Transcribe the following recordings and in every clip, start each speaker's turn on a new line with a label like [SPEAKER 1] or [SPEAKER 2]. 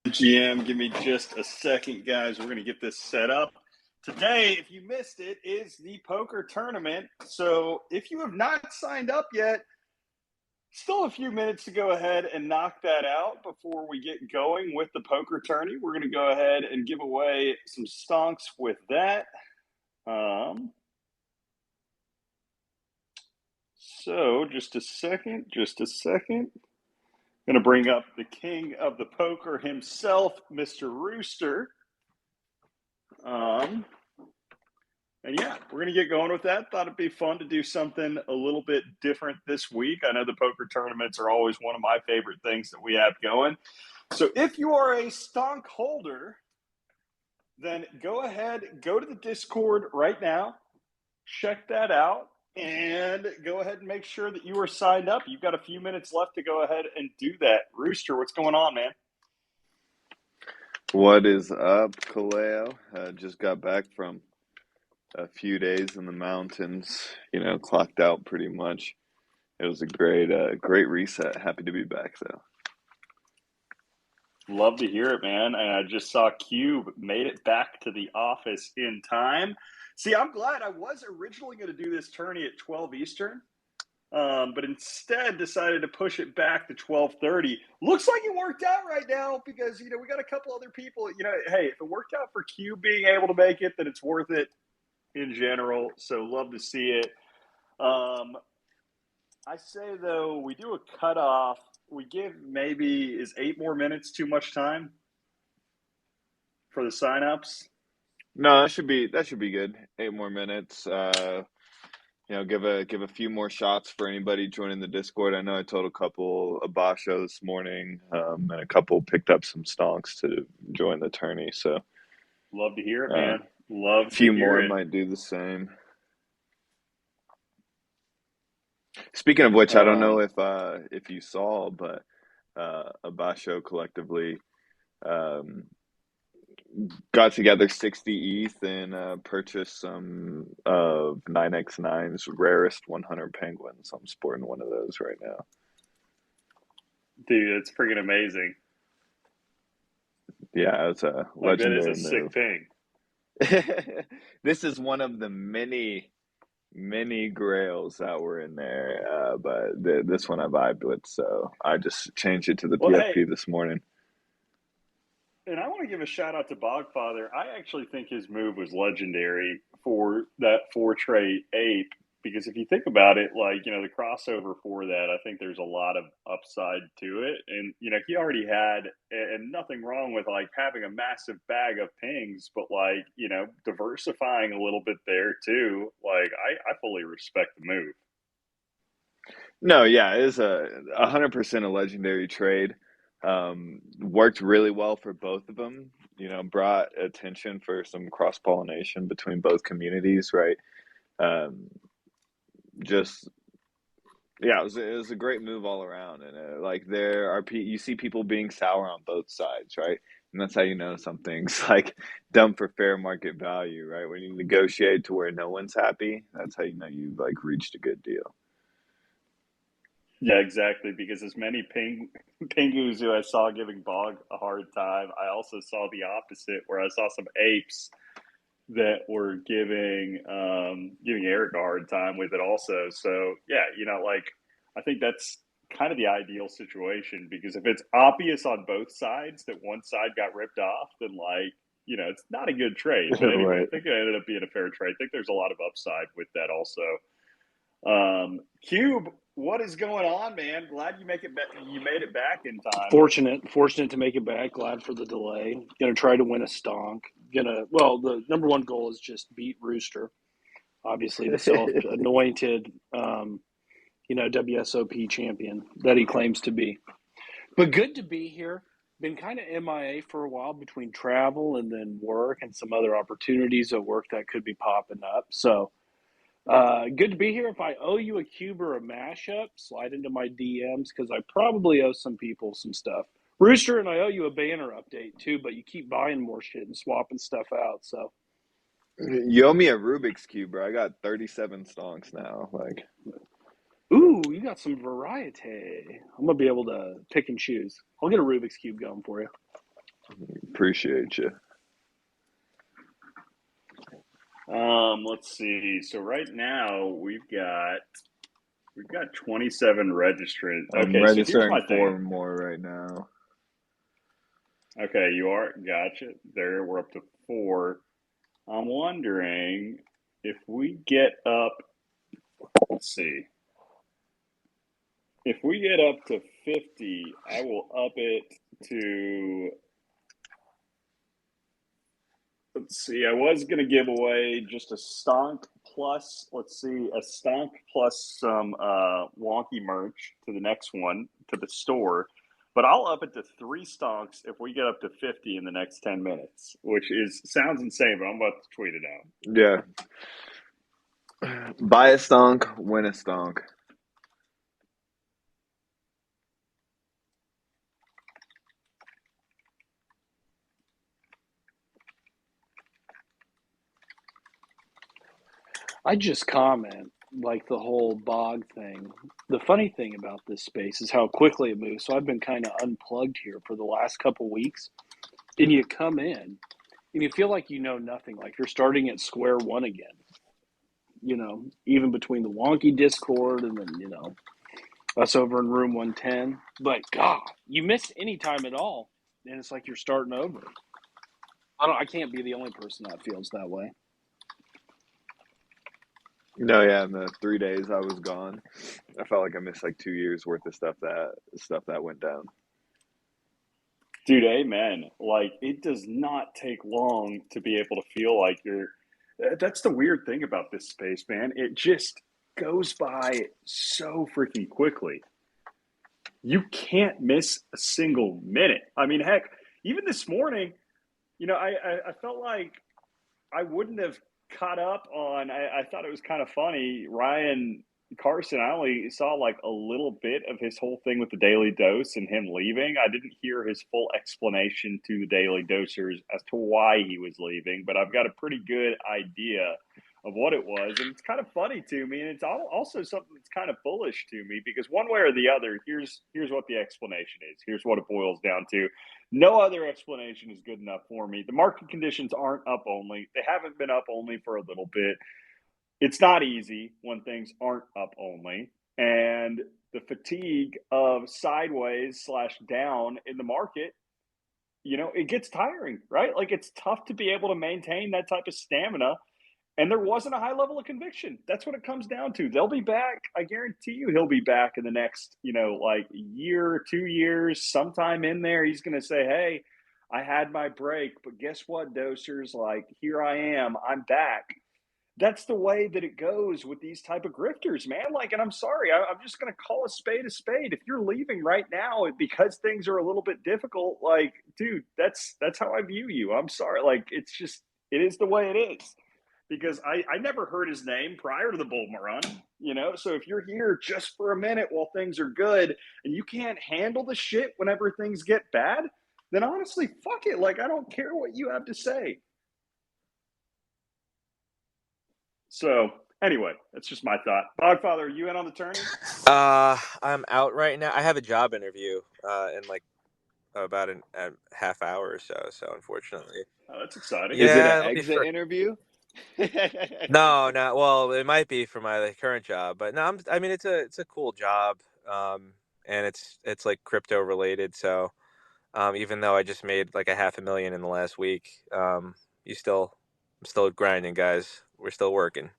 [SPEAKER 1] GM, give me just a second, guys. We're going to get this set up. Today, if you missed it, is the poker tournament. So if you have not signed up yet, still a few minutes to go ahead and knock that out before we get going with the poker tourney. We're going to go ahead and give away some stonks with that. So just a second. Going to bring up the king of the poker himself, Mr. Rooster. And yeah, we're going to get going with that. Thought it'd be fun to do something a little bit different this week. I know the poker tournaments are always one of my favorite things that we have going. So if you are a stonk holder, then go ahead, go to the Discord right now, check that out, and go ahead and make sure that you are signed up. You've got a few minutes left to go ahead and do that. Rooster, what's going on, man?
[SPEAKER 2] What is up, Kaleo? Just got back from a few days in the mountains, clocked out pretty much. It was a great reset. Happy to be back, though.
[SPEAKER 1] Love to hear it, man. And I just saw Cube made it back to the office in time. See, I'm glad. I was originally going to do this tourney at 12 Eastern, but instead decided to push it back to 12:30. Looks like it worked out right now because, we got a couple other people. Hey, if it worked out for Cube being able to make it, then it's worth it in general. So love to see it. I say, though, we do a cutoff. We give is 8 more minutes too much time for the signups?
[SPEAKER 2] No, that should be good. 8 more minutes. Give a few more shots for anybody joining the Discord. I know I told a couple a Basho this morning, and a couple picked up some stonks to join the tourney. So
[SPEAKER 1] love to hear it, man. Love
[SPEAKER 2] a few
[SPEAKER 1] to hear
[SPEAKER 2] more
[SPEAKER 1] it.
[SPEAKER 2] might do the same. Speaking of which, I don't know if you saw, but Abasho collectively got together 60 ETH and purchased some of 9x9's rarest 100 penguins. I'm sporting one of those right now.
[SPEAKER 1] Dude, it's freaking amazing.
[SPEAKER 2] Yeah, it's a legendary
[SPEAKER 1] that is a
[SPEAKER 2] move.
[SPEAKER 1] Sick thing.
[SPEAKER 2] This is one of the many grails that were in there, but this one I vibed with, so I just changed it to the PFP this morning.
[SPEAKER 1] And I want to give a shout out to Bogfather. I actually think his move was legendary for that 4-tray ape, because if you think about it, the crossover for that, I think there's a lot of upside to it. And, he already had, and nothing wrong with having a massive bag of pings, but diversifying a little bit there too. I fully respect the move.
[SPEAKER 2] No, yeah, it is 100% a legendary trade. Worked really well for both of them, brought attention for some cross-pollination between both communities, right? It was a great move all around, and you see people being sour on both sides, right? And that's how you know something's done for fair market value, right? When you negotiate to where no one's happy, that's how you know you've reached a good deal.
[SPEAKER 1] Yeah, exactly. Because as many pingus who I saw giving Bog a hard time, I also saw the opposite, where I saw some apes that were giving Eric a hard time with it also. So yeah, I think that's kind of the ideal situation, because if it's obvious on both sides that one side got ripped off, then it's not a good trade. But anyway,
[SPEAKER 2] Right.
[SPEAKER 1] I think it ended up being a fair trade. I think there's a lot of upside with that also. Cube, what is going on, man? Glad you made it back in time.
[SPEAKER 3] Fortunate to make it back. Glad for the delay. Gonna try to win a stonk. The number one goal is just beat Rooster. Obviously, the self-anointed, WSOP champion that he claims to be. But good to be here. Been kind of MIA for a while between travel and then work and some other opportunities at work that could be popping up. So good to be here. If I owe you a cube or a mashup, slide into my DMs, because I probably owe some people some stuff. Rooster, and I owe you a banner update too, but you keep buying more shit and swapping stuff out. So
[SPEAKER 2] you owe me a Rubik's Cube, bro. I got 37 stonks now.
[SPEAKER 3] Ooh, you got some variety. I'm gonna be able to pick and choose. I'll get a Rubik's Cube going for you.
[SPEAKER 2] Appreciate you.
[SPEAKER 1] Let's see. So right now we've got 27 registered.
[SPEAKER 2] I'm
[SPEAKER 1] Okay, so here's
[SPEAKER 2] registering
[SPEAKER 1] my thing.
[SPEAKER 2] 4 more right now.
[SPEAKER 1] Okay, you are gotcha. There, we're up to 4. I'm wondering if we get up. Let's see. If we get up to 50, I will up it to. Let's see. I was gonna give away just a stonk plus. Let's see, a stonk plus some wonky merch to the next one to the store. But I'll up it to 3 stonks if we get up to 50 in the next 10 minutes, which is sounds insane, but I'm about to tweet it out.
[SPEAKER 2] Yeah. Buy a stonk, win a stonk.
[SPEAKER 3] I just comment like the whole bog thing. The funny thing about this space is how quickly it moves. So I've been kind of unplugged here for the last couple weeks, and you come in and you feel like you know nothing, like you're starting at square one again. Even between the wonky Discord and then us over in room 110. But God, you miss any time at all, and it's like you're starting over. I can't be the only person that feels that way.
[SPEAKER 2] No, yeah, in the 3 days I was gone, I felt like I missed like 2 years worth of stuff that went down.
[SPEAKER 1] Dude, amen. Like, it does not take long to be able to feel like you're. That's the weird thing about this space, man. It just goes by so freaking quickly. You can't miss a single minute. I mean, heck, even this morning, I felt like I wouldn't have caught up on. I thought it was kind of funny. Ryan Carson, I only saw like a little bit of his whole thing with the Daily Dose and him leaving. I didn't hear his full explanation to the Daily Dosers as to why he was leaving, but I've got a pretty good idea of what it was. And it's kind of funny to me. And it's also something that's kind of bullish to me because one way or the other, here's what the explanation is. Here's what it boils down to. No other explanation is good enough for me. The market conditions aren't up only. They haven't been up only for a little bit. It's not easy when things aren't up only. And the fatigue of sideways slash down in the market, it gets tiring, right? Like it's tough to be able to maintain that type of stamina. And there wasn't a high level of conviction. That's what it comes down to. They'll be back. I guarantee you he'll be back in the next, like year, 2 years, sometime in there. He's going to say, hey, I had my break, but guess what, dosers? Like, here I am. I'm back. That's the way that it goes with these type of grifters, man. Like, and I'm sorry, I'm just going to call a spade a spade. If you're leaving right now because things are a little bit difficult, like, dude, that's how I view you. I'm sorry. Like, it is the way it is because I never heard his name prior to the bull run, So if you're here just for a minute while things are good and you can't handle the shit whenever things get bad, then honestly, fuck it. Like, I don't care what you have to say. So anyway, that's just my thought. Dogfather, are you in on the tourney?
[SPEAKER 4] I'm out right now. I have a job interview in like about a half hour or so. So unfortunately,
[SPEAKER 1] Oh, that's exciting.
[SPEAKER 2] Is it an
[SPEAKER 4] yeah, it'll be
[SPEAKER 2] exit
[SPEAKER 4] for.
[SPEAKER 2] interview?
[SPEAKER 4] No, no. Well, it might be for my current job, but no. I mean, it's a cool job, and it's like crypto related. So, even though I just made like $500,000 in the last week, I'm still grinding, guys. We're still working.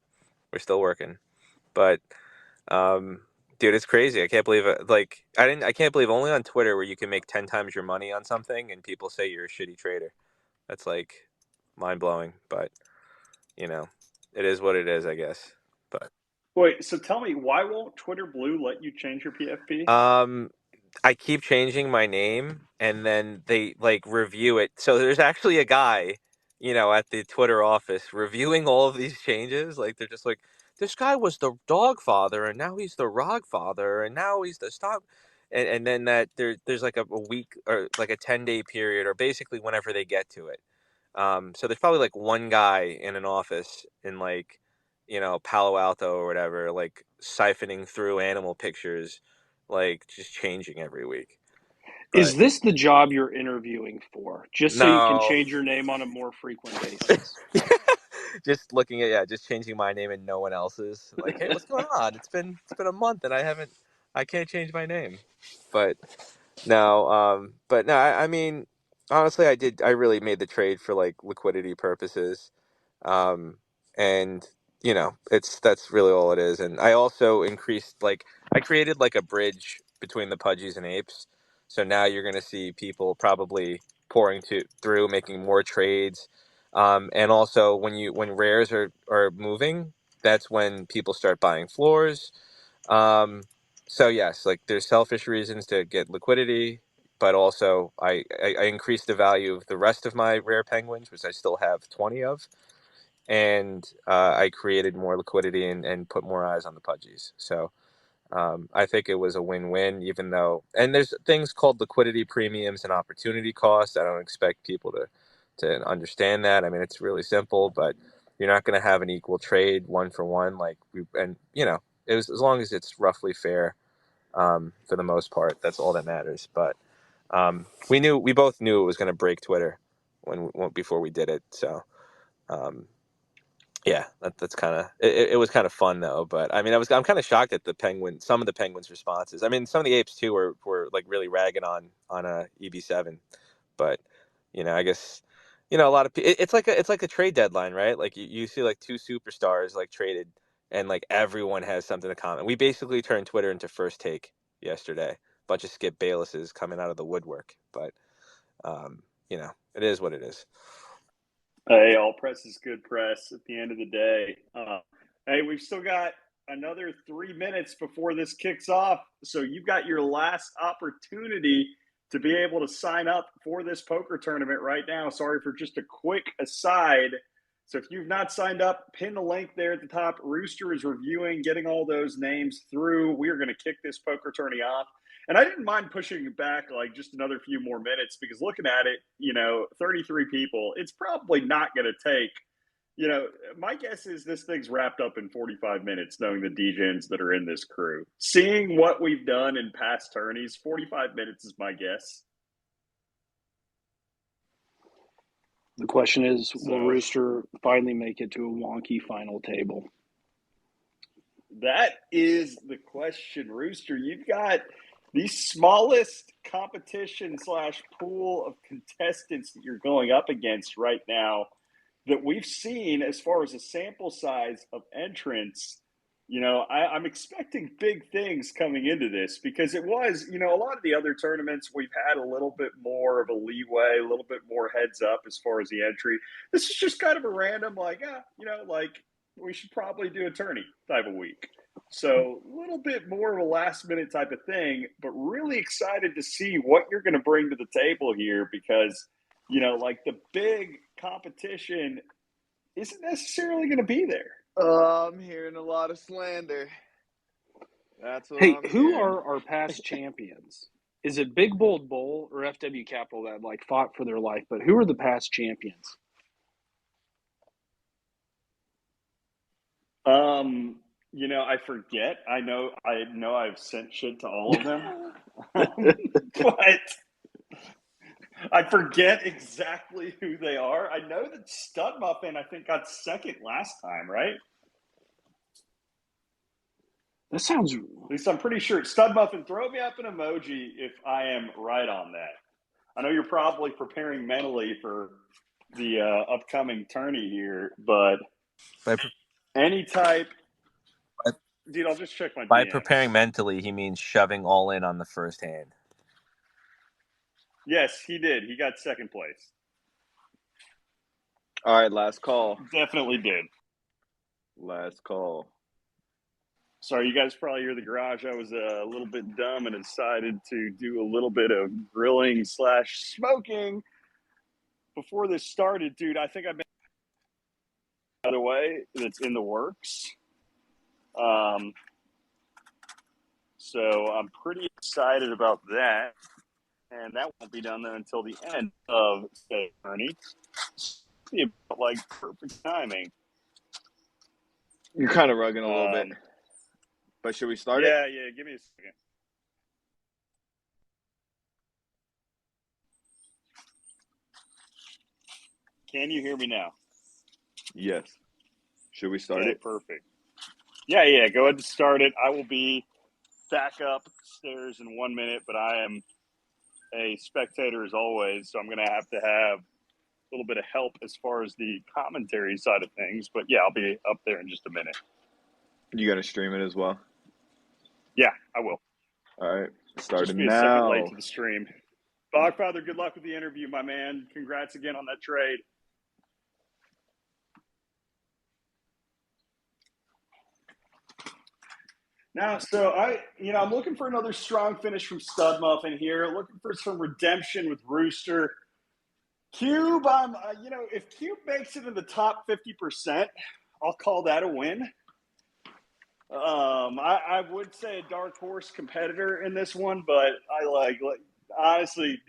[SPEAKER 4] We're still working, but. Um, Dude, it's crazy. I can't believe it. Like, I can't believe only on Twitter where you can make 10 times your money on something and people say you're a shitty trader. That's like mind blowing, but you know, it is what it is, I guess. But
[SPEAKER 1] Wait, so tell me, why won't Twitter Blue let you change your PFP?
[SPEAKER 4] um, I keep changing my name and then they like review it. So there's actually a guy, at the Twitter office reviewing all of these changes. Like they're just like, this guy was the dog father and now he's the rog father and now he's the stop. And then there's like a week or like a 10-day period or basically whenever they get to it. So there's probably like one guy in an office in like, Palo Alto or whatever, like siphoning through animal pictures like just changing every week.
[SPEAKER 3] Is
[SPEAKER 4] But
[SPEAKER 3] this the job you're interviewing for? Just so you can
[SPEAKER 4] no,
[SPEAKER 3] change your name on a more frequent basis?
[SPEAKER 4] just looking at just changing my name and no one else's. Like, hey, what's going on? It's been a month and I can't change my name. But no, but no, I mean, honestly, I really made the trade for like liquidity purposes, um, and that's really all it is. And I also increased, like, I created like a bridge between the pudgies and apes, so now you're gonna see people probably pouring through, making more trades, and also when rares are moving, that's when people start buying floors. Um, so yes, like there's selfish reasons to get liquidity, but also I increased the value of the rest of my rare penguins, which I still have 20 of, and I created more liquidity and put more eyes on the pudgies. So I think it was a win-win, even though, and there's things called liquidity premiums and opportunity costs. I don't expect people to understand that. I mean, it's really simple, but you're not going to have an equal trade one for one. It was, as long as it's roughly fair, for the most part, that's all that matters. But we both knew it was going to break Twitter before we did it. So um, yeah, that's kind of it. It was kind of fun though, but I mean, I'm kind of shocked at some of the penguins' responses. I mean, some of the apes too were like really ragging on a EB7, but I guess a lot of it's like a trade deadline, right? Like you see like two superstars like traded, and like everyone has something to comment. We basically turned Twitter into First Take yesterday. Bunch of Skip Baylesses coming out of the woodwork, but it is what it is.
[SPEAKER 1] Hey, all press is good press at the end of the day. Hey, we've still got another 3 minutes before this kicks off. So you've got your last opportunity to be able to sign up for this poker tournament right now. Sorry for just a quick aside. So if you've not signed up, pin the link there at the top. Rooster is reviewing, getting all those names through. We are going to kick this poker tourney off. And I didn't mind pushing it back like just another few more minutes, because looking at it, 33 people, it's probably not going to take, my guess is this thing's wrapped up in 45 minutes, knowing the DJs that are in this crew. Seeing what we've done in past tourneys, 45 minutes is my guess.
[SPEAKER 3] The question is, will Rooster finally make it to a wonky final table?
[SPEAKER 1] That is the question, Rooster. You've got the smallest competition / pool of contestants that you're going up against right now that we've seen as far as a sample size of entrants. I'm expecting big things coming into this, because it was, a lot of the other tournaments, we've had a little bit more of a leeway, a little bit more heads up as far as the entry. This is just kind of a random, we should probably do a tourney type of week. So a little bit more of a last minute type of thing, but really excited to see what you're going to bring to the table here, because, the big competition isn't necessarily going to be there.
[SPEAKER 2] I'm hearing a lot of slander. That's what I'm
[SPEAKER 3] who
[SPEAKER 2] hearing.
[SPEAKER 3] are our past champions? Is it Big Bold Bull or FW Capital that fought for their life? But who are the past champions?
[SPEAKER 1] I forget. I know I've sent shit to all of them. But I forget exactly who they are. I know that Stud Muffin, I think, got second last time, right?
[SPEAKER 3] That sounds...
[SPEAKER 1] At least I'm pretty sure. Stud Muffin, throw me up an emoji if I am right on that. I know you're probably preparing mentally for the upcoming tourney here, but any type... Dude, I'll just check my
[SPEAKER 4] By
[SPEAKER 1] DMs.
[SPEAKER 4] preparing mentally, he means shoving all in on the first hand.
[SPEAKER 1] Yes, he did. He got second place.
[SPEAKER 2] All right, last call.
[SPEAKER 1] Definitely did.
[SPEAKER 2] Last call.
[SPEAKER 1] Sorry, you guys probably hear the garage. I was a little bit dumb and decided to do a little bit of grilling / smoking before this started. Dude, I think I made another way that's in the works. So I'm pretty excited about that. And that won't be done until the end of the journey. Like perfect timing.
[SPEAKER 2] You're kind of rugging a little bit. But should we start it?
[SPEAKER 1] Yeah, give me a second. Can you hear me now?
[SPEAKER 2] Yes. Should we start
[SPEAKER 1] Okay,
[SPEAKER 2] it?
[SPEAKER 1] perfect. Yeah. Go ahead and start it. I will be back upstairs in 1 minute, but I am a spectator as always, so I'm going to have a little bit of help as far as the commentary side of things. But yeah, I'll be up there in just a minute.
[SPEAKER 2] You got to stream it as well.
[SPEAKER 1] Yeah, I will.
[SPEAKER 2] All right.
[SPEAKER 1] Just
[SPEAKER 2] Starting
[SPEAKER 1] be a second late
[SPEAKER 2] now.
[SPEAKER 1] to the stream. Dogfather, good luck with the interview, my man. Congrats again on that trade. Now, so I'm looking for another strong finish from Stud Muffin here. Looking for some redemption with Rooster. Cube, if Cube makes it in the top 50%, I'll call that a win. I would say a dark horse competitor in this one, but honestly,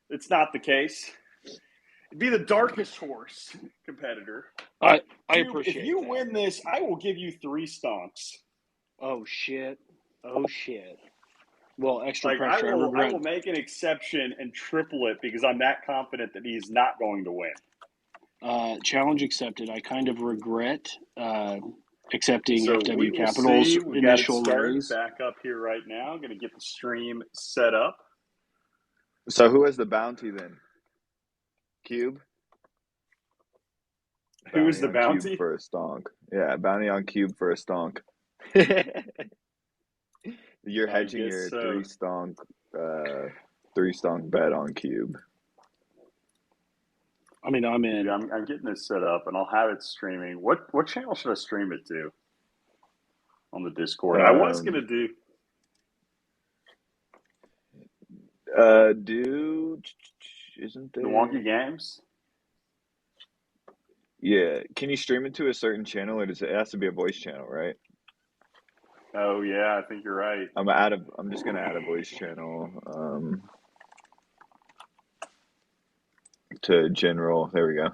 [SPEAKER 1] it's not the case. It'd be the darkest horse competitor.
[SPEAKER 3] I
[SPEAKER 1] Cube,
[SPEAKER 3] appreciate
[SPEAKER 1] if you
[SPEAKER 3] that.
[SPEAKER 1] win this, I will give you 3 stonks.
[SPEAKER 3] Oh shit. Well, extra
[SPEAKER 1] Like
[SPEAKER 3] pressure.
[SPEAKER 1] I will make an exception and triple it because I'm that confident that he's not going to win.
[SPEAKER 3] Challenge accepted. I kind of regret accepting
[SPEAKER 1] So
[SPEAKER 3] FW
[SPEAKER 1] we will
[SPEAKER 3] Capital's
[SPEAKER 1] see. We've
[SPEAKER 3] initial
[SPEAKER 1] got it started
[SPEAKER 3] raise.
[SPEAKER 1] back up here right now. Going to get the stream set up.
[SPEAKER 2] So who has the bounty then? Cube?
[SPEAKER 1] Who is the
[SPEAKER 2] on
[SPEAKER 1] bounty?
[SPEAKER 2] Cube for a stonk. Yeah, bounty on Cube for a stonk. You're hedging your
[SPEAKER 1] so.
[SPEAKER 2] 3 stonk bet on Cube.
[SPEAKER 3] I mean, I'm in.
[SPEAKER 1] I'm getting this set up, and I'll have it streaming. What channel should I stream it to? On the Discord. I was going to do.
[SPEAKER 2] Isn't there
[SPEAKER 1] The Wonky Games?
[SPEAKER 2] Yeah. Can you stream it to a certain channel, or does it has to be a voice channel, right?
[SPEAKER 1] Oh yeah, I think you're right.
[SPEAKER 2] I'm just gonna add a voice channel to general. There we go.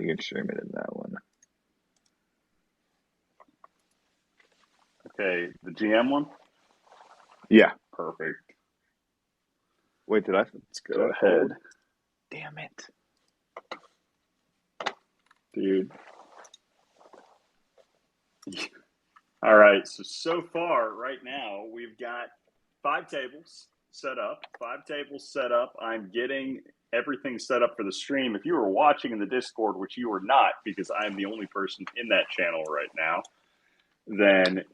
[SPEAKER 2] You can stream it in that one.
[SPEAKER 1] Okay, the GM one?
[SPEAKER 2] Yeah.
[SPEAKER 1] Perfect.
[SPEAKER 2] Wait,
[SPEAKER 1] Let's go ahead.
[SPEAKER 2] Damn it.
[SPEAKER 1] Dude. All right, so far, right now, we've got 5 tables set up. 5 tables set up. I'm getting everything set up for the stream. If you were watching in the Discord, which you were not, because I'm the only person in that channel right now, then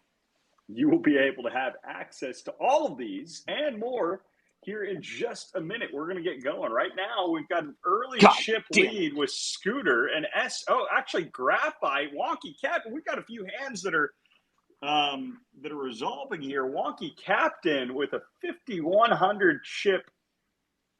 [SPEAKER 1] you will be able to have access to all of these and more here in just a minute. We're going to get going. Right now, we've got an early chip lead with Scooter and actually Graphite, Wonky Captain. We've got a few hands that are resolving here. Wonky Captain with a 5,100 chip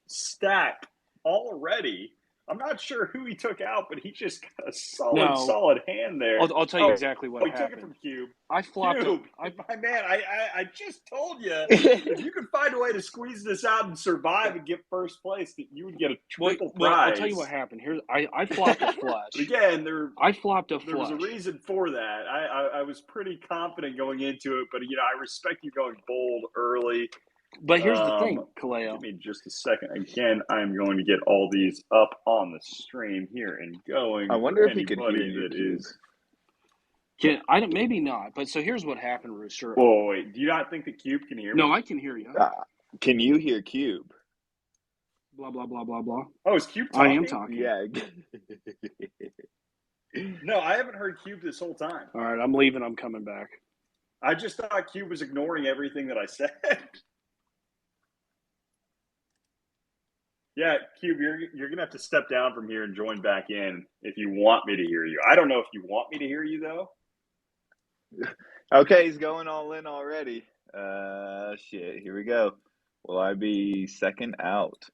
[SPEAKER 1] stack already. I'm not sure who he took out, but he just got a solid hand there.
[SPEAKER 3] I'll tell you exactly what happened.
[SPEAKER 1] He took it from Cube.
[SPEAKER 3] I flopped
[SPEAKER 1] Cube, my man, I just told you, if you could find a way to squeeze this out and survive and get first place, that you would get a triple prize.
[SPEAKER 3] Well, I'll tell you what happened. Here, I flopped a flush.
[SPEAKER 1] But again,
[SPEAKER 3] I flopped a flush.
[SPEAKER 1] There was a reason for that. I was pretty confident going into it, but I respect you going bold early.
[SPEAKER 3] But here's the thing, Kaleo.
[SPEAKER 1] Give me just a second. Again, I'm going to get all these up on the stream here and going.
[SPEAKER 2] I wonder if he could hear you.
[SPEAKER 3] Maybe not. But so here's what happened, Rooster.
[SPEAKER 1] Oh wait, do you not think the Cube can hear me?
[SPEAKER 3] No, I can hear you.
[SPEAKER 2] Can you hear Cube?
[SPEAKER 3] Blah blah blah blah blah.
[SPEAKER 1] Oh, is Cube talking?
[SPEAKER 3] I am talking.
[SPEAKER 2] Yeah.
[SPEAKER 1] No, I haven't heard Cube this whole time.
[SPEAKER 3] All right, I'm leaving. I'm coming back.
[SPEAKER 1] I just thought Cube was ignoring everything that I said. Yeah, Cube, you're going to have to step down from here and join back in if you want me to hear you. I don't know if you want me to hear you, though.
[SPEAKER 2] Okay, he's going all in already. Shit, here we go. Will I be second out?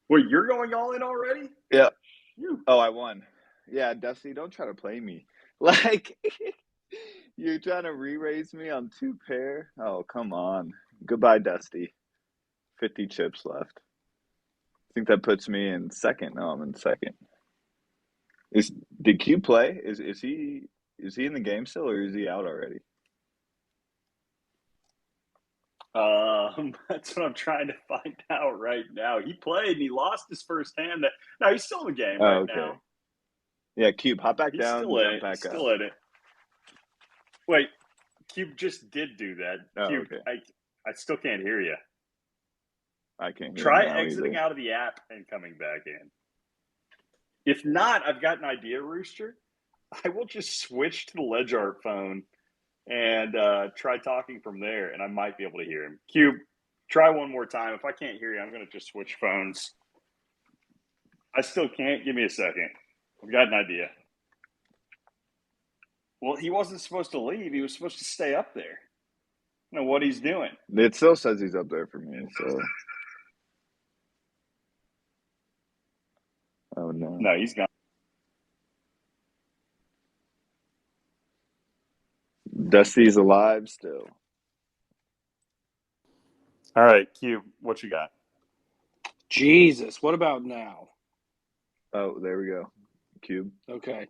[SPEAKER 1] Wait, you're going all in already?
[SPEAKER 2] Yeah. Oh, I won. Yeah, Dusty, don't try to play me. Like, you're trying to re-raise me on 2 pair? Oh, come on. Goodbye, Dusty. 50 chips left. I think that puts me in second. No, I'm in second. Did Q play? Is he in the game still, or is he out already?
[SPEAKER 1] That's what I'm trying to find out right now. He played and he lost his first hand. No, he's still in the game
[SPEAKER 2] Oh,
[SPEAKER 1] right
[SPEAKER 2] okay.
[SPEAKER 1] now.
[SPEAKER 2] Yeah, Cube, hop back
[SPEAKER 1] He's
[SPEAKER 2] down,
[SPEAKER 1] still in
[SPEAKER 2] jump
[SPEAKER 1] it.
[SPEAKER 2] back
[SPEAKER 1] He's
[SPEAKER 2] up.
[SPEAKER 1] still in it. Wait, Cube just did do that.
[SPEAKER 2] Oh,
[SPEAKER 1] Cube,
[SPEAKER 2] okay.
[SPEAKER 1] I still can't hear you.
[SPEAKER 2] I can't hear
[SPEAKER 1] Try
[SPEAKER 2] him now
[SPEAKER 1] exiting
[SPEAKER 2] either.
[SPEAKER 1] out of the app and coming back in. If not, I've got an idea, Rooster. I will just switch to the LedgArt phone and try talking from there, and I might be able to hear him. Cube, try one more time. If I can't hear you, I'm going to just switch phones. I still can't. Give me a second. I've got an idea. Well, he wasn't supposed to leave. He was supposed to stay up there. I don't know what he's doing.
[SPEAKER 2] It still says he's up there for me, so. Oh, no.
[SPEAKER 1] No, he's gone.
[SPEAKER 2] Dusty's alive still.
[SPEAKER 1] All right, Cube, what you got?
[SPEAKER 3] Jesus, what about now?
[SPEAKER 2] Oh, there we go. Cube.
[SPEAKER 3] Okay.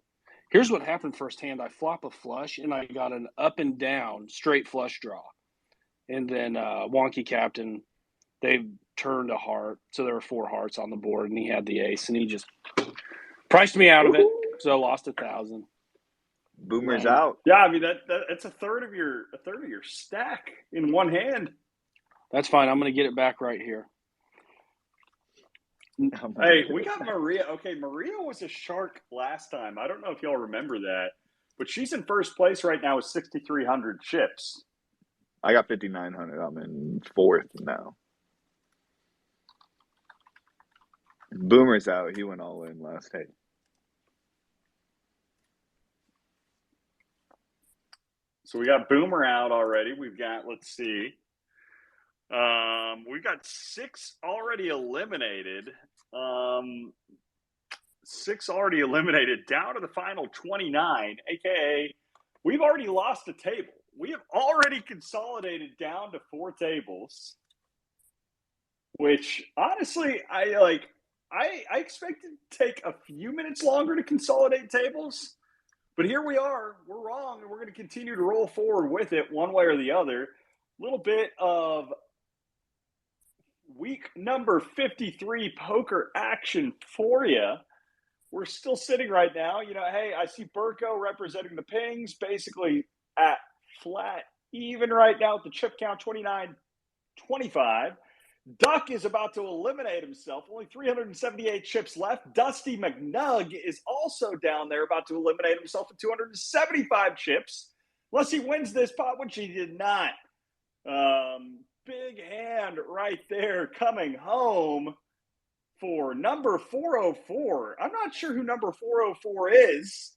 [SPEAKER 3] Here's what happened firsthand. I flop a flush, and I got an up and down straight flush draw. And then Wonky Captain, they turned a heart. So there were 4 hearts on the board, and he had the ace, and he just priced me out of it. So I lost 1,000.
[SPEAKER 2] Boomer's
[SPEAKER 3] Lame.
[SPEAKER 2] out.
[SPEAKER 1] Yeah, I mean that's a third of your stack in one hand.
[SPEAKER 3] That's fine. I'm going to get it back right here.
[SPEAKER 1] Hey, we got Maria. Okay, Maria was a shark last time. I don't know if y'all remember that, but she's in first place right now with 6,300 chips.
[SPEAKER 2] I got 5,900. I'm in 4th now. Boomer's out. He went all in last day.
[SPEAKER 1] So we got Boomer out already. We've got, let's see. We've got 6 already eliminated. 6 already eliminated down to the final 29, aka we've already lost a table. We have already consolidated down to 4 tables, which honestly, I expected to take a few minutes longer to consolidate tables, but here we are. We're wrong, and we're going to continue to roll forward with it one way or the other. A little bit of week number 53 poker action for you. We're still sitting right now. Hey, I see Burko representing the pings basically at flat even right now with the chip count 29-25. Duck is about to eliminate himself. Only 378 chips left. Dusty McNug is also down there about to eliminate himself with 275 chips. Unless he wins this pot, which he did not. Big hand right there coming home for number 404. I'm not sure who number 404 is,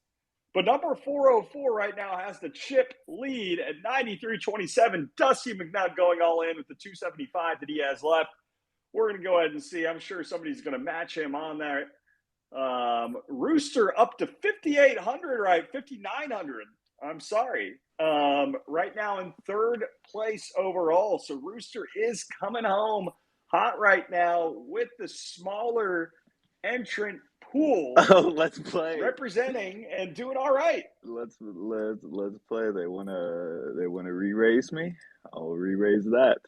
[SPEAKER 1] but number 404 right now has the chip lead at 93-27. Dusty McNutt going all in with the 275 that he has left. We're going to go ahead and see. I'm sure somebody's going to match him on there. Rooster up to 5,800, right? 5,900. I'm sorry. Right now in 3rd place overall. So Rooster is coming home hot right now with the smaller entrant pool.
[SPEAKER 2] Oh, let's play.
[SPEAKER 1] Representing and doing all right.
[SPEAKER 2] Let's play. They wanna re-raise me. I'll re-raise that.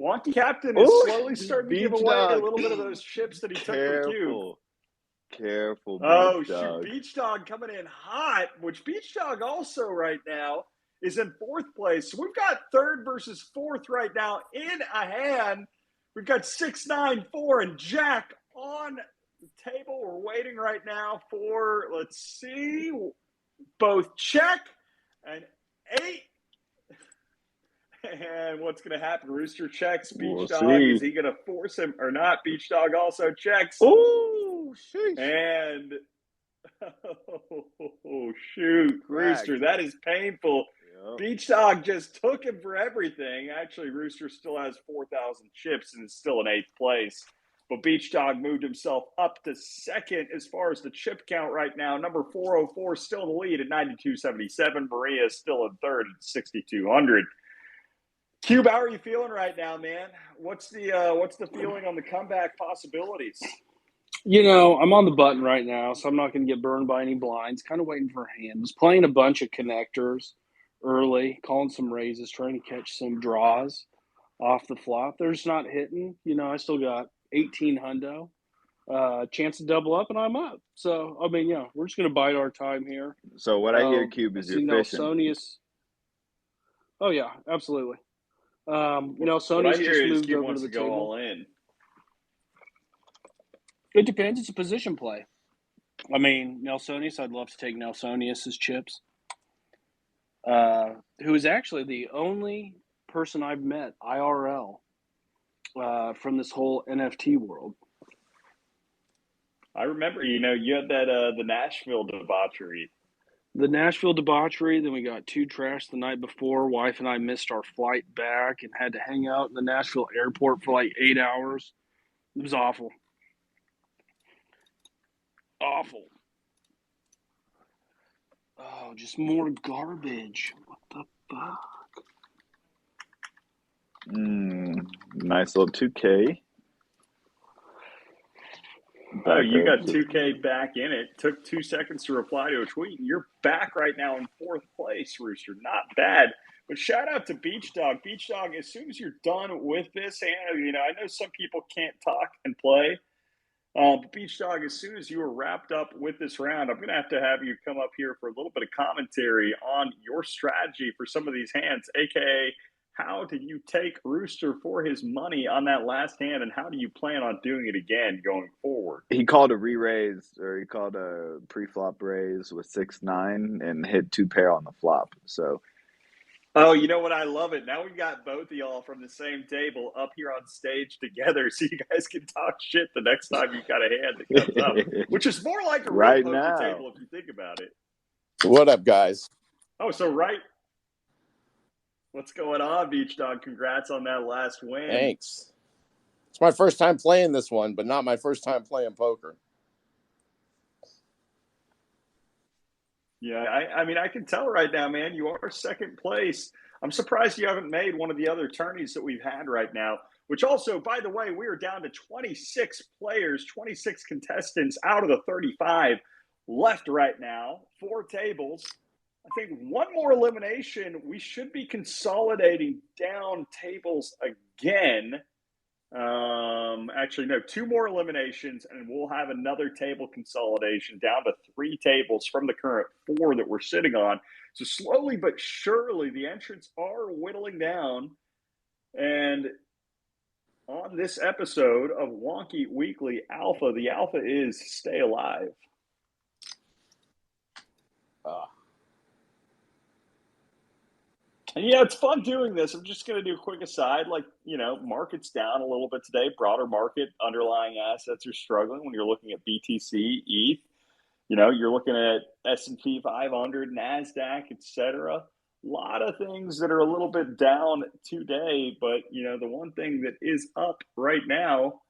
[SPEAKER 1] Wonky Captain is slowly starting to give away a little bit of those chips that he took from Cube.
[SPEAKER 2] Careful,
[SPEAKER 1] Oh,
[SPEAKER 2] Beach Dog.
[SPEAKER 1] shoot. Beach Dog coming in hot, which Beach Dog also right now is in 4th place. So we've got 3rd versus 4th right now in a hand. We've got 6, 9, 4, and Jack on the table. We're waiting right now for, let's see, both check and 8. And what's going to happen? Rooster checks. Beach Dog,
[SPEAKER 2] see.
[SPEAKER 1] is he going to force him or not? Beach Dog also checks.
[SPEAKER 2] Oh, sheesh.
[SPEAKER 1] And, oh, shoot, Rooster, that is painful. Yep. Beach Dog just took him for everything. Actually, Rooster still has 4,000 chips and is still in 8th place. But Beach Dog moved himself up to 2nd as far as the chip count right now. Number 404 still in the lead at 92.77. Maria is still in 3rd at 6,200. Cube, how are you feeling right now, man? What's the feeling on the comeback possibilities?
[SPEAKER 3] I'm on the button right now, so I'm not going to get burned by any blinds. Kind of waiting for a hand. Was playing a bunch of connectors early, calling some raises, trying to catch some draws off the flop. They're just not hitting. I still got 18 hundo. Chance to double up, and I'm up. So, we're just going to bide our time here.
[SPEAKER 2] So what I hear, Cube,
[SPEAKER 3] I
[SPEAKER 2] is
[SPEAKER 3] see
[SPEAKER 2] you're fishing.
[SPEAKER 3] Nelsonius. Oh, yeah, absolutely.
[SPEAKER 1] What I
[SPEAKER 3] Nelsonius
[SPEAKER 1] hear
[SPEAKER 3] just
[SPEAKER 1] is
[SPEAKER 3] moved
[SPEAKER 1] Cube
[SPEAKER 3] over
[SPEAKER 1] wants
[SPEAKER 3] to the
[SPEAKER 1] to go
[SPEAKER 3] table.
[SPEAKER 1] all in.
[SPEAKER 3] It depends. It's a position play. Nelsonius, I'd love to take Nelsonius's chips. Who is actually the only person I've met IRL from this whole NFT world.
[SPEAKER 1] I remember, you had that the Nashville debauchery.
[SPEAKER 3] The Nashville debauchery, then we got too trashed the night before. Wife and I missed our flight back and had to hang out in the Nashville airport for like 8 hours. It was awful. Awful. Oh, just more garbage. What the fuck?
[SPEAKER 2] Nice little 2K.
[SPEAKER 1] Oh, you got 2K back in it. Took 2 seconds to reply to a tweet. You're back right now in 4th place, Rooster. Not bad. But shout out to Beach Dog. Beach Dog, as soon as you're done with this, and I know some people can't talk and play. But Beach Dog, as soon as you are wrapped up with this round, I'm going to have you come up here for a little bit of commentary on your strategy for some of these hands, a.k.a. how did you take Rooster for his money on that last hand, and how do you plan on doing it again going forward?
[SPEAKER 2] He called a re-raise, or he called a pre-flop raise with 6-9 and hit 2 pair on the flop. So,
[SPEAKER 1] oh, you know what? I love it. Now we got both of y'all from the same table up here on stage together, so you guys can talk shit the next time you got a hand that comes up, which is more like a real poker table if you think about it.
[SPEAKER 5] What up, guys?
[SPEAKER 1] Oh, so right. What's going on, Beach Dog? Congrats on that last win.
[SPEAKER 5] Thanks. It's my first time playing this one, but not my first time playing poker.
[SPEAKER 1] Yeah, I can tell right now, man, you are 2nd place. I'm surprised you haven't made one of the other tourneys that we've had right now, which also, by the way, we are down to 26 players, 26 contestants out of the 35 left right now, 4 tables. I think one more elimination, we should be consolidating down tables again. Actually, no, 2 more eliminations, and we'll have another table consolidation down to 3 tables from the current 4 that we're sitting on. So slowly but surely, the entrants are whittling down. And on this episode of Wonky Weekly Alpha, the alpha is stay alive. And yeah, it's fun doing this. I'm just going to do a quick aside. Market's down a little bit today. Broader market, underlying assets are struggling when you're looking at BTC, ETH. You're looking at S&P 500, NASDAQ, etc. A lot of things that are a little bit down today. But, the one thing that is up right now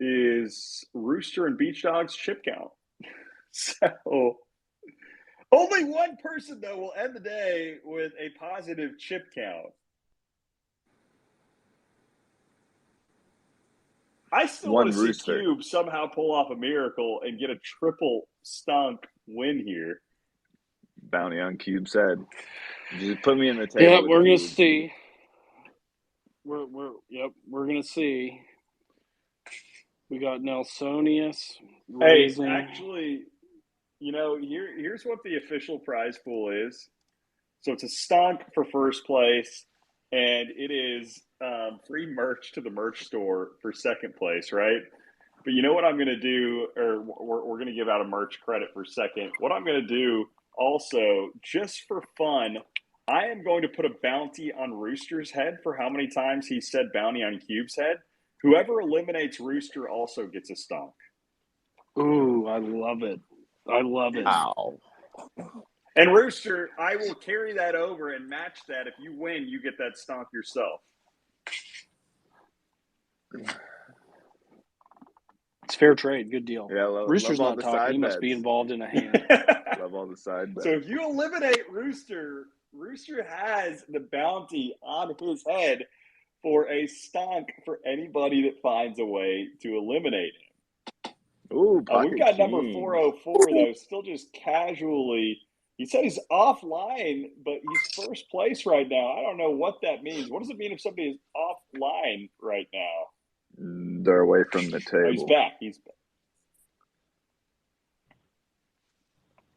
[SPEAKER 1] is Rooster and Beach Dog's chip count. So only one person, though, will end the day with a positive chip count. I still want to see Cube somehow pull off a miracle and get a triple stunk win here.
[SPEAKER 2] Bounty on Cube's head. Just put me in the table.
[SPEAKER 3] Yeah, we're going to see. We're going to see. We got Nelsonius raising.
[SPEAKER 1] Hey, actually, here's what the official prize pool is. So it's a stonk for first place, and it is free merch to the merch store for second place, right? But you know what I'm going to do, or we're going to give out a merch credit for second. What I'm going to do also, just for fun, I am going to put a bounty on Rooster's head for how many times he said bounty on Cube's head. Whoever eliminates Rooster also gets a stonk.
[SPEAKER 3] Ooh, I love it. I love it.
[SPEAKER 5] Ow.
[SPEAKER 1] And Rooster, I will carry that over and match that. If you win, you get that stonk yourself.
[SPEAKER 3] It's fair trade. Good deal.
[SPEAKER 2] Yeah,
[SPEAKER 3] Rooster's
[SPEAKER 2] love
[SPEAKER 3] not talking. He must be involved in a hand.
[SPEAKER 2] Love all the side bets.
[SPEAKER 1] So if you eliminate Rooster, Rooster has the bounty on his head for a stonk for anybody that finds a way to eliminate him.
[SPEAKER 2] Ooh,
[SPEAKER 1] we've got number 404, though, still just casually He said he's offline, but he's first place right now. I don't know what that means. What does it mean if somebody is offline right now?
[SPEAKER 2] They're away from the
[SPEAKER 1] Oh, he's
[SPEAKER 2] table.
[SPEAKER 1] back. He's back.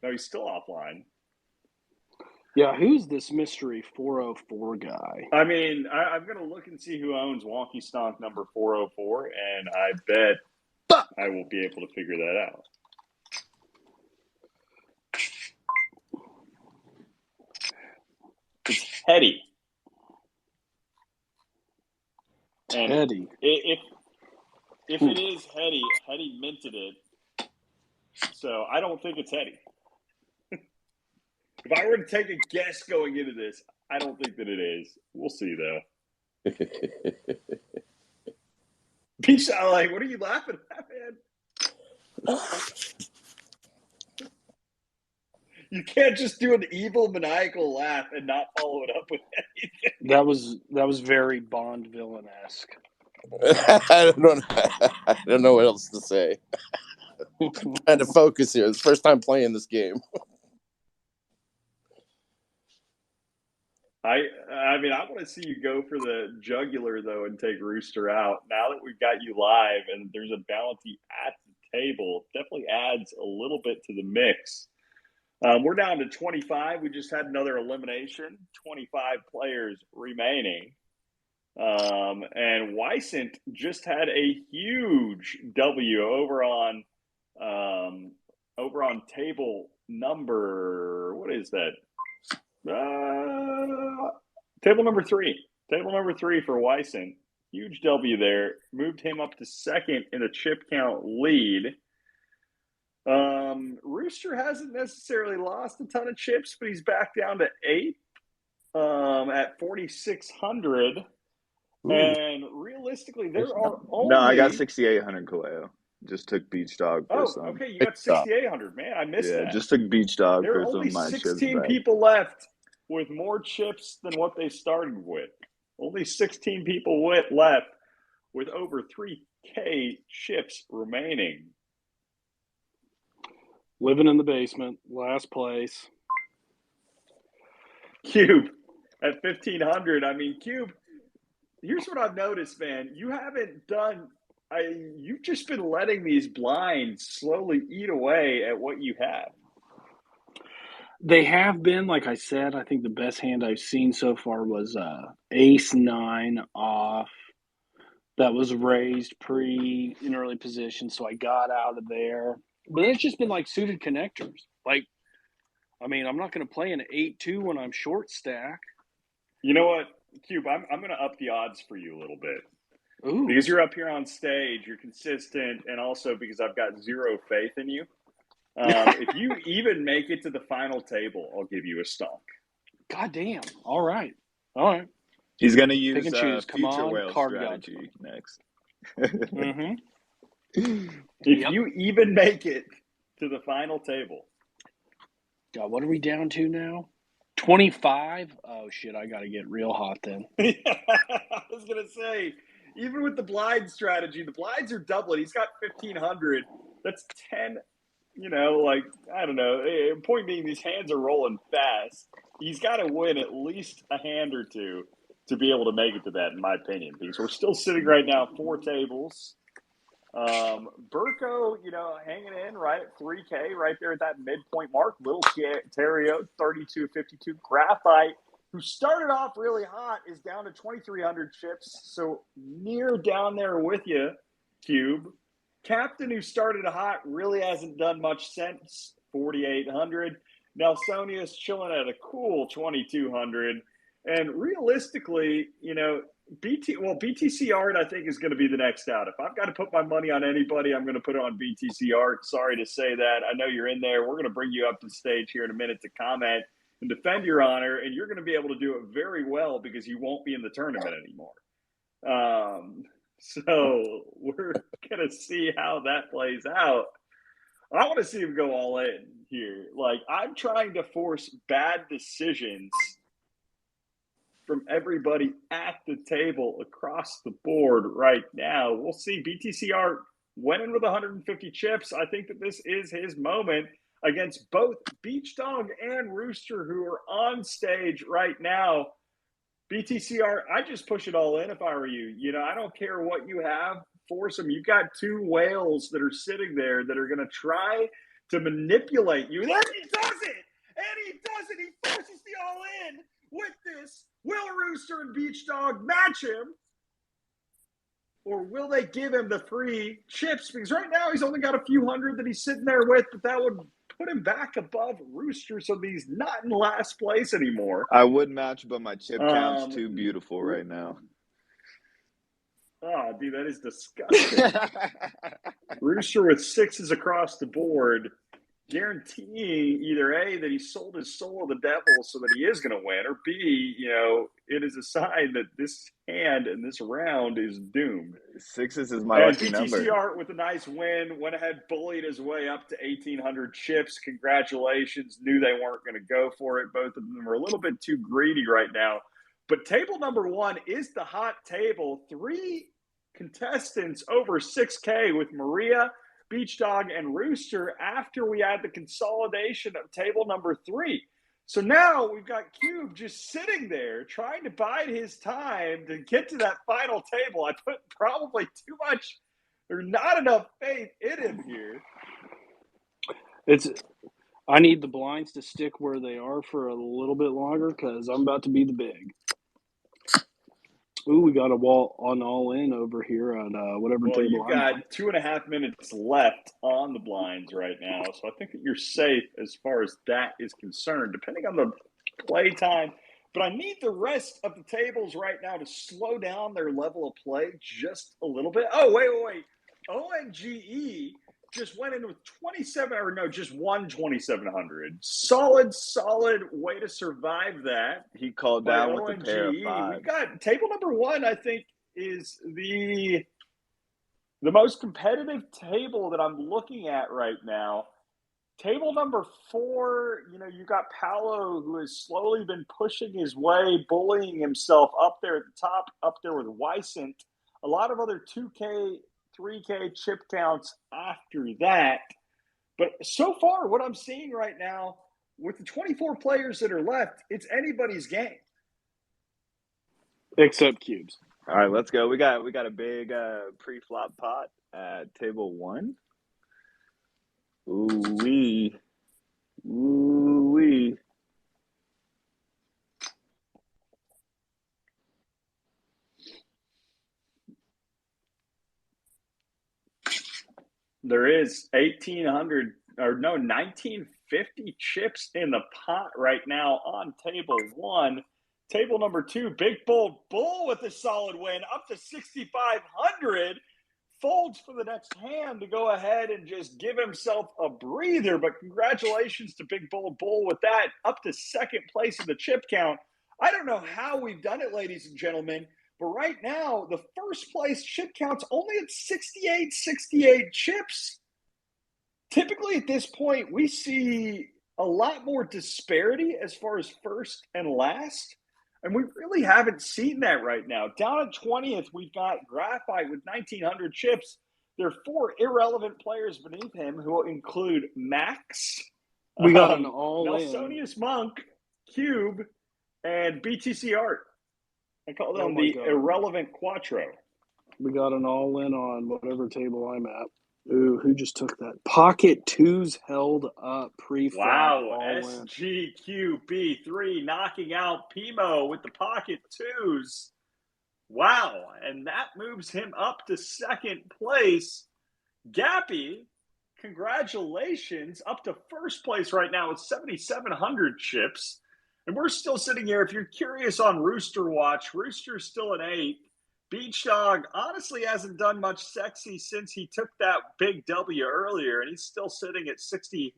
[SPEAKER 1] No, he's still offline.
[SPEAKER 3] Yeah, who's this mystery 404 guy?
[SPEAKER 1] I mean, I'm going to look and see who owns Wonky Stonk number 404, and I bet I will be able to figure that out. It's Hetty. And
[SPEAKER 3] Teddy.
[SPEAKER 1] if it is Hetty, Hetty minted it. So I don't think it's Hetty. If I were to take a guess going into this, I don't think that it is. We'll see, though. Peace out, like, what are you laughing at, man? You can't just do an evil, maniacal laugh and not follow it up with anything.
[SPEAKER 3] That was very Bond villain-esque.
[SPEAKER 5] I don't know what else to say. Trying to focus here. It's the first time playing this game.
[SPEAKER 1] I mean, I want to see you go for the jugular, though, and take Rooster out. Now that we've got you live and there's a bounty at the table, definitely adds a little bit to the mix. We're down to 25. We just had another elimination. 25 players remaining. And Wysant just had a huge W over on table number. What is that? Table number 3. Table number 3 for Wysant. Huge W there. Moved him up to second in the chip count lead. Rooster hasn't necessarily lost a ton of chips, but he's back down to 8 at 4,600. And realistically, there are only...
[SPEAKER 2] No, I got 6,800, Kaleo. Just took Beach Dog for some.
[SPEAKER 1] Okay, you got 6,800. Man, I missed that.
[SPEAKER 2] Yeah, just took Beach Dog
[SPEAKER 1] there
[SPEAKER 2] for
[SPEAKER 1] are
[SPEAKER 2] some
[SPEAKER 1] only
[SPEAKER 2] of my
[SPEAKER 1] 16 people left with more chips than what they started with. Only 16 people left with over 3K chips remaining.
[SPEAKER 3] Living in the basement, last place.
[SPEAKER 1] Cube at 1,500. I mean, Cube, here's what I've noticed, man. You haven't done... you've just been letting these blinds slowly eat away at what you have.
[SPEAKER 3] They have been, like I said, I think the best hand I've seen so far was Ace-9 off. That was raised in early position, so I got out of there. But it's just been like suited connectors. Like, I mean, I'm not going to play an 8-2 when I'm short stack.
[SPEAKER 1] You know what, Cube? I'm going to up the odds for you a little bit.
[SPEAKER 3] Ooh.
[SPEAKER 1] Because you're up here on stage, you're consistent, and also because I've got zero faith in you. If you even make it to the final table, I'll give you a stonk.
[SPEAKER 3] God damn. All right.
[SPEAKER 2] He's going to use
[SPEAKER 3] Pick and choose. Come
[SPEAKER 2] future
[SPEAKER 3] on,
[SPEAKER 2] whale
[SPEAKER 3] card
[SPEAKER 2] strategy next.
[SPEAKER 3] Mm-hmm.
[SPEAKER 1] If you even make it to the final table.
[SPEAKER 3] God, what are we down to now? 25? Oh, shit, I got to get real hot then.
[SPEAKER 1] I was going to say, even with the blind strategy, the blinds are doubling. He's got 1,500. That's 10, I don't know. Point being, these hands are rolling fast. He's got to win at least a hand or two to be able to make it to that, in my opinion. Because we're still sitting right now 4 tables. Burko, hanging in right at 3K, right there at that midpoint mark. Little Terrio, 32.52. Graphite, who started off really hot, is down to 2,300 chips. So near down there with you, Cube. Captain, who started hot, really hasn't done much since, 4,800. Nelsonia's chilling at a cool 2,200. And realistically, BTC Art, I think, is going to be the next out. If I've got to put my money on anybody, I'm going to put it on BTC Art. Sorry to say that. I know you're in there. We're going to bring you up to stage here in a minute to comment and defend your honor, and you're going to be able to do it very well because you won't be in the tournament anymore. So we're going to see how that plays out. I want to see him go all in here. Like, I'm trying to force bad decisions from everybody at the table across the board right now. We'll see. BTC Art went in with 150 chips. I think that this is his moment. against both Beach Dog and Rooster, who are on stage right now. BTCR, I just push it all in if I were you. I don't care what you have, force them. You've got two whales that are sitting there that are going to try to manipulate you. And he does it! And he does it! He forces the all in with this. Will Rooster and Beach Dog match him? Or will they give him the free chips? Because right now he's only got a few hundred that he's sitting there with, but that would put him back above Rooster, so he's not in last place anymore.
[SPEAKER 2] I would match, but my chip count's too beautiful right now.
[SPEAKER 1] Oh, dude, that is disgusting. Rooster with 6s across the board, guaranteeing either A, that he sold his soul to the devil so that he is going to win, or B, it is a sign that this hand and this round is doomed.
[SPEAKER 2] 6s is my lucky number.
[SPEAKER 1] BTCR with a nice win, went ahead, bullied his way up to 1,800 chips. Congratulations. Knew they weren't going to go for it. Both of them are a little bit too greedy right now. But table number 1 is the hot table. 3 contestants over 6K with Maria, Beach Dog, and Rooster after we had the consolidation of table number 3. So now we've got Cube just sitting there trying to bide his time to get to that final table. I put probably too much or not enough faith in him here.
[SPEAKER 3] I need the blinds to stick where they are for a little bit longer because I'm about to be the big. Ooh, we got a wall on all in over here on whatever table.
[SPEAKER 1] You've got 2.5 minutes left on the blinds right now, so I think that you're safe as far as that is concerned, depending on the play time. But I need the rest of the tables right now to slow down their level of play just a little bit. Oh, wait. ONGE just went in with 2,700. Solid way to survive that.
[SPEAKER 2] He called down with a pair of 5.
[SPEAKER 1] We've got table number 1, I think, is the most competitive table that I'm looking at right now. Table number 4, you got Paolo, who has slowly been pushing his way, bullying himself up there at the top, up there with Wysant. A lot of other 2K, 3K chip counts after that. But so far, what I'm seeing right now, with the 24 players that are left, it's anybody's game.
[SPEAKER 3] Except Cubes.
[SPEAKER 2] All right, let's go. We got a big pre-flop pot at table 1. Ooh-wee.
[SPEAKER 1] There is 1950 chips in the pot right now on table 1. Table number 2, Big Bold Bull with a solid win, up to 6,500. Folds for the next hand to go ahead and just give himself a breather. But congratulations to Big Bold Bull with that, up to second place in the chip count. I don't know how we've done it, ladies and gentlemen, but right now, the first place chip count's only at 68 chips. Typically at this point, we see a lot more disparity as far as first and last. And we really haven't seen that right now. Down at 20th, we've got Graphite with 1,900 chips. There are 4 irrelevant players beneath him who will include Max.
[SPEAKER 3] We got an all-in.
[SPEAKER 1] Nelsonius Monk, Cube, and BTC Art. I call them the irrelevant Quattro.
[SPEAKER 3] We got an all-in on whatever table I'm at. Ooh, who just took that? Pocket 2s held up pre-flop.
[SPEAKER 1] Wow, SGQB3 knocking out Pimo with the pocket 2s. Wow, and that moves him up to second place. Gappy, congratulations, up to first place right now with 7,700 chips. And we're still sitting here. If you're curious on Rooster Watch, Rooster's still an 8. Beach Dog honestly hasn't done much sexy since he took that big W earlier, and he's still sitting at 6,000.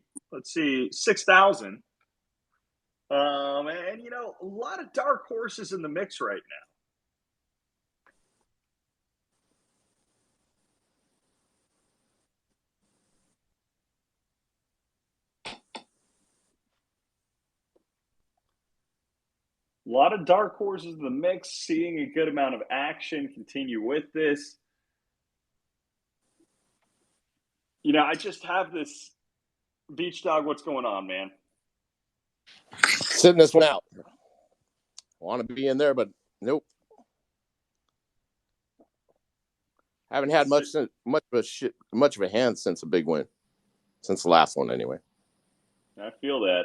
[SPEAKER 1] And, a lot of dark horses in the mix right now. A lot of dark horses in the mix, seeing a good amount of action continue with this. I just have this Beach Dog, what's going on, man?
[SPEAKER 5] Sitting this one out. Want to be in there, but nope. Haven't had much of a hand since a big win. Since the last one, anyway.
[SPEAKER 1] I feel that.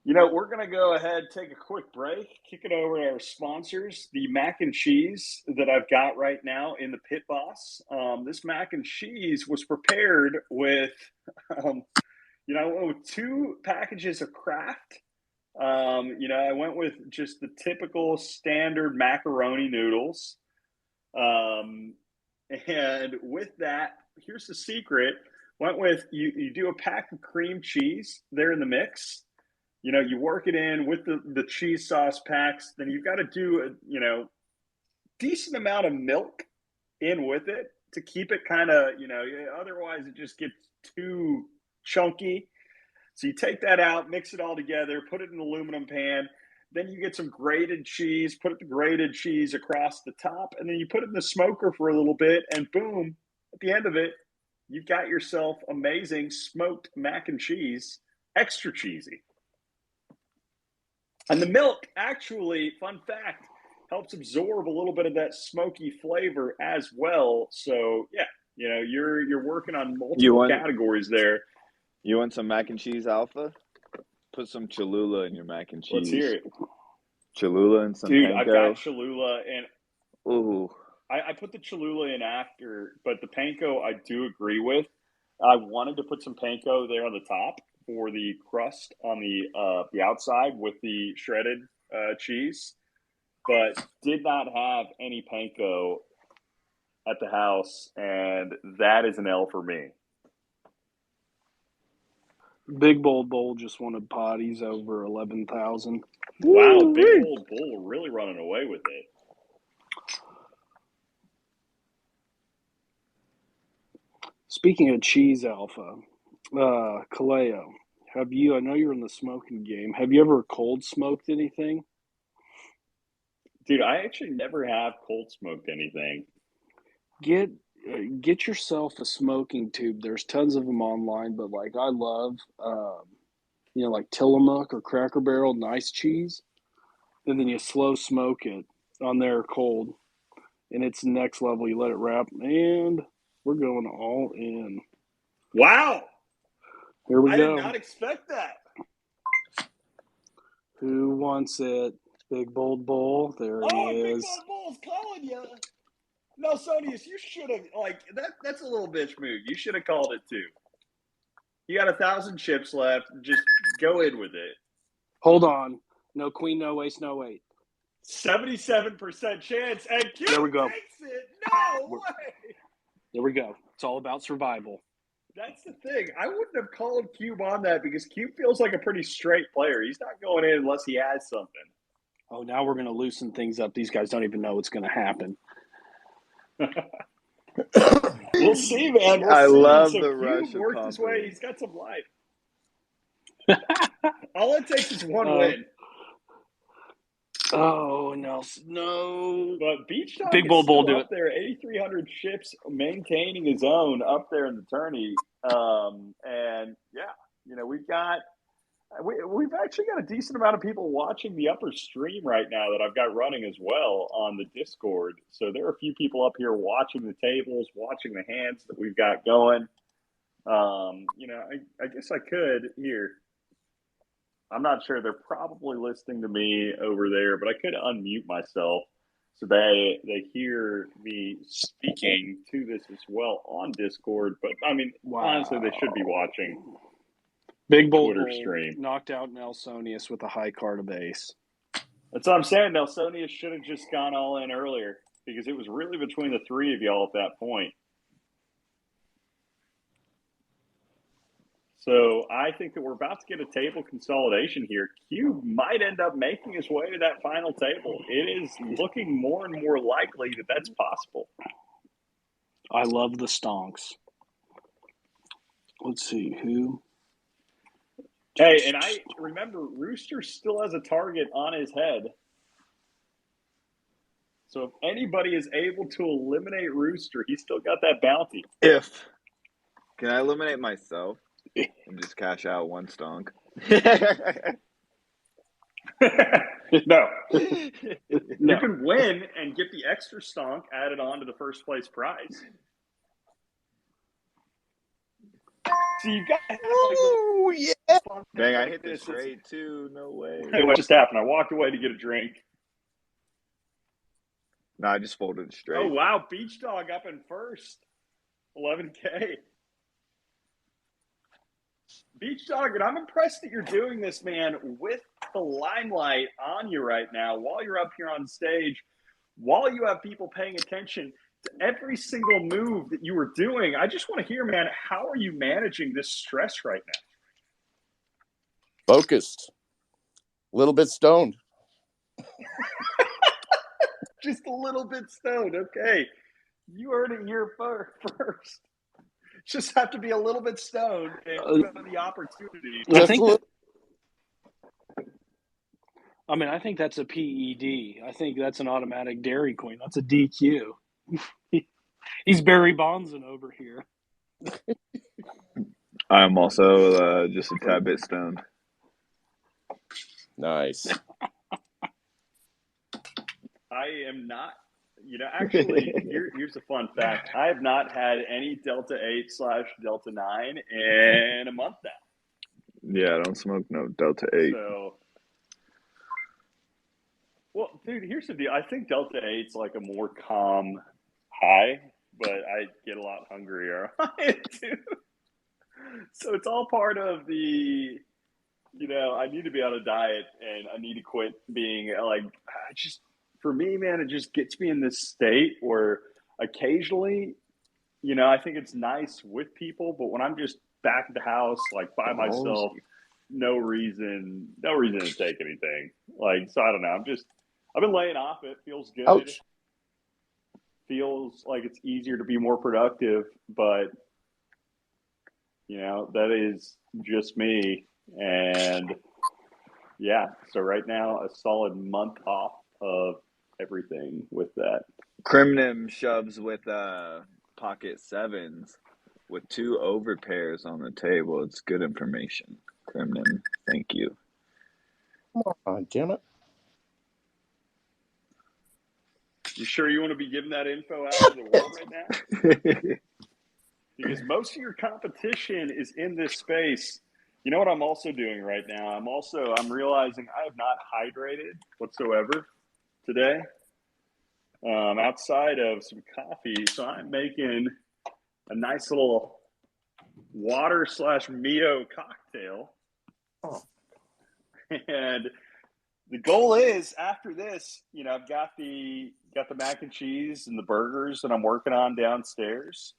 [SPEAKER 1] You know, we're going to go ahead, take a quick break, kick it over to our sponsors, the mac and cheese that I've got right now in the Pit Boss. This mac and cheese was prepared with, I went with 2 packages of Kraft. I went with just the typical standard macaroni noodles. And with that, here's the secret. Went with, you do a pack of cream cheese there in the mix. You work it in with the cheese sauce packs. Then you've got to do a, decent amount of milk in with it to keep it kind of, otherwise it just gets too chunky. So you take that out, mix it all together, put it in an aluminum pan. Then you get some grated cheese, put the grated cheese across the top, and then you put it in the smoker for a little bit, and boom, at the end of it, you've got yourself amazing smoked mac and cheese, extra cheesy. And the milk, actually, fun fact, helps absorb a little bit of that smoky flavor as well. So, yeah, you're working on multiple categories there.
[SPEAKER 2] You want some mac and cheese, Alpha? Put some Cholula in your mac and cheese.
[SPEAKER 1] Let's hear it.
[SPEAKER 2] Cholula and some
[SPEAKER 1] Dude,
[SPEAKER 2] panko.
[SPEAKER 1] I've got Cholula, and
[SPEAKER 2] ooh,
[SPEAKER 1] I put the Cholula in after, but the panko I do agree with. I wanted to put some panko there on the top for the crust on the outside with the shredded cheese, but did not have any panko at the house, and that is an L for me.
[SPEAKER 3] Big Bold Bowl just wanted potties over 11,000.
[SPEAKER 1] Wow, Big Bold Bull really running away with it.
[SPEAKER 3] Speaking of cheese, Alpha, Kaleo, I know you're in the smoking game. Have you ever cold smoked anything?
[SPEAKER 1] Dude, I actually never have cold smoked anything.
[SPEAKER 3] Get yourself a smoking tube. There's tons of them online, but like I love, like Tillamook or Cracker Barrel, nice cheese. And then you slow smoke it on there cold, and it's next level. You let it wrap, and we're going all in.
[SPEAKER 1] Wow.
[SPEAKER 3] Here we go.
[SPEAKER 1] I did not expect that.
[SPEAKER 3] Who wants it? Big Bold Bull. There he is.
[SPEAKER 1] Big Bold Bull's calling you. Nelsonius, you should have, that's a little bitch move. You should have called it too. You got 1,000 chips left. Just go in with it.
[SPEAKER 3] Hold on. No queen, no ace, no eight.
[SPEAKER 1] 77% chance, and Q
[SPEAKER 3] there we go.
[SPEAKER 1] takes it. No way.
[SPEAKER 3] There we go. It's all about survival.
[SPEAKER 1] That's the thing. I wouldn't have called Cube on that because Cube feels like a pretty straight player. He's not going in unless he has something.
[SPEAKER 3] Oh, now we're going to loosen things up. These guys don't even know what's going to happen.
[SPEAKER 1] We'll see, man.
[SPEAKER 2] I love
[SPEAKER 1] so
[SPEAKER 2] the
[SPEAKER 1] Cube
[SPEAKER 2] rush of
[SPEAKER 1] worked his way. He's got some life. All it takes is one win.
[SPEAKER 3] Oh, Nelson, no.
[SPEAKER 1] But Beach Dog
[SPEAKER 3] Big
[SPEAKER 1] is
[SPEAKER 3] Bull
[SPEAKER 1] still up there, 8,300 chips, maintaining his own up there in the tourney. And yeah, we've actually got a decent amount of people watching the upper stream right now that I've got running as well on the Discord. So there are a few people up here watching the tables, watching the hands that we've got going. I guess I could here. I'm not sure. They're probably listening to me over there, but I could unmute myself so they hear me speaking to this as well on Discord. But, honestly, they should be watching
[SPEAKER 3] Big Bold
[SPEAKER 1] Twitter
[SPEAKER 3] Bull
[SPEAKER 1] stream.
[SPEAKER 3] Knocked out Nelsonius with a high card of ace.
[SPEAKER 1] That's what I'm saying. Nelsonius should have just gone all in earlier because it was really between the three of y'all at that point. So I think that we're about to get a table consolidation here. Cube might end up making his way to that final table. It is looking more and more likely that that's possible.
[SPEAKER 3] I love the stonks. Let's see who.
[SPEAKER 1] Hey, and I remember Rooster still has a target on his head. So if anybody is able to eliminate Rooster, he's still got that bounty.
[SPEAKER 2] If Can I eliminate myself and just cash out one stonk?
[SPEAKER 3] No.
[SPEAKER 1] You can win and get the extra stonk added on to the first place prize. So you got
[SPEAKER 5] Ooh, yeah.
[SPEAKER 2] Dang, I hit the straight too. No way.
[SPEAKER 1] Hey, what just happened? I walked away to get a drink.
[SPEAKER 2] No, I just folded it straight.
[SPEAKER 1] Oh, wow. Beach Dog up in first. 11K. Beach Dog, and I'm impressed that you're doing this, man, with the limelight on you right now while you're up here on stage, while you have people paying attention to every single move that you were doing. I just want to hear, man, how are you managing this stress right now?
[SPEAKER 5] Focused. A little bit stoned.
[SPEAKER 1] Just a little bit stoned. Okay. You heard it here first. Just have to be a little bit stoned and you have the opportunity.
[SPEAKER 3] I think that's a PED. I think that's an automatic Dairy Queen. That's a DQ. He's Barry Bonds over here.
[SPEAKER 2] I'm also just a tad bit stoned.
[SPEAKER 5] Nice.
[SPEAKER 1] I am not, actually, here's a fun fact. I have not had any Delta 8/Delta 9 in a month now.
[SPEAKER 2] Yeah, I don't smoke no Delta 8.
[SPEAKER 1] So, well, dude, here's the deal. I think Delta 8's like a more calm high, but I get a lot hungrier on it too. So it's all part of the, I need to be on a diet and I need to quit being for me, man, it just gets me in this state where occasionally, I think it's nice with people, but when I'm just back at the house, like by myself, no reason to take anything. So I don't know. I've been laying off it. Feels good.
[SPEAKER 5] Ouch.
[SPEAKER 1] Feels like it's easier to be more productive, but that is just me. And yeah, so right now a solid month off of everything with that.
[SPEAKER 2] Crimnim shoves with pocket sevens with 2 overpairs on the table. It's good information. Crimnim, thank you.
[SPEAKER 5] Come on, damn it.
[SPEAKER 1] You sure you want to be giving that info out to the world right now? Because most of your competition is in this space. You know what I'm also doing right now? I'm realizing I have not hydrated whatsoever today, outside of some coffee. So I'm making a nice little water/Mio cocktail.
[SPEAKER 5] Oh.
[SPEAKER 1] And the goal is after this, I've got the mac and cheese and the burgers that I'm working on downstairs.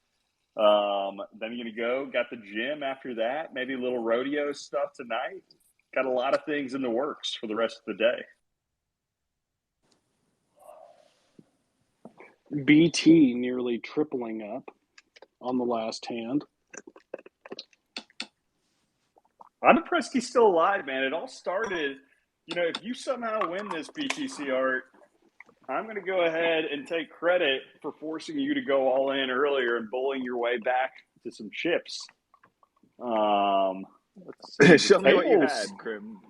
[SPEAKER 1] Then I'm going to got the gym after that, maybe a little rodeo stuff tonight. Got a lot of things in the works for the rest of the day.
[SPEAKER 3] BT nearly tripling up on the last hand.
[SPEAKER 1] I'm impressed he's still alive, man. It all started, if you somehow win this BTC art, I'm going to go ahead and take credit for forcing you to go all in earlier and bowling your way back to some chips. Let's see.
[SPEAKER 2] Show me what you had, Crim.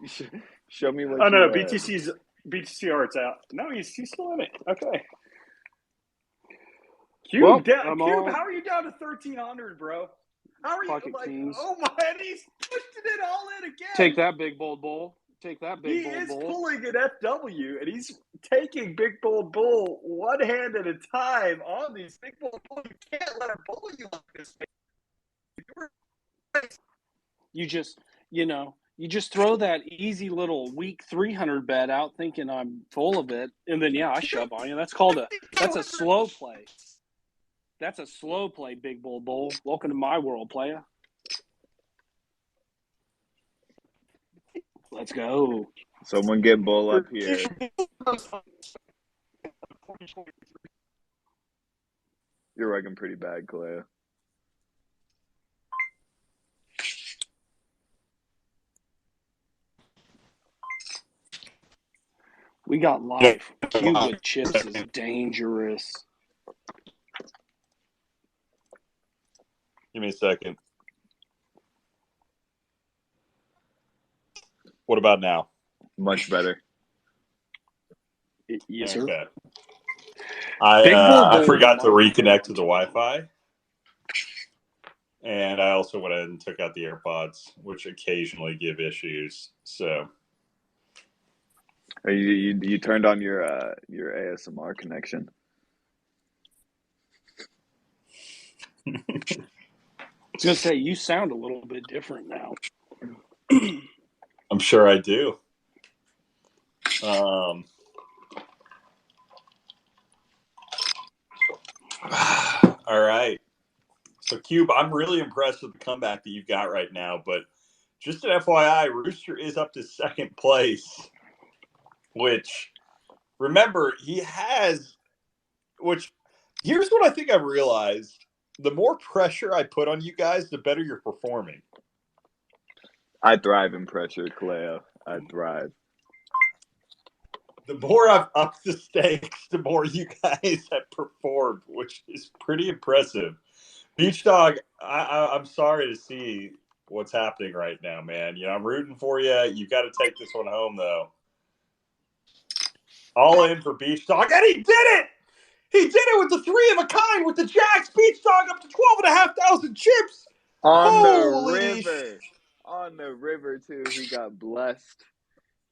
[SPEAKER 2] Show me what you had.
[SPEAKER 1] No, BTC art's out. No, he's still in it. Okay. Cube, how are you down to 1,300, bro? How are you
[SPEAKER 3] Kings.
[SPEAKER 1] Oh my, and he's pushing it all in again.
[SPEAKER 3] Take that, Big Bold Bull. Take that, Big Bold Bull. He is
[SPEAKER 1] pulling an FW, and he's taking Big Bold Bull one hand at a time on these Big Bold Bull. You can't let him bully you like this.
[SPEAKER 3] You just throw that easy little weak 300 bet out thinking I'm full of it, and then, I shove on you. That's a slow play. That's a slow play, Big Bold Bull. Welcome to my world, playa. Let's go.
[SPEAKER 2] Someone get Bull up here. You're wrecking pretty bad, Kalea.
[SPEAKER 3] We got life. Cube with chips is dangerous.
[SPEAKER 1] Give me a second. What about now?
[SPEAKER 2] Much better.
[SPEAKER 3] Yes, sir.
[SPEAKER 1] Okay.
[SPEAKER 3] Big bull
[SPEAKER 1] I
[SPEAKER 3] better
[SPEAKER 1] forgot to
[SPEAKER 3] than mine.
[SPEAKER 1] reconnect to the Wi-Fi. And I also went ahead and took out the AirPods, which occasionally give issues. So
[SPEAKER 2] You turned on your ASMR connection.
[SPEAKER 3] I was gonna say you sound a little bit different now.
[SPEAKER 1] I'm sure I do. All right. So, Cube, I'm really impressed with the comeback that you've got right now. But just an FYI, Rooster is up to second place, which, remember, he has, which, here's what I think I've realized. The more pressure I put on you guys, the better you're performing.
[SPEAKER 2] I thrive in pressure, Kaleo. I thrive.
[SPEAKER 1] The more I've upped the stakes, the more you guys have performed, which is pretty impressive. Beach Dog, I'm sorry to see what's happening right now, man. You know, I'm rooting for you. You've got to take this one home, though. All in for Beach Dog, and he did it! He did it with the 3 of a kind with the Jacks. Beach Dog up to 12,500 chips.
[SPEAKER 2] On
[SPEAKER 1] Holy
[SPEAKER 2] the river, too. He got blessed.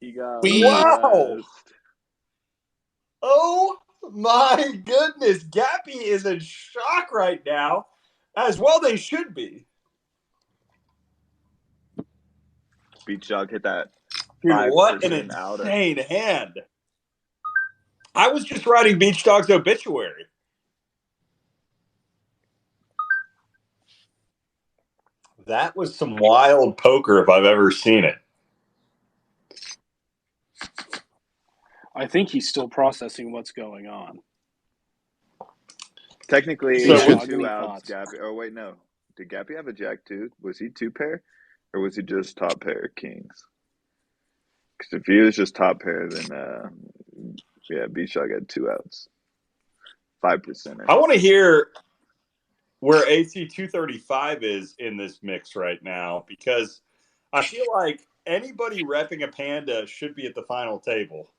[SPEAKER 1] Wow. Oh, my goodness. Gappy is in shock right now. As well they should be.
[SPEAKER 2] Beach Dog hit that.
[SPEAKER 1] Dude, what an insane hand. I was just writing Beach Dog's obituary. That was some wild poker if I've ever seen it.
[SPEAKER 3] I think he's still processing what's going on.
[SPEAKER 2] Technically,
[SPEAKER 1] So
[SPEAKER 2] he had
[SPEAKER 1] with
[SPEAKER 2] 2 outs, Gappy. Oh, wait, no. Did Gappy have a jack, too? Was he 2 pair? Or was he just top pair kings? Because if he was just top pair, then, yeah, Beach Dog had 2 outs. 5%.
[SPEAKER 1] I want to hear where AC 235 is in this mix right now, because I feel like anybody repping a panda should be at the final table.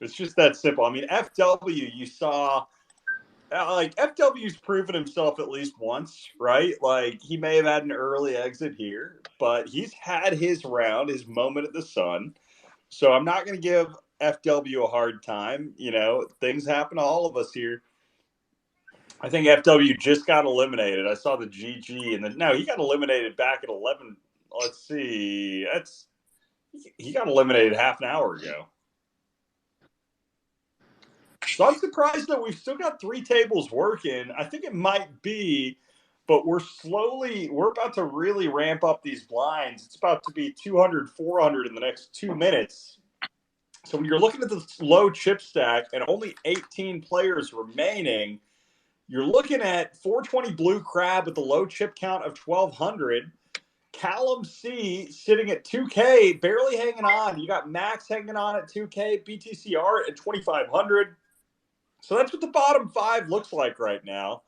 [SPEAKER 1] It's just that simple. I mean, FW, you saw, like, FW's proven himself at least once, right? Like, he may have had an early exit here, but he's had his round, his moment at the sun. So I'm not going to give FW a hard time. You know, things happen to all of us here. I think FW just got eliminated. I saw the GG, and then no, he got eliminated back at 11. Let's see, he got eliminated half an hour ago. So I'm surprised that we've still got 3 tables working. I think it might be, but we're about to really ramp up these blinds. It's about to be 200, 400 in the next 2 minutes. So when you're looking at the low chip stack and only 18 players remaining, you're looking at 420 Blue Crab with the low chip count of 1,200. Callum C sitting at 2K, barely hanging on. You got Max hanging on at 2K, BTCR at 2,500. So that's what the bottom 5 looks like right now.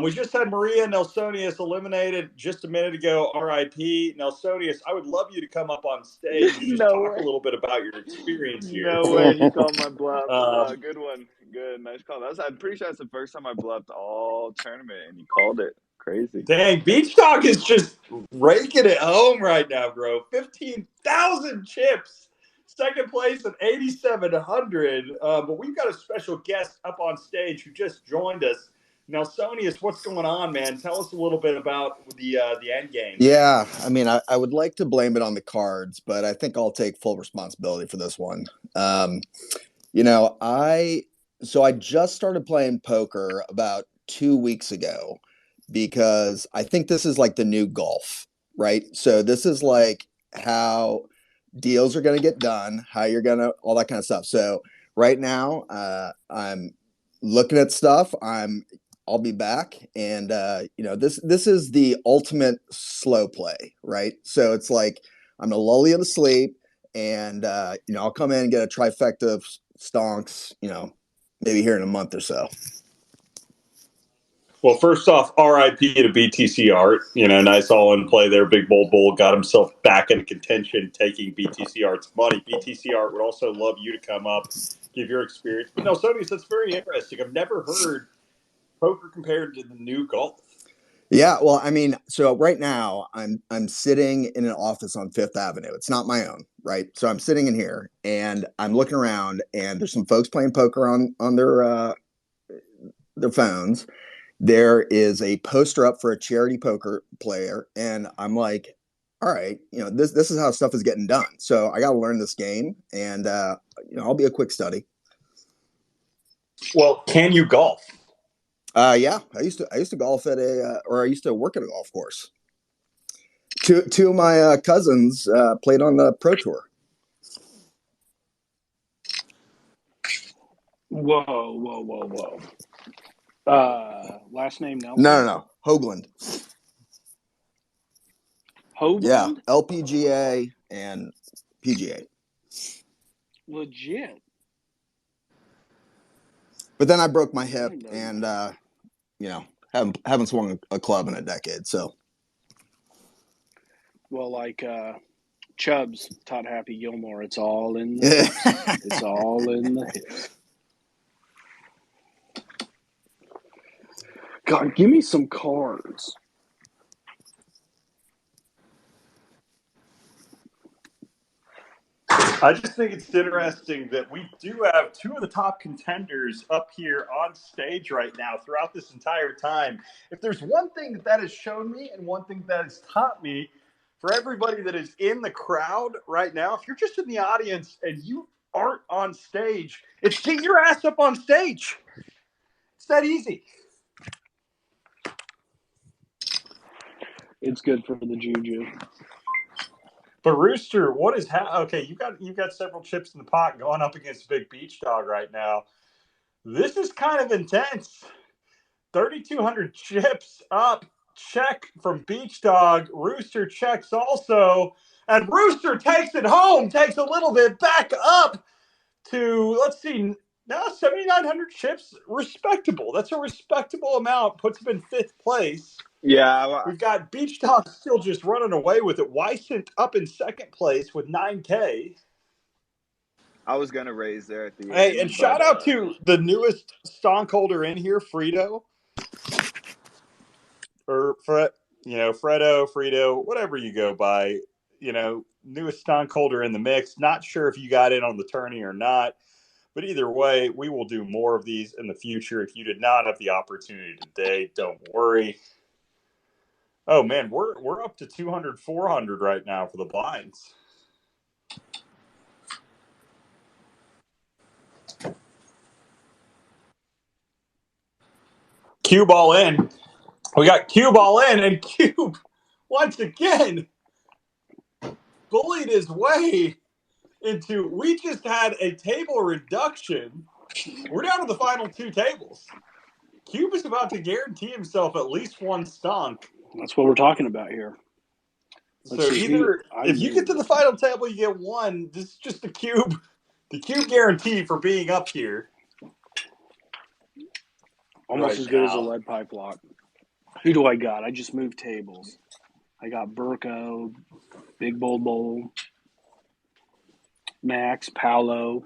[SPEAKER 1] We just had Maria Nelsonius eliminated just a minute ago. RIP. Nelsonius, I would love you to come up on stage and just talk a little bit about your experience here.
[SPEAKER 2] No way, you called my bluff. Good one. Good, nice call. I'm pretty sure that's the first time I bluffed all tournament, and you called it. Crazy.
[SPEAKER 1] Dang, Beach Dog is just raking it home right now, bro. 15,000 chips. Second place at 8,700. But we've got a special guest up on stage who just joined us. Nelsonius, what's going on, man? Tell us a little bit about the end game.
[SPEAKER 6] Yeah, I mean, I would like to blame it on the cards, but I think I'll take full responsibility for this one. You know, I just started playing poker about 2 weeks ago because I think this is like the new golf, right? So this is like how deals are going to get done, how you're going to, all that kind of stuff. So right now, I'm looking at stuff. I'll be back, and you know, this is the ultimate slow play, right? So it's like I'm gonna lull you to sleep, and you know, I'll come in and get a trifecta of stonks, you know, maybe here in a month or so.
[SPEAKER 1] Well, first off, RIP to BTC Art. Nice all-in play there. Big Bold Bull got himself back in contention, taking BTC Art's money. BTC Art would also love you to come up, give your experience. But no, Sonius, that's very interesting. I've never heard poker compared to the new golf.
[SPEAKER 6] Yeah, well, I mean, so right now I'm sitting in an office on Fifth Avenue. It's not my own, right? So I'm sitting in here and I'm looking around, and there's some folks playing poker on their phones. There is a poster up for a charity poker player, and I'm like, all right, this is how stuff is getting done. So I got to learn this game, and I'll be a quick study.
[SPEAKER 1] Well, can you golf?
[SPEAKER 6] Yeah, I used to golf at I used to work at a golf course. Two of my cousins played on the Pro Tour.
[SPEAKER 3] Whoa. Last name Nelson?
[SPEAKER 6] No. Hoagland.
[SPEAKER 3] Hoagland?
[SPEAKER 6] Yeah, LPGA and PGA.
[SPEAKER 3] Legit.
[SPEAKER 6] But then I broke my hip, and haven't swung a club in a decade. So,
[SPEAKER 3] well, like Chubbs taught Happy Gilmore, it's all in the hips. It's all in the hips. God, give me some cards.
[SPEAKER 1] I just think it's interesting that we do have two of the top contenders up here on stage right now throughout this entire time. If there's one thing that has shown me and one thing that has taught me, for everybody that is in the crowd right now, if you're just in the audience and you aren't on stage, it's get your ass up on stage. It's that easy.
[SPEAKER 3] It's good for the juju.
[SPEAKER 1] But Rooster, what is okay? You've got several chips in the pot going up against Big Beach Dog right now. This is kind of intense. 3,200 chips up. Check from Beach Dog. Rooster checks also, and Rooster takes it home. Takes a little bit back up to, let's see, now 7,900 chips. Respectable. That's a respectable amount. Puts him in fifth place.
[SPEAKER 2] Yeah,
[SPEAKER 1] We've got Beach Dog still just running away with it. Weissent up in second place with 9K.
[SPEAKER 2] I was gonna raise there at the end.
[SPEAKER 1] Hey, and shout out to the newest stonk holder in here, Frito. Or Fredo, Frito, whatever you go by. Newest stonk holder in the mix. Not sure if you got in on the tourney or not. But either way, we will do more of these in the future. If you did not have the opportunity today, don't worry. Oh, man, we're up to 200, 400 right now for the blinds. Cube all in. We got Cube all in, and Cube, once again, bullied his way into, we just had a table reduction. We're down to the final two tables. Cube is about to guarantee himself at least one stonk.
[SPEAKER 3] That's what we're talking about here.
[SPEAKER 1] So either if you get to the final table, you get one. This is just the cube guarantee for being up here.
[SPEAKER 3] Almost as good as a lead pipe lock. Who do I got? I just moved tables. I got Burko, Big Bold Bowl, Max, Paolo.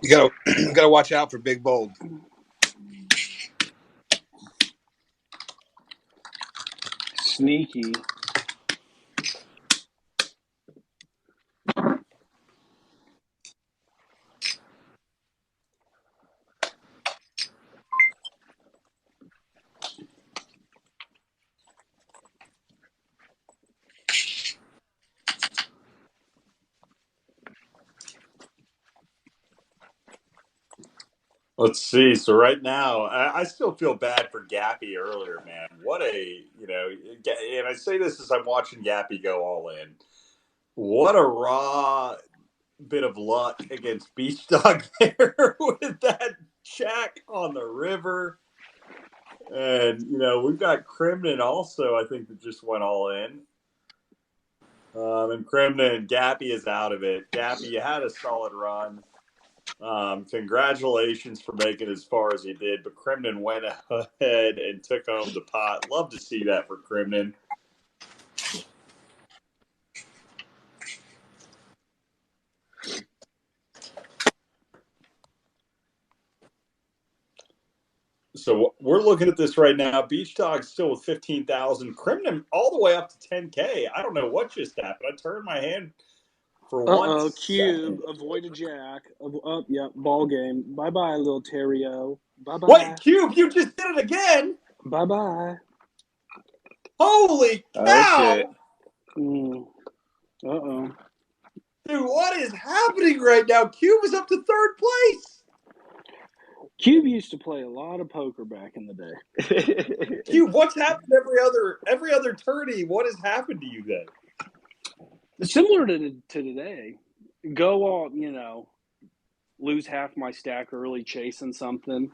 [SPEAKER 7] You gotta watch out for Big Bold.
[SPEAKER 3] Sneaky.
[SPEAKER 1] Let's see. So right now, I still feel bad for Gappy earlier, man. What and I say this as I'm watching Gappy go all in. What a raw bit of luck against Beach Dog there with that jack on the river. And, we've got Crimson also, I think, that just went all in. And Crimson, Gappy is out of it. Gappy, you had a solid run. Congratulations for making it as far as you did. But Crimson went ahead and took home the pot. Love to see that for Crimson. So we're looking at this right now. Beach Dog still with 15,000. Crimson all the way up to 10K. I don't know what just happened. I turned my hand for 1
[SPEAKER 3] Cube,
[SPEAKER 1] second.
[SPEAKER 3] avoid a jack. Yep, ball game. Bye-bye, little Terrio. Bye-bye.
[SPEAKER 1] Wait, Cube, you just did it again.
[SPEAKER 3] Bye-bye.
[SPEAKER 1] Holy cow.
[SPEAKER 3] Uh-oh.
[SPEAKER 1] Dude, what is happening right now? Cube is up to 3rd place.
[SPEAKER 3] Cube used to play a lot of poker back in the day.
[SPEAKER 1] Cube, what's happened every other tourney? What has happened to you then?
[SPEAKER 3] Similar to today. Go all, lose half my stack early chasing something,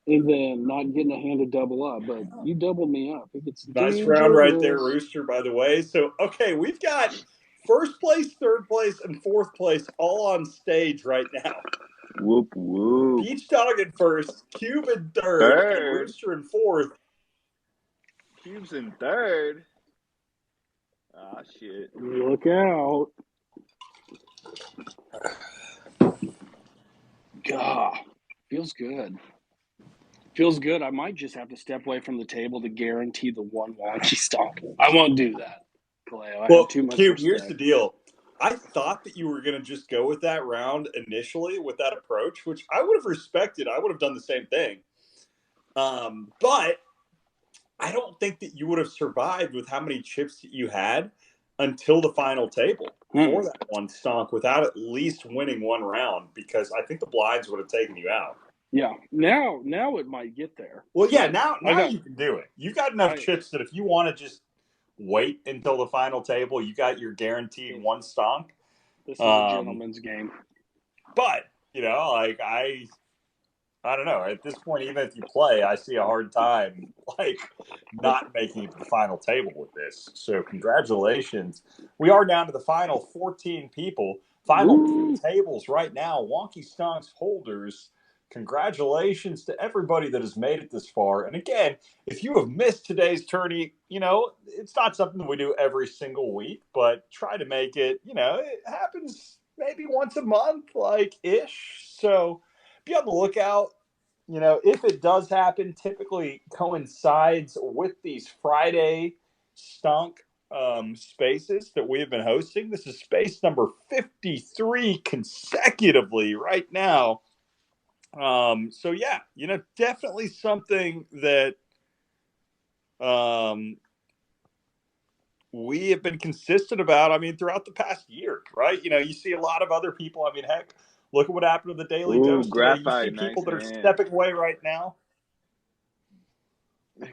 [SPEAKER 3] and then not getting a hand to double up. But you doubled me up. It gets
[SPEAKER 1] nice
[SPEAKER 3] dangerous.
[SPEAKER 1] round right there, Rooster, by the way. So, okay, we've got 1st place, 3rd place, and 4th place all on stage right now.
[SPEAKER 2] Whoop, whoop.
[SPEAKER 1] Beach Dog in 1st, Cube in 3rd, and Rooster in 4th.
[SPEAKER 2] Cube's in 3rd. Ah, shit.
[SPEAKER 3] Look out. God, feels good. Feels good. I might just have to step away from the table to guarantee the one Wonky Stonk. I won't do that, Kaleo. I have too much
[SPEAKER 1] Cube,
[SPEAKER 3] respect.
[SPEAKER 1] here's the deal. I thought that you were going to just go with that round initially with that approach, which I would have respected. I would have done the same thing. But I don't think that you would have survived with how many chips that you had until the final table for that one stonk without at least winning one round, because I think the blinds would have taken you out.
[SPEAKER 3] Yeah, now it might get there.
[SPEAKER 1] Well, yeah, now you can do it. You've got enough chips that if you want to just wait until the final table, you got your guaranteed one stonk.
[SPEAKER 3] This is a gentleman's game.
[SPEAKER 1] But, I don't know. At this point, even if you play, I see a hard time, not making it to the final table with this. So, congratulations. We are down to the final 14 people. Final 2 tables right now. Wonky Stonks holders. Congratulations to everybody that has made it this far. And again, if you have missed today's tourney, it's not something that we do every single week, but try to make it, it happens maybe once a month, ish. So, be on the lookout. If it does happen, typically coincides with these Friday stunk spaces that we have been hosting. This is space number 53 consecutively right now. So yeah, definitely something that we have been consistent about. I mean, throughout the past year, right? You see a lot of other people. I mean, heck, look at what happened to the Daily Dose today.
[SPEAKER 2] Graphite,
[SPEAKER 1] you see people
[SPEAKER 2] nice
[SPEAKER 1] that are stepping away right now.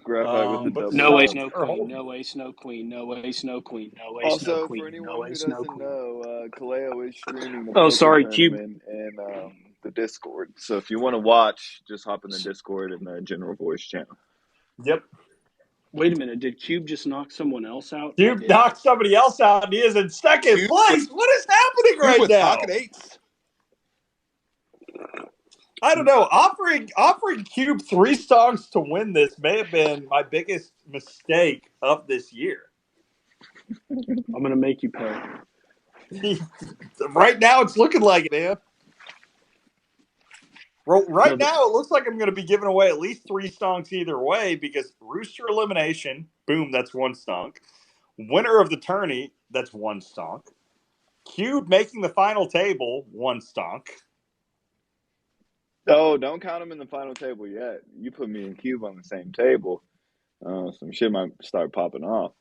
[SPEAKER 2] Graphite with the double.
[SPEAKER 3] No ace, no queen. No ace, no queen. No ace, no queen. No ace,
[SPEAKER 2] also,
[SPEAKER 3] no queen.
[SPEAKER 2] for anyone
[SPEAKER 3] No
[SPEAKER 2] who
[SPEAKER 3] ace,
[SPEAKER 2] doesn't
[SPEAKER 3] no queen.
[SPEAKER 2] know, Kaleo is streaming the
[SPEAKER 3] poker
[SPEAKER 2] tournament
[SPEAKER 3] Cube.
[SPEAKER 2] and the Discord. So if you want to watch, just hop in the Discord and the General Voice channel.
[SPEAKER 1] Yep.
[SPEAKER 3] Wait a minute. Did Cube just knock someone else out?
[SPEAKER 1] Cube knocked somebody else out, and he is in 2nd place. What is happening right now?
[SPEAKER 7] Pocket eights.
[SPEAKER 1] I don't know. Offering Cube 3 stonks to win this may have been my biggest mistake of this year.
[SPEAKER 3] I'm going to make you pay.
[SPEAKER 1] Right now, it's looking like it, man. Right now, it looks like I'm going to be giving away at least 3 stonks either way, because Rooster elimination, boom, that's 1 stonk. Winner of the tourney, that's 1 stonk. Cube making the final table, 1 stonk.
[SPEAKER 2] Oh, don't count him in the final table yet. You put me and Cube on the same table. Some shit might start popping off.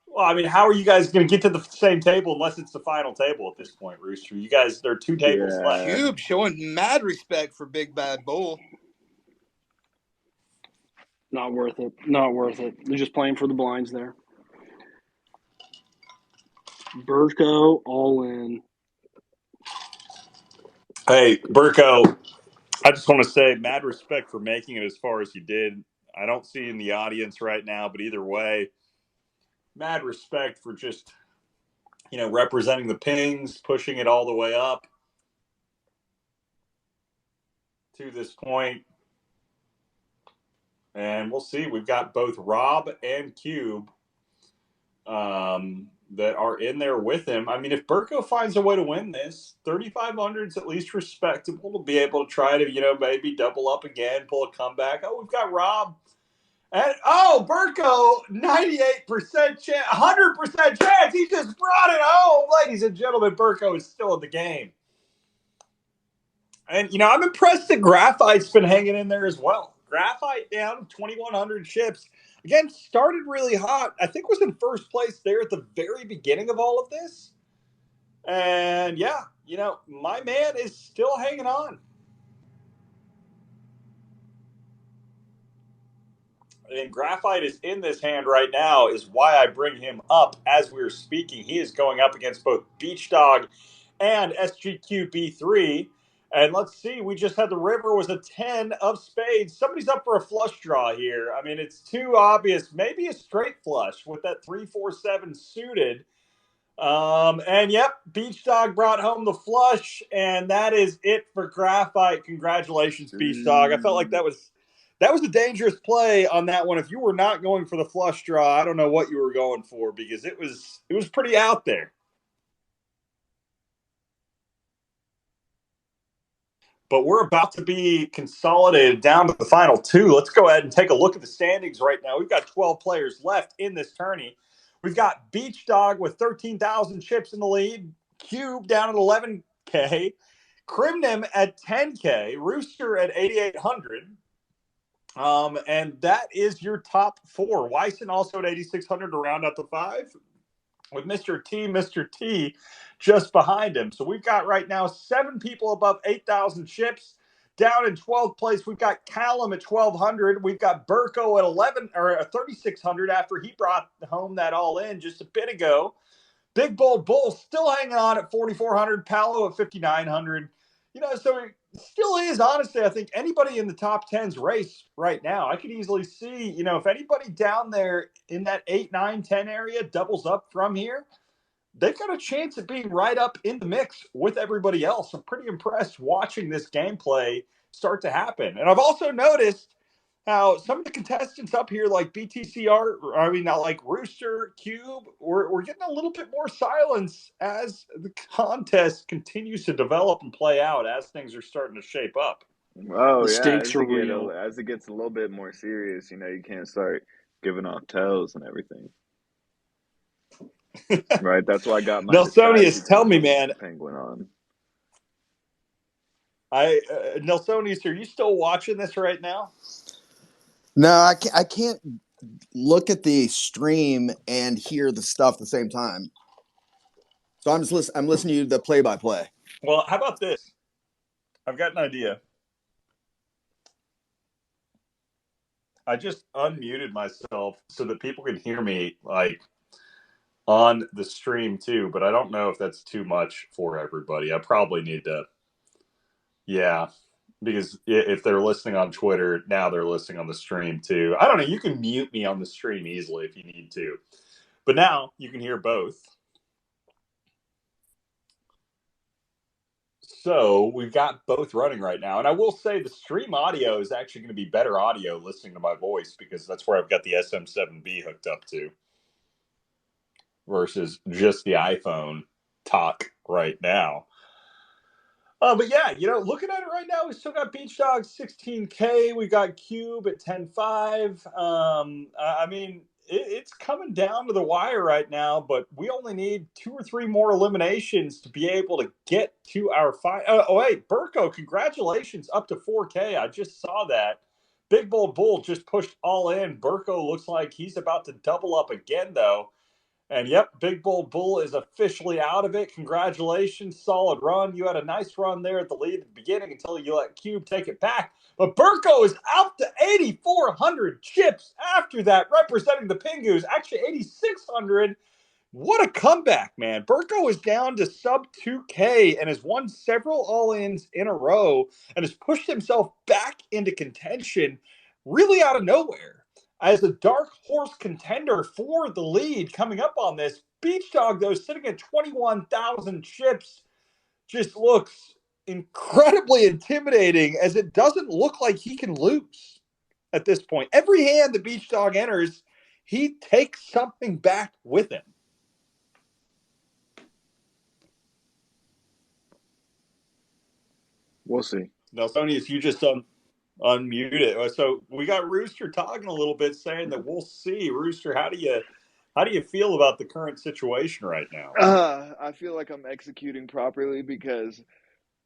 [SPEAKER 1] Well, I mean, how are you guys going to get to the same table unless it's the final table at this point, Rooster? You guys, there are 2 tables left.
[SPEAKER 7] Cube showing mad respect for Big Bad Bull.
[SPEAKER 3] Not worth it. Not worth it. They're just playing for the blinds there. Burko, all in.
[SPEAKER 1] Hey, Burko, I just want to say mad respect for making it as far as you did. I don't see you in the audience right now, but either way, mad respect for just, representing the pings, pushing it all the way up to this point. And we'll see. We've got both Rob and Cube that are in there with him. I mean, if Burko finds a way to win this, 3,500 is at least respectable to be able to try to, maybe double up again, pull a comeback. Oh, we've got Rob. And, Burko, 98% chance, 100% chance. He just brought it home. Ladies and gentlemen, Burko is still in the game. And, I'm impressed that Graphite's been hanging in there as well. Graphite down 2,100 chips. Again, started really hot. I think was in first place there at the very beginning of all of this. And, yeah, my man is still hanging on. And Graphite is in this hand right now is why I bring him up as we're speaking. He is going up against both Beach Dog and SGQ B3. And let's see, we just had the river was a 10 of spades. Somebody's up for a flush draw here. I mean, it's too obvious. Maybe a straight flush with that 3-4-7 suited. And yep, Beach Dog brought home the flush, and that is it for Graphite. Congratulations, Beach Dog. I felt like that was a dangerous play on that one. If you were not going for the flush draw, I don't know what you were going for because it was pretty out there. But we're about to be consolidated down to the final two. Let's go ahead and take a look at the standings right now. We've got 12 players left in this tourney. We've got Beach Dog with 13,000 chips in the lead. Cube down at 11K. Crimnim at 10K. Rooster at 8,800. And that is your top four. Wyson also at 8,600 to round out the five. With Mr. T just behind him. So we've got right now 7 people above 8,000 chips. Down in 12th place, we've got Callum at 1,200. We've got Burko at 3,600 after he brought home that all in just a bit ago. Big Bold Bull still hanging on at 4,400. Palo at 5,900. So it still is, honestly, I think anybody in the top 10's race right now. I could easily see, if anybody down there in that 8, 9, 10 area doubles up from here, they've got a chance at being right up in the mix with everybody else. I'm pretty impressed watching this gameplay start to happen. And I've also noticed how some of the contestants up here, like like Rooster, Cube, we're getting a little bit more silence as the contest continues to develop and play out as things are starting to shape up.
[SPEAKER 2] Oh,
[SPEAKER 3] The
[SPEAKER 2] yeah.
[SPEAKER 3] stakes are real.
[SPEAKER 2] As it gets a little bit more serious, you can't start giving off tells and everything. Right? That's why I got my
[SPEAKER 1] Nelsonius, tell me, man.
[SPEAKER 2] Penguin on.
[SPEAKER 1] Nelsonius, are you still watching this right now?
[SPEAKER 6] No, I can't look at the stream and hear the stuff at the same time. So I'm listening to the play-by-play.
[SPEAKER 1] Well, how about this? I've got an idea. I just unmuted myself so that people can hear me like on the stream too, but I don't know if that's too much for everybody. I probably need to, because if they're listening on Twitter, now they're listening on the stream too. I don't know. You can mute me on the stream easily if you need to, but now you can hear both. So we've got both running right now. And I will say the stream audio is actually going to be better audio listening to my voice because that's where I've got the SM7B hooked up to versus just the iPhone talk right now. But yeah, looking at it right now, we still got Beach Dog 16K. We got Cube at 10.5. I mean, it's coming down to the wire right now, but we only need 2 or 3 more eliminations to be able to get to our final. Oh, wait, Burko, congratulations, up to 4K. I just saw that. Big Bold Bull just pushed all in. Burko looks like he's about to double up again, though. And yep, Big Bold Bull is officially out of it. Congratulations, solid run. You had a nice run there at the lead at the beginning until you let Cube take it back. But Burko is out to 8,400 chips after that, representing the Pingus. Actually, 8,600. What a comeback, man. Burko is down to sub 2K and has won several all-ins in a row and has pushed himself back into contention really out of nowhere. as a dark horse contender for the lead coming up on this. Beach Dog, though, sitting at 21,000 chips, just looks incredibly intimidating, as it doesn't look like he can lose at this point. Every hand the Beach Dog enters, he takes something back with him.
[SPEAKER 3] We'll see.
[SPEAKER 1] Nelsonius, you just unmuted. So we got Rooster talking a little bit, saying that we'll see. Rooster, how do you feel about the current situation right now?
[SPEAKER 2] I feel like I'm executing properly because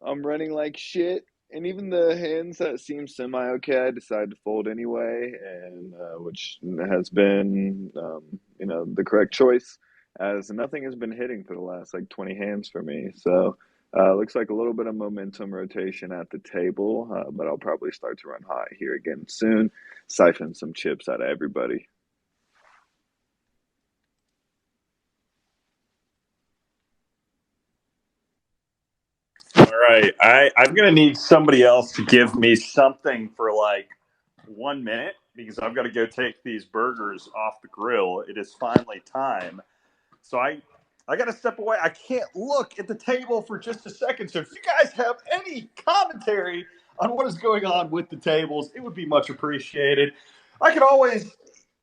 [SPEAKER 2] I'm running like shit, and even the hands that seem semi-okay, I decided to fold anyway, and which has been, the correct choice, as nothing has been hitting for the last like 20 hands for me. So looks like a little bit of momentum rotation at the table, but I'll probably start to run hot here again soon, siphon some chips out of everybody.
[SPEAKER 1] All right, I'm gonna need somebody else to give me something for like 1 minute, because I've got to go take these burgers off the grill. It is finally time. So I got to step away. I can't look at the table for just a second. So if you guys have any commentary on what is going on with the tables, it would be much appreciated. I could always,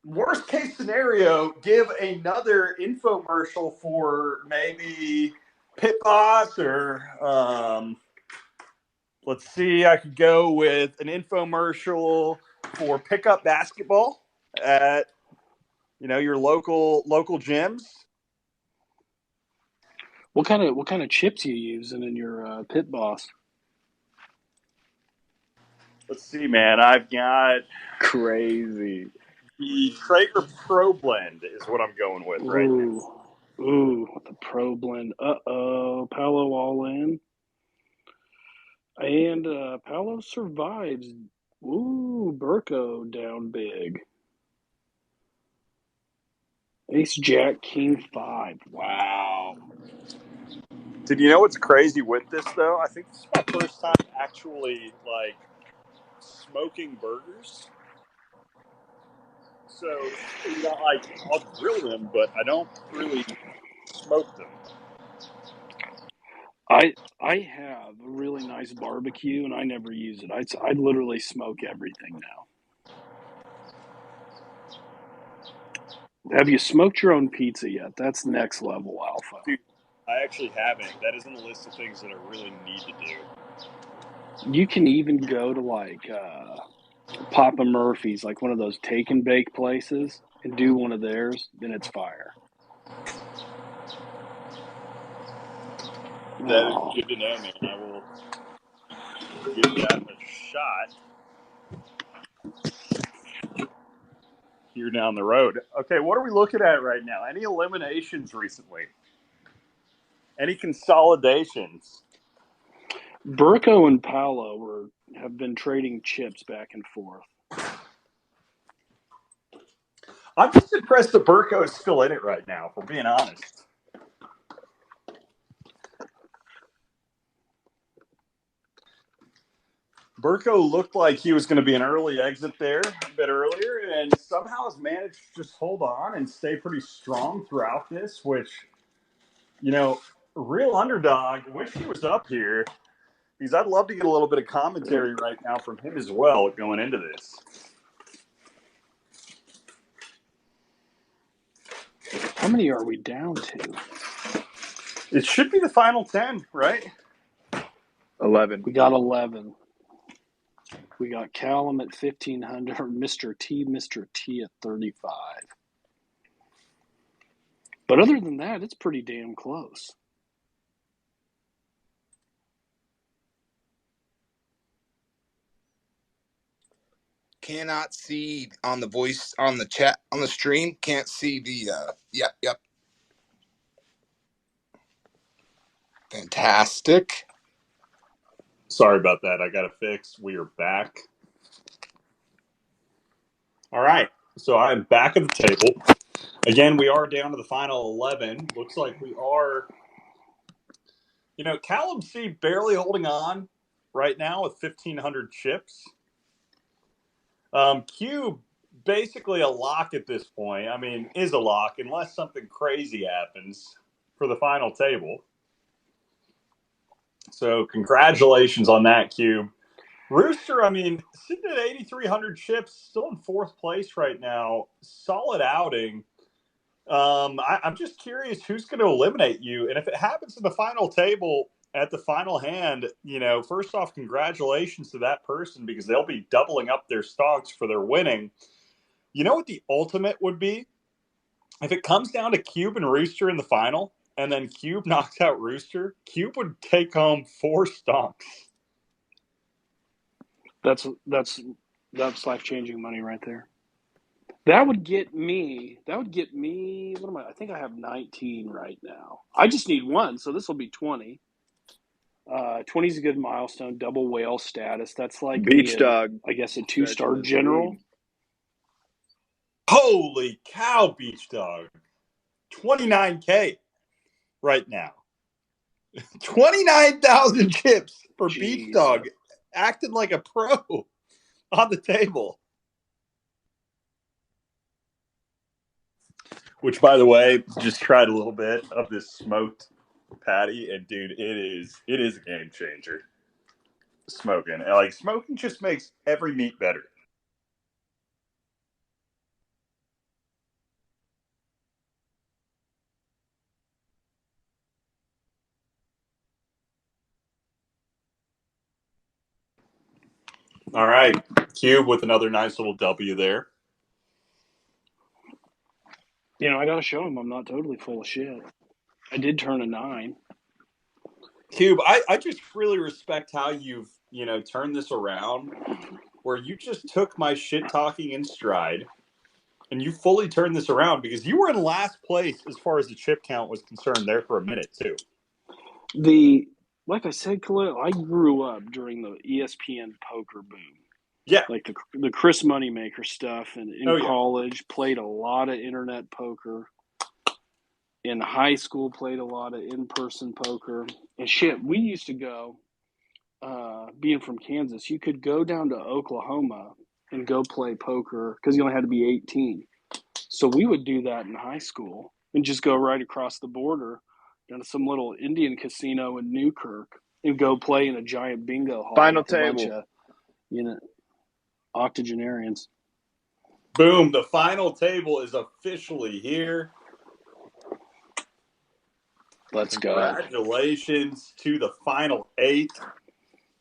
[SPEAKER 1] worst case scenario, give another infomercial for maybe Pit Boss, or let's see, I could go with an infomercial for pickup basketball at your local gyms.
[SPEAKER 3] What kind of chips you using in your Pit Boss?
[SPEAKER 1] Let's see, man. I've got
[SPEAKER 2] Crazy.
[SPEAKER 1] the Traeger Pro Blend is what I'm going with right now.
[SPEAKER 3] Ooh, the Pro Blend. Paolo all in. And Paolo survives. Ooh, Burko down big. Ace Jack King 5. Wow.
[SPEAKER 1] Did you know what's crazy with this though? I think this is my first time actually like smoking burgers. So I'll grill them, but I don't really smoke them.
[SPEAKER 3] I have a really nice barbecue, and I never use it. I literally smoke everything now. Have you smoked your own pizza yet? That's next level alpha.
[SPEAKER 1] Dude, I actually haven't. That is on the list of things that I really need to do.
[SPEAKER 3] You can even go to like Papa Murphy's, like one of those take and bake places, and do one of theirs. Then it's fire.
[SPEAKER 1] That is good to know, man. I will give that a shot here down the road. Okay, what are we looking at right now? Any eliminations recently? Any consolidations?
[SPEAKER 3] Burko and Paolo have been trading chips back and forth.
[SPEAKER 1] I'm just impressed that Burko is still in it right now, if we're being honest. Burko looked like he was going to be an early exit there a bit earlier, and somehow has managed to just hold on and stay pretty strong throughout this, which, real underdog. Wish he was up here, because I'd love to get a little bit of commentary right now from him as well going into this.
[SPEAKER 3] How many are we down to?
[SPEAKER 1] It should be the final 10, right?
[SPEAKER 2] 11.
[SPEAKER 3] We got 11. We got Callum at 1,500, Mr. T at 35. But other than that, it's pretty damn close.
[SPEAKER 7] Cannot see on the voice, on the chat, on the stream. Can't see the, yep. Fantastic.
[SPEAKER 1] Sorry about that. I got to fix. We are back. All right. So I'm back at the table. Again, we are down to the final 11. Looks like we are, Callum C barely holding on right now with 1,500 chips. Q basically a lock at this point. I mean, is a lock unless something crazy happens for the final table. So congratulations on that, Cube. Rooster, I mean, sitting at 8,300 chips, still in fourth place right now. Solid outing. I'm just curious who's going to eliminate you. And if it happens in the final table at the final hand, first off, congratulations to that person because they'll be doubling up their stocks for their winning. You know what the ultimate would be? If it comes down to Cube and Rooster in the final, and then Cube knocks out Rooster, Cube would take home 4 stonks.
[SPEAKER 3] That's life-changing money right there. That would get me. What am I? I think I have 19 right now. I just need one, so this will be 20. 20 is a good milestone. Double whale status. That's like
[SPEAKER 2] Beach dog.
[SPEAKER 3] I guess a 2-star general.
[SPEAKER 1] Holy cow, Beach Dog. 29K right now. 29,000 chips for
[SPEAKER 3] Jeez.
[SPEAKER 1] Beach Dog. Acting like a pro on the table. Which, by the way, just tried a little bit of this smoked patty, and dude, it is a game changer. Smoking. Like, smoking just makes every meat better. All right. Cube with another nice little W there.
[SPEAKER 3] I got to show him I'm not totally full of shit. I did turn a 9.
[SPEAKER 1] Cube, I just really respect how you've, turned this around where you just took my shit talking in stride and you fully turned this around because you were in last place as far as the chip count was concerned there for a minute too.
[SPEAKER 3] Like I said, Khalil, I grew up during the ESPN poker boom.
[SPEAKER 1] Yeah.
[SPEAKER 3] Like the Chris Moneymaker stuff. And in college, played a lot of internet poker. In high school, played a lot of in-person poker. And shit, we used to go, being from Kansas, you could go down to Oklahoma and go play poker because you only had to be 18. So we would do that in high school and just go right across the border down to some little Indian casino in Newkirk and go play in a giant bingo hall.
[SPEAKER 2] Final
[SPEAKER 3] with a bunch
[SPEAKER 2] table.
[SPEAKER 3] of, octogenarians.
[SPEAKER 1] Boom. The final table is officially here.
[SPEAKER 3] Let's go.
[SPEAKER 1] Congratulations to the final 8.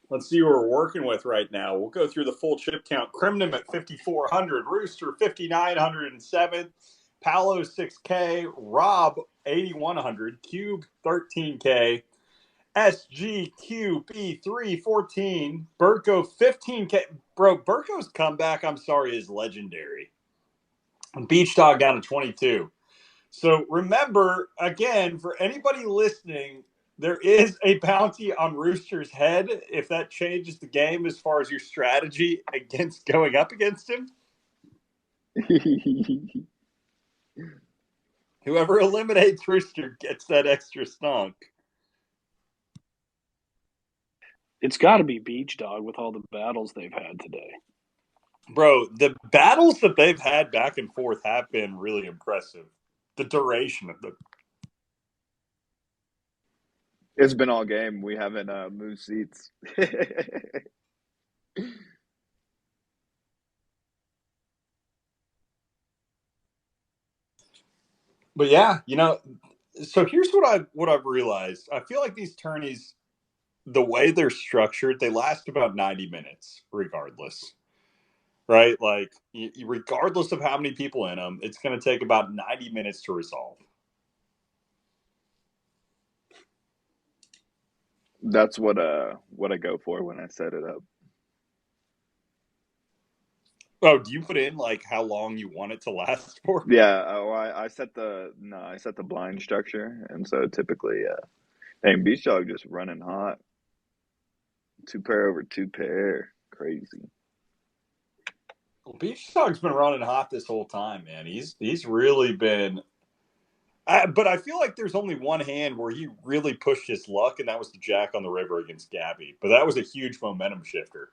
[SPEAKER 1] Let's see who we're working with right now. We'll go through the full chip count. Crimnum at 5,400. Rooster, 5,907. Paolo, 6K. Rob, 8,100. Cube, 13K. SGQB, 314. Burko, 15K. Bro, Burko's comeback, I'm sorry, is legendary. Beach Dog down to 22. So remember, again, for anybody listening, there is a bounty on Rooster's head if that changes the game as far as your strategy against going up against him. Whoever eliminates Rooster gets that extra stonk.
[SPEAKER 3] It's got to be Beach Dog with all the battles they've had today.
[SPEAKER 1] Bro, the battles that they've had back and forth have been really impressive. The duration of them.
[SPEAKER 2] It's been all game. We haven't moved seats.
[SPEAKER 1] But yeah, so here's what I've realized. I feel like these tourneys, the way they're structured, they last about 90 minutes regardless. Right? Like, regardless of how many people in them, it's going to take about 90 minutes to resolve.
[SPEAKER 2] That's what I go for when I set it up.
[SPEAKER 1] Oh, do you put in like how long you want it to last for?
[SPEAKER 2] Yeah, I set the blind structure, and so typically, dang, Beach Dog just running hot. 2 pair over 2 pair, crazy.
[SPEAKER 1] Well, Beach Dog's been running hot this whole time, man. He's really been. But I feel like there's only one hand where he really pushed his luck, and that was the Jack on the river against Gabby. But that was a huge momentum shifter.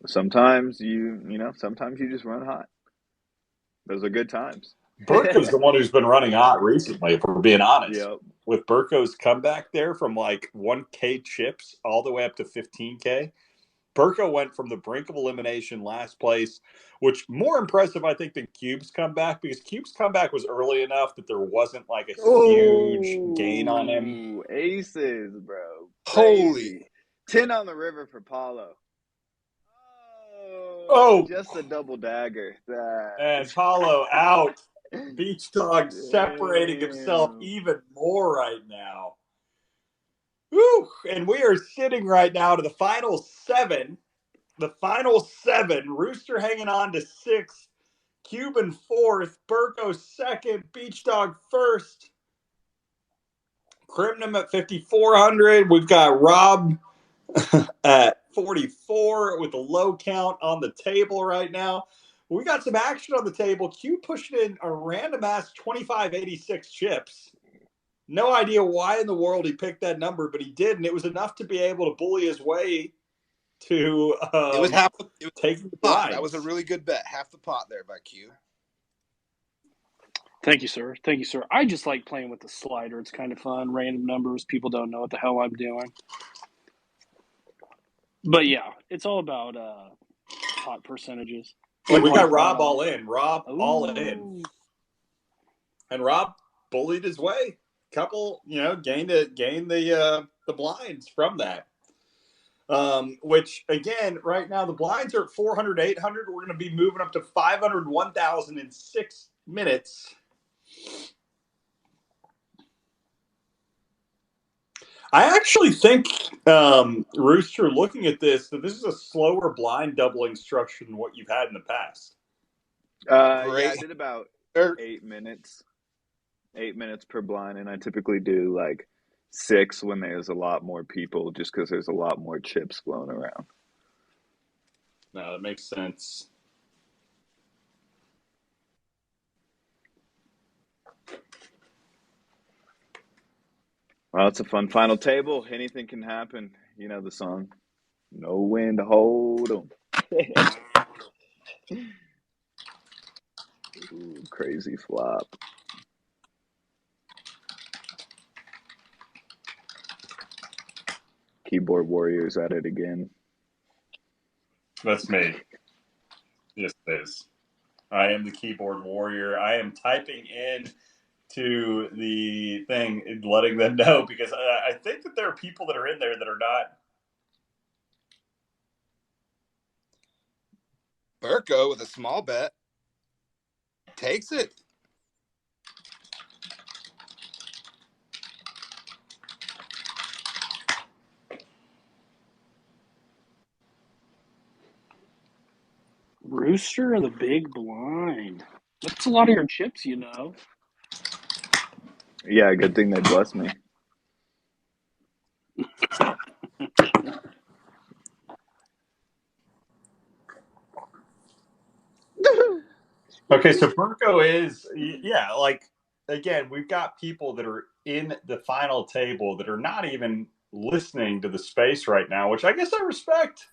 [SPEAKER 2] Sometimes sometimes you just run hot. Those are good times.
[SPEAKER 1] Burko's the one who's been running hot recently, if we're being honest.
[SPEAKER 2] Yep.
[SPEAKER 1] With Burko's comeback there from like 1K chips all the way up to 15K. Burko went from the brink of elimination last place, which more impressive, I think, than Cube's comeback, because Cube's comeback was early enough that there wasn't like a huge gain on him.
[SPEAKER 2] Oh, aces, bro.
[SPEAKER 7] Holy.
[SPEAKER 2] Crazy. 10 on the river for Paulo.
[SPEAKER 1] Oh,
[SPEAKER 2] just a double dagger.
[SPEAKER 1] And Paulo out. Beach Dog separating
[SPEAKER 2] Damn.
[SPEAKER 1] himself even more right now. Woo! And we are sitting right now to the final seven. The final seven. Rooster hanging on to sixth. Cuban fourth. Burko second. Beach Dog first. Crimnum at 5,400. We've got Rob at 44 with a low count on the table right now. We got some action on the table. Q pushing in a random ass 2586 chips. No idea why in the world he picked that number, but he did, and it was enough to be able to bully his way to
[SPEAKER 7] it was half. It was
[SPEAKER 1] taking the
[SPEAKER 7] pot.
[SPEAKER 1] blinds.
[SPEAKER 7] That was a really good bet. Half the pot there by Q.
[SPEAKER 3] Thank you, sir. Thank you, sir. I just like playing with the slider. It's kind of fun. Random numbers. People don't know what the hell I'm doing. But yeah, it's all about pot percentages.
[SPEAKER 1] And we got Rob all in. Rob
[SPEAKER 3] Ooh.
[SPEAKER 1] all in. And Rob bullied his way. Couple, gained the blinds from that. Which again, right now the blinds are at 400, 800. We're going to be moving up to 500, 1,000 in 6 minutes. I actually think, Rooster, looking at this, that this is a slower blind doubling structure than what you've had in the past.
[SPEAKER 2] Yeah, I did about 8 minutes. 8 minutes per blind, and I typically do like 6 when there's a lot more people, just because there's a lot more chips flown around.
[SPEAKER 1] No, that makes sense.
[SPEAKER 2] Well, it's a fun final table. Anything can happen. You know the song. No wind to hold 'em. Ooh, crazy flop. Keyboard Warriors at it again.
[SPEAKER 1] That's me. Yes, it is. I am the keyboard warrior. I am typing in to the thing and letting them know, because I think that there are people that are in there that are not.
[SPEAKER 7] Burko with a small bet takes it.
[SPEAKER 3] Rooster and the big blind. That's a lot of your chips,
[SPEAKER 2] Yeah, good thing they blessed me.
[SPEAKER 1] Okay, so Burko is, again, we've got people that are in the final table that are not even listening to the space right now, which I guess I respect.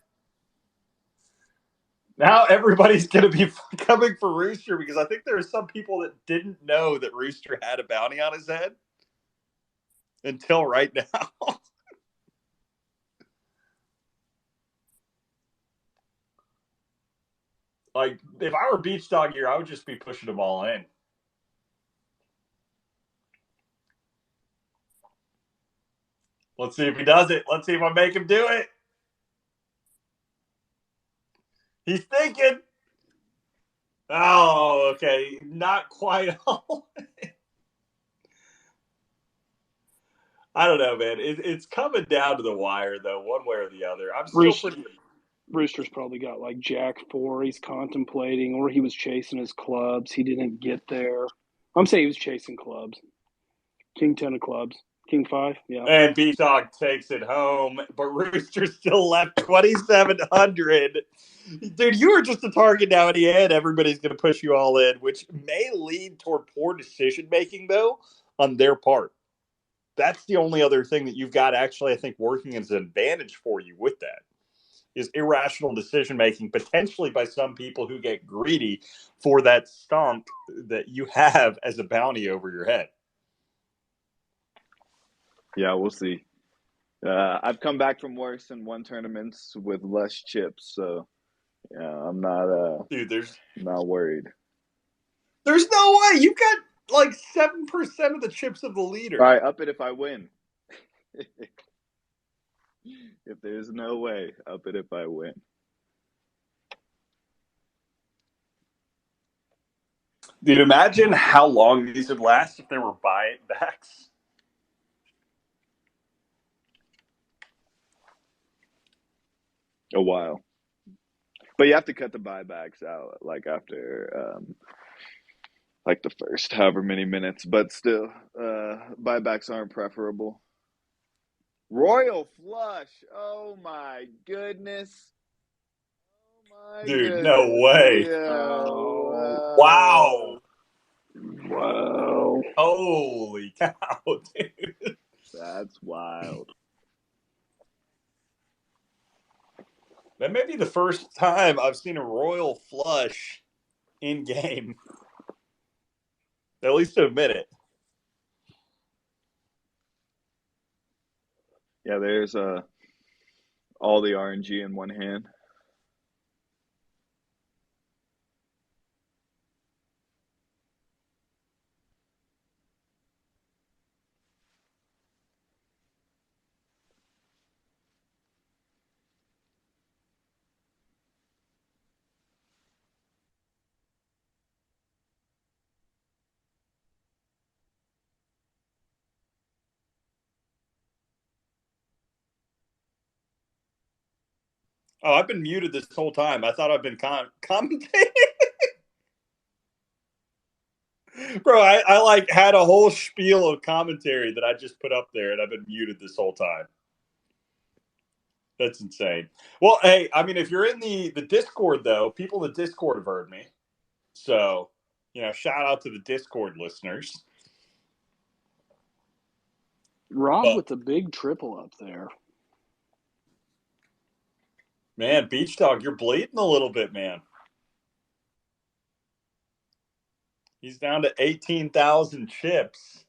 [SPEAKER 1] Now everybody's going to be coming for Rooster, because I think there are some people that didn't know that Rooster had a bounty on his head until right now. Like, if I were Beach Dog here, I would just be pushing them all in. Let's see if he does it. Let's see if I make him do it. He's thinking. Oh, okay. Not quite all. I don't know, man. It's coming down to the wire, though, one way or the other. I'm still pretty.
[SPEAKER 3] Rooster's probably got like Jack 4 he's contemplating, or he was chasing his clubs. He didn't get there. I'm saying he was chasing clubs. King 10 of clubs. King 5, yeah.
[SPEAKER 1] And Beach Dog takes it home, but Rooster's still left 2,700. Dude, you were just a target now in the end. Everybody's going to push you all in, which may lead toward poor decision-making, though, on their part. That's the only other thing that you've got actually, I think, working as an advantage for you with that. is irrational decision making, potentially by some people who get greedy for that stomp that you have as a bounty over your head.
[SPEAKER 2] Yeah, we'll see. I've come back from worse and won tournaments with less chips, so yeah, I'm not
[SPEAKER 1] Dude,
[SPEAKER 2] not worried.
[SPEAKER 1] There's no way. You've got like 7% of the chips of the leader.
[SPEAKER 2] All right, up it if I win. If there's no way, up it if I win.
[SPEAKER 1] Dude, imagine how long these would last if there were buybacks.
[SPEAKER 2] A while. But you have to cut the buybacks out like after like the first however many minutes, but still buybacks aren't preferable. Royal flush. Oh my goodness. Oh my
[SPEAKER 1] Dude,
[SPEAKER 2] goodness.
[SPEAKER 1] no way.
[SPEAKER 2] Yeah.
[SPEAKER 1] Wow.
[SPEAKER 3] Wow.
[SPEAKER 1] Holy cow, dude.
[SPEAKER 2] That's wild.
[SPEAKER 1] That may be the first time I've seen a royal flush in game. At least to admit it.
[SPEAKER 2] Yeah, there's all the RNG in one hand.
[SPEAKER 1] Oh, I've been muted this whole time. I thought I've been commentating. Bro, I like had a whole spiel of commentary that I just put up there, and I've been muted this whole time. That's insane. Well, hey, I mean, if you're in the Discord, though, people in the Discord have heard me. So, shout out to the Discord listeners.
[SPEAKER 3] Rob with the big triple up there.
[SPEAKER 1] Man, Beach Dog, you're bleeding a little bit, man. He's down to 18,000 chips.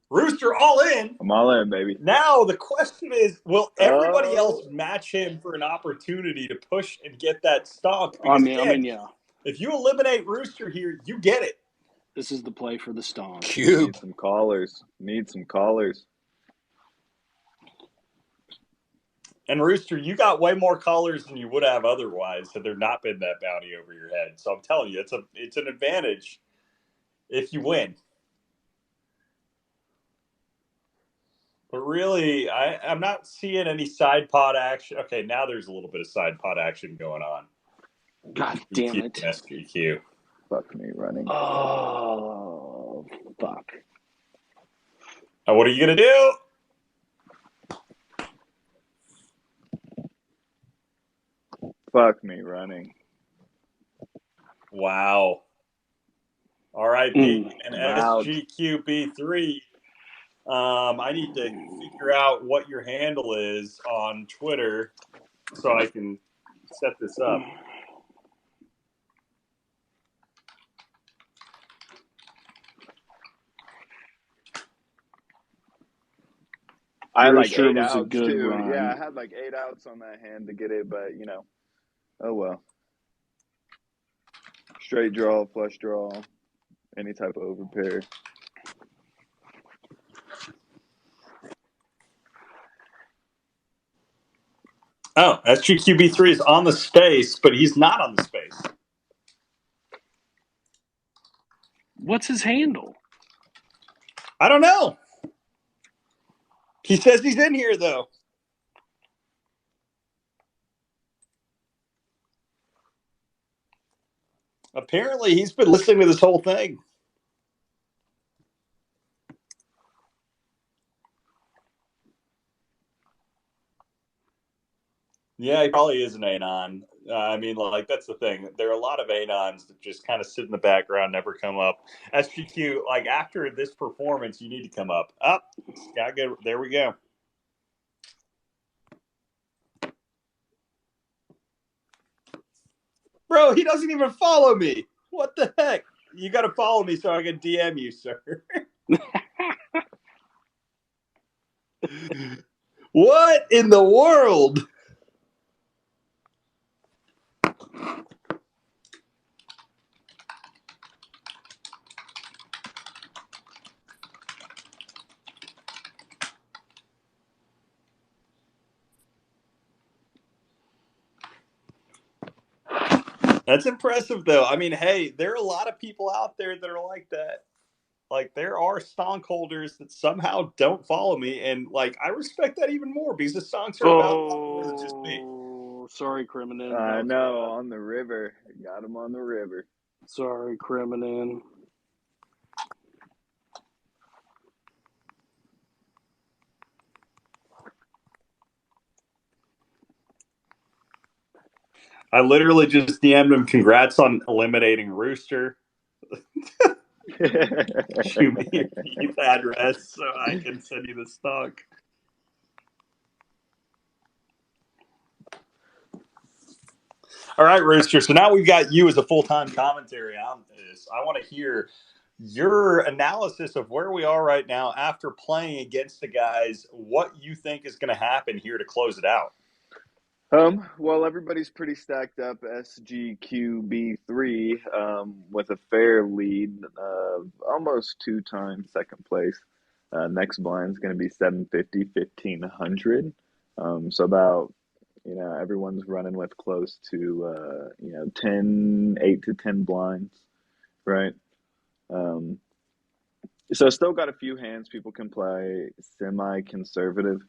[SPEAKER 1] Rooster all in.
[SPEAKER 2] I'm all in, baby.
[SPEAKER 1] Now the question is, will everybody else match him for an opportunity to push and get that stock? Because
[SPEAKER 3] yeah.
[SPEAKER 1] If you eliminate Rooster here, you get it.
[SPEAKER 3] This is the play for the stonk.
[SPEAKER 2] Need some callers. Need some callers.
[SPEAKER 1] And Rooster, you got way more callers than you would have otherwise had there not been that bounty over your head. So I'm telling you, it's an advantage if you win. But really, I'm not seeing any side pot action. Okay, now there's a little bit of side pot action going on.
[SPEAKER 3] God damn it.
[SPEAKER 1] SGQ.
[SPEAKER 2] Fuck me running.
[SPEAKER 3] Oh, fuck.
[SPEAKER 1] Now, what are you going to do?
[SPEAKER 2] Fuck me running.
[SPEAKER 1] Wow. All right, Pete. And SGQB3. I need to figure out what your handle is on Twitter so I can set this up.
[SPEAKER 2] I had like
[SPEAKER 3] Rooster
[SPEAKER 2] 8
[SPEAKER 3] was a
[SPEAKER 2] outs
[SPEAKER 3] good
[SPEAKER 2] too.
[SPEAKER 3] run.
[SPEAKER 2] Yeah, I had like 8 outs on that hand to get it, but oh well. Straight draw, flush draw, any type of overpair.
[SPEAKER 1] Oh, SGQB3 is on the space, but he's not on the space.
[SPEAKER 3] What's his handle?
[SPEAKER 1] I don't know. He says he's in here, though. Apparently, he's been listening to this whole thing. Yeah, he probably is an Anon. I mean, that's the thing. There are a lot of Anons that just kind of sit in the background, never come up. SGQ, after this performance, you need to come up. Gotta get, there we go. Bro, he doesn't even follow me. What the heck? You got to follow me so I can DM you, sir. What in the world? That's impressive, though. I mean, hey, there are a lot of people out there that are like that. Like, there are stonk holders that somehow don't follow me, and like, I respect that even more because the stonks are about a lot more than just me.
[SPEAKER 3] Sorry, Crimin.
[SPEAKER 2] I know, on the river. Got him on the river.
[SPEAKER 3] Sorry, Crimin.
[SPEAKER 1] I literally just DM'd him, congrats on eliminating Rooster. Shoot me your Eve address so I can send you the stock. All right, Rooster. So now we've got you as a full-time commentary on this. I want to hear your analysis of where we are right now after playing against the guys, what you think is going to happen here to close it out.
[SPEAKER 2] Well, everybody's pretty stacked up. SGQB3 with a fair lead of almost 2 times second place. Next blind is going to be 750, 1500. So about, everyone's running with close to 8 to 10 blinds, right? So still got a few hands people can play, semi-conservative.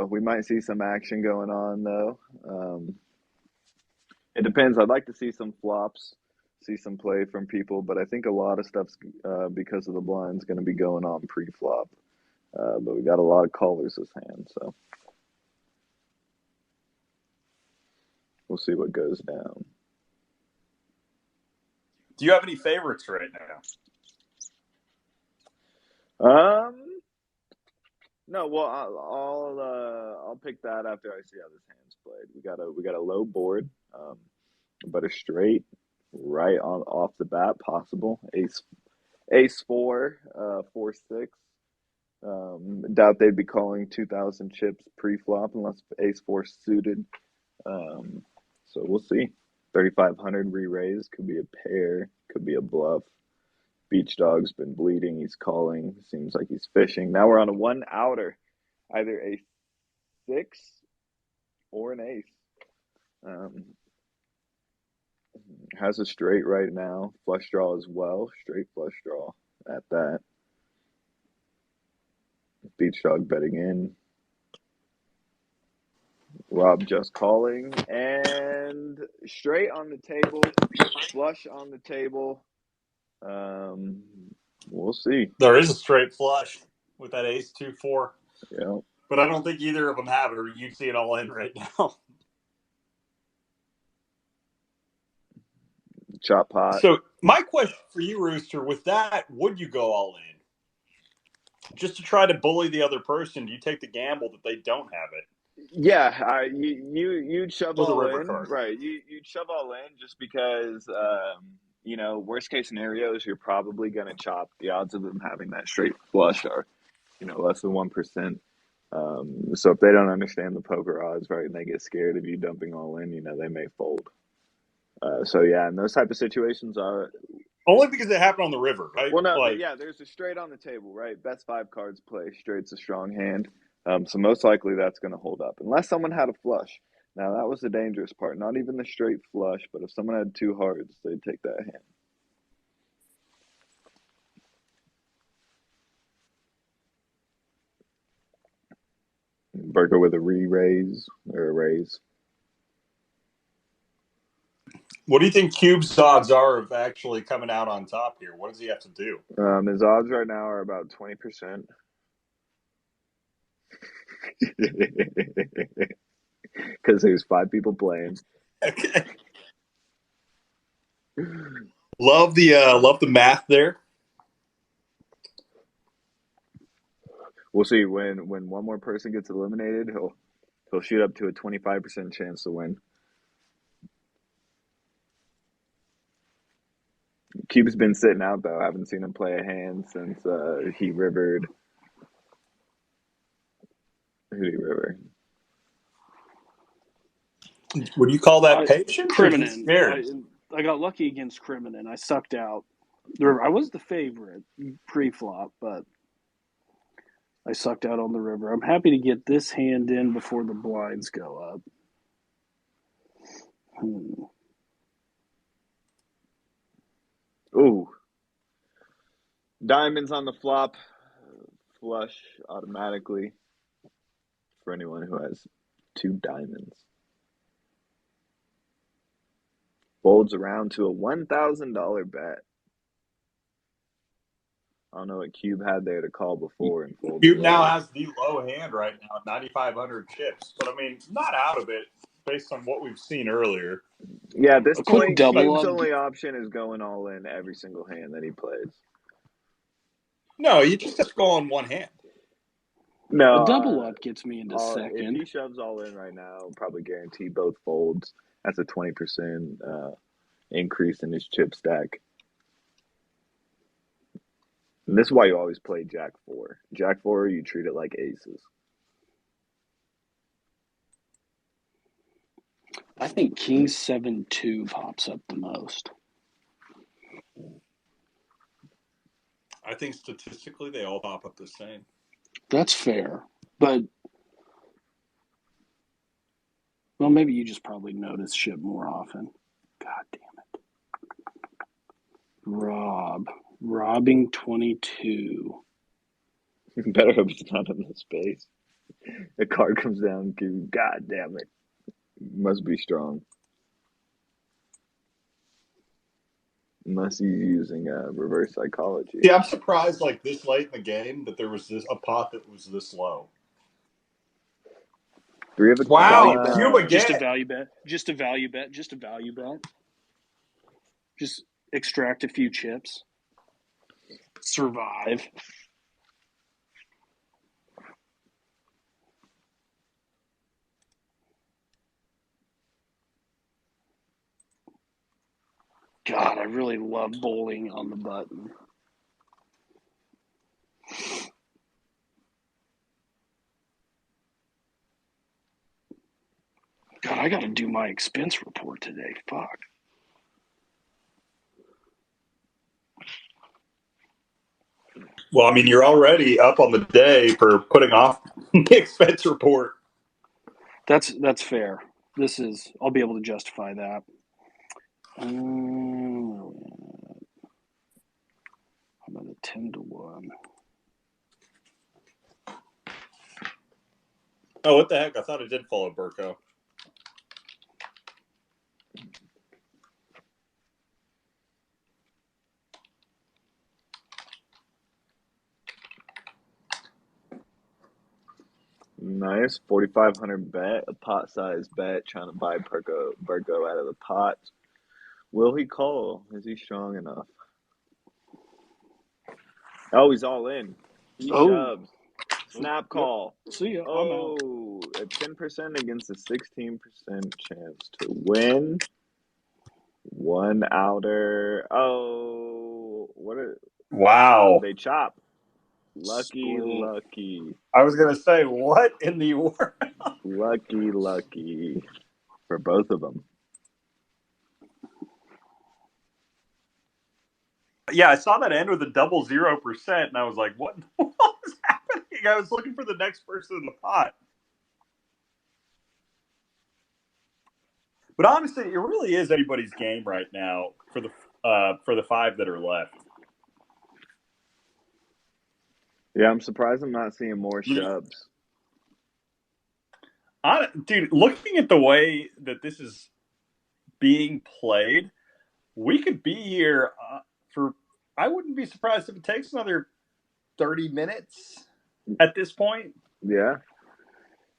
[SPEAKER 2] We might see some action going on though. It depends. I'd like to see some flops, see some play from people, but I think a lot of stuff's because of the blinds going to be going on pre-flop. But we got a lot of callers this hand, so we'll see what goes down.
[SPEAKER 1] Do you have any favorites right now?
[SPEAKER 2] No. Well, I'll pick that after I see how this hand's played. We got a low board, but a straight right on off the bat possible. Ace 4, 4-6. Doubt they'd be calling 2,000 chips pre-flop unless Ace 4 suited. So we'll see. 3,500 re-raise, could be a pair, could be a bluff. Beach Dog's been bleeding, he's calling, seems like he's fishing. Now we're on a 1 outer, either a 6 or an ace. Has a straight right now, flush draw as well, straight flush draw at that. Beach Dog betting in. Rob just calling, and straight on the table, flush on the table. We'll see.
[SPEAKER 1] There is a straight flush with that Ace 2-4.
[SPEAKER 2] Yeah.
[SPEAKER 1] But I don't think either of them have it, or you'd see it all in right now.
[SPEAKER 2] Chop pot.
[SPEAKER 1] So my question for you, Rooster, with that, would you go all in? Just to try to bully the other person, do you take the gamble that they don't have it?
[SPEAKER 2] Yeah, you'd shove
[SPEAKER 1] With a
[SPEAKER 2] all
[SPEAKER 1] river
[SPEAKER 2] in,
[SPEAKER 1] card.
[SPEAKER 2] right? You'd shove all in just because, worst case scenarios, you're probably gonna chop. The odds of them having that straight flush are, less than 1%. So if they don't understand the poker odds, right, and they get scared of you dumping all in, they may fold. So yeah, in those type of situations,
[SPEAKER 1] only because it happened on the river, right?
[SPEAKER 2] Well, no, but yeah, there's a straight on the table, right? Best 5 cards play. Straight's a strong hand. So most likely that's going to hold up. Unless someone had a flush. Now, that was the dangerous part. Not even the straight flush, but if someone had 2 hearts, they'd take that hand. Burger with a re-raise or a raise.
[SPEAKER 1] What do you think Cube's odds are of actually coming out on top here? What does he have to do?
[SPEAKER 2] His odds right now are about 20%. Because there's 5 people playing.
[SPEAKER 1] Okay. Love the math there.
[SPEAKER 2] We'll see when one more person gets eliminated, he'll shoot up to a 25% chance to win. Cube's been sitting out though. I haven't seen him play a hand since he rivered. Who did he river?
[SPEAKER 1] Would you call that patience or just
[SPEAKER 3] Criminin.
[SPEAKER 1] scared?
[SPEAKER 3] I got lucky against Criminin. I sucked out. I was the favorite pre-flop, but I sucked out on the river. I'm happy to get this hand in before the blinds go up.
[SPEAKER 2] Ooh. Diamonds on the flop. Flush automatically for anyone who has 2 diamonds. Folds around to a $1,000 bet. I don't know what Cube had there to call before and fold.
[SPEAKER 1] Cube now has the low hand right now, 9,500 chips. But I mean, not out of it based on what we've seen earlier.
[SPEAKER 2] Yeah, at this point, Cube's
[SPEAKER 3] up.
[SPEAKER 2] only option is going all in every single hand that he plays.
[SPEAKER 1] No, you just have to go on one hand.
[SPEAKER 2] No,
[SPEAKER 3] a double up gets me into second.
[SPEAKER 2] If he shoves all in right now, probably guarantee both folds. That's a 20% increase in his chip stack. And this is why you always play Jack 4. Jack 4, you treat it like aces.
[SPEAKER 3] I think King 7-2 pops up the most.
[SPEAKER 1] I think statistically they all pop up the same.
[SPEAKER 3] That's fair. But, well, maybe you just probably notice shit more often. God damn it. Robbing 22.
[SPEAKER 2] You better hope it's not in the space. The card comes down to, God damn it. Must be strong. Unless he's using reverse psychology.
[SPEAKER 1] Yeah, I'm surprised like this late in the game that there was a pot that was this low.
[SPEAKER 2] 3 of a
[SPEAKER 1] Wow,
[SPEAKER 3] Cube
[SPEAKER 1] again.
[SPEAKER 3] Just a value bet. Just a value bet. Just extract a few chips. Survive. God, I really love bowling on the button. God, I got to do my expense report today. Fuck.
[SPEAKER 1] Well, I mean, you're already up on the day for putting off the expense report.
[SPEAKER 3] That's fair. I'll be able to justify that. How about a 10-1?
[SPEAKER 1] Oh, what the heck? I thought it did follow Burko.
[SPEAKER 2] Nice. 4,500 bet, a pot size bet, trying to buy Burko out of the pot. Will he call? Is he strong enough? Oh, he's all in. He shoves. Snap call.
[SPEAKER 3] Yep. See ya.
[SPEAKER 2] Oh, a 10% against a 16% chance to win. 1 outer. Oh,
[SPEAKER 1] Wow.
[SPEAKER 2] They chop. Lucky.
[SPEAKER 1] I was going to say, what in the world?
[SPEAKER 2] Lucky for both of them.
[SPEAKER 1] Yeah, I saw that end with a double 0%, and I was like, what is happening? I was looking for the next person in the pot. But honestly, it really is anybody's game right now for the 5 that are left.
[SPEAKER 2] Yeah, I'm surprised I'm not seeing more shoves.
[SPEAKER 1] Dude, looking at the way that this is being played, we could be here for. I wouldn't be surprised if it takes another 30 minutes at this point.
[SPEAKER 2] Yeah.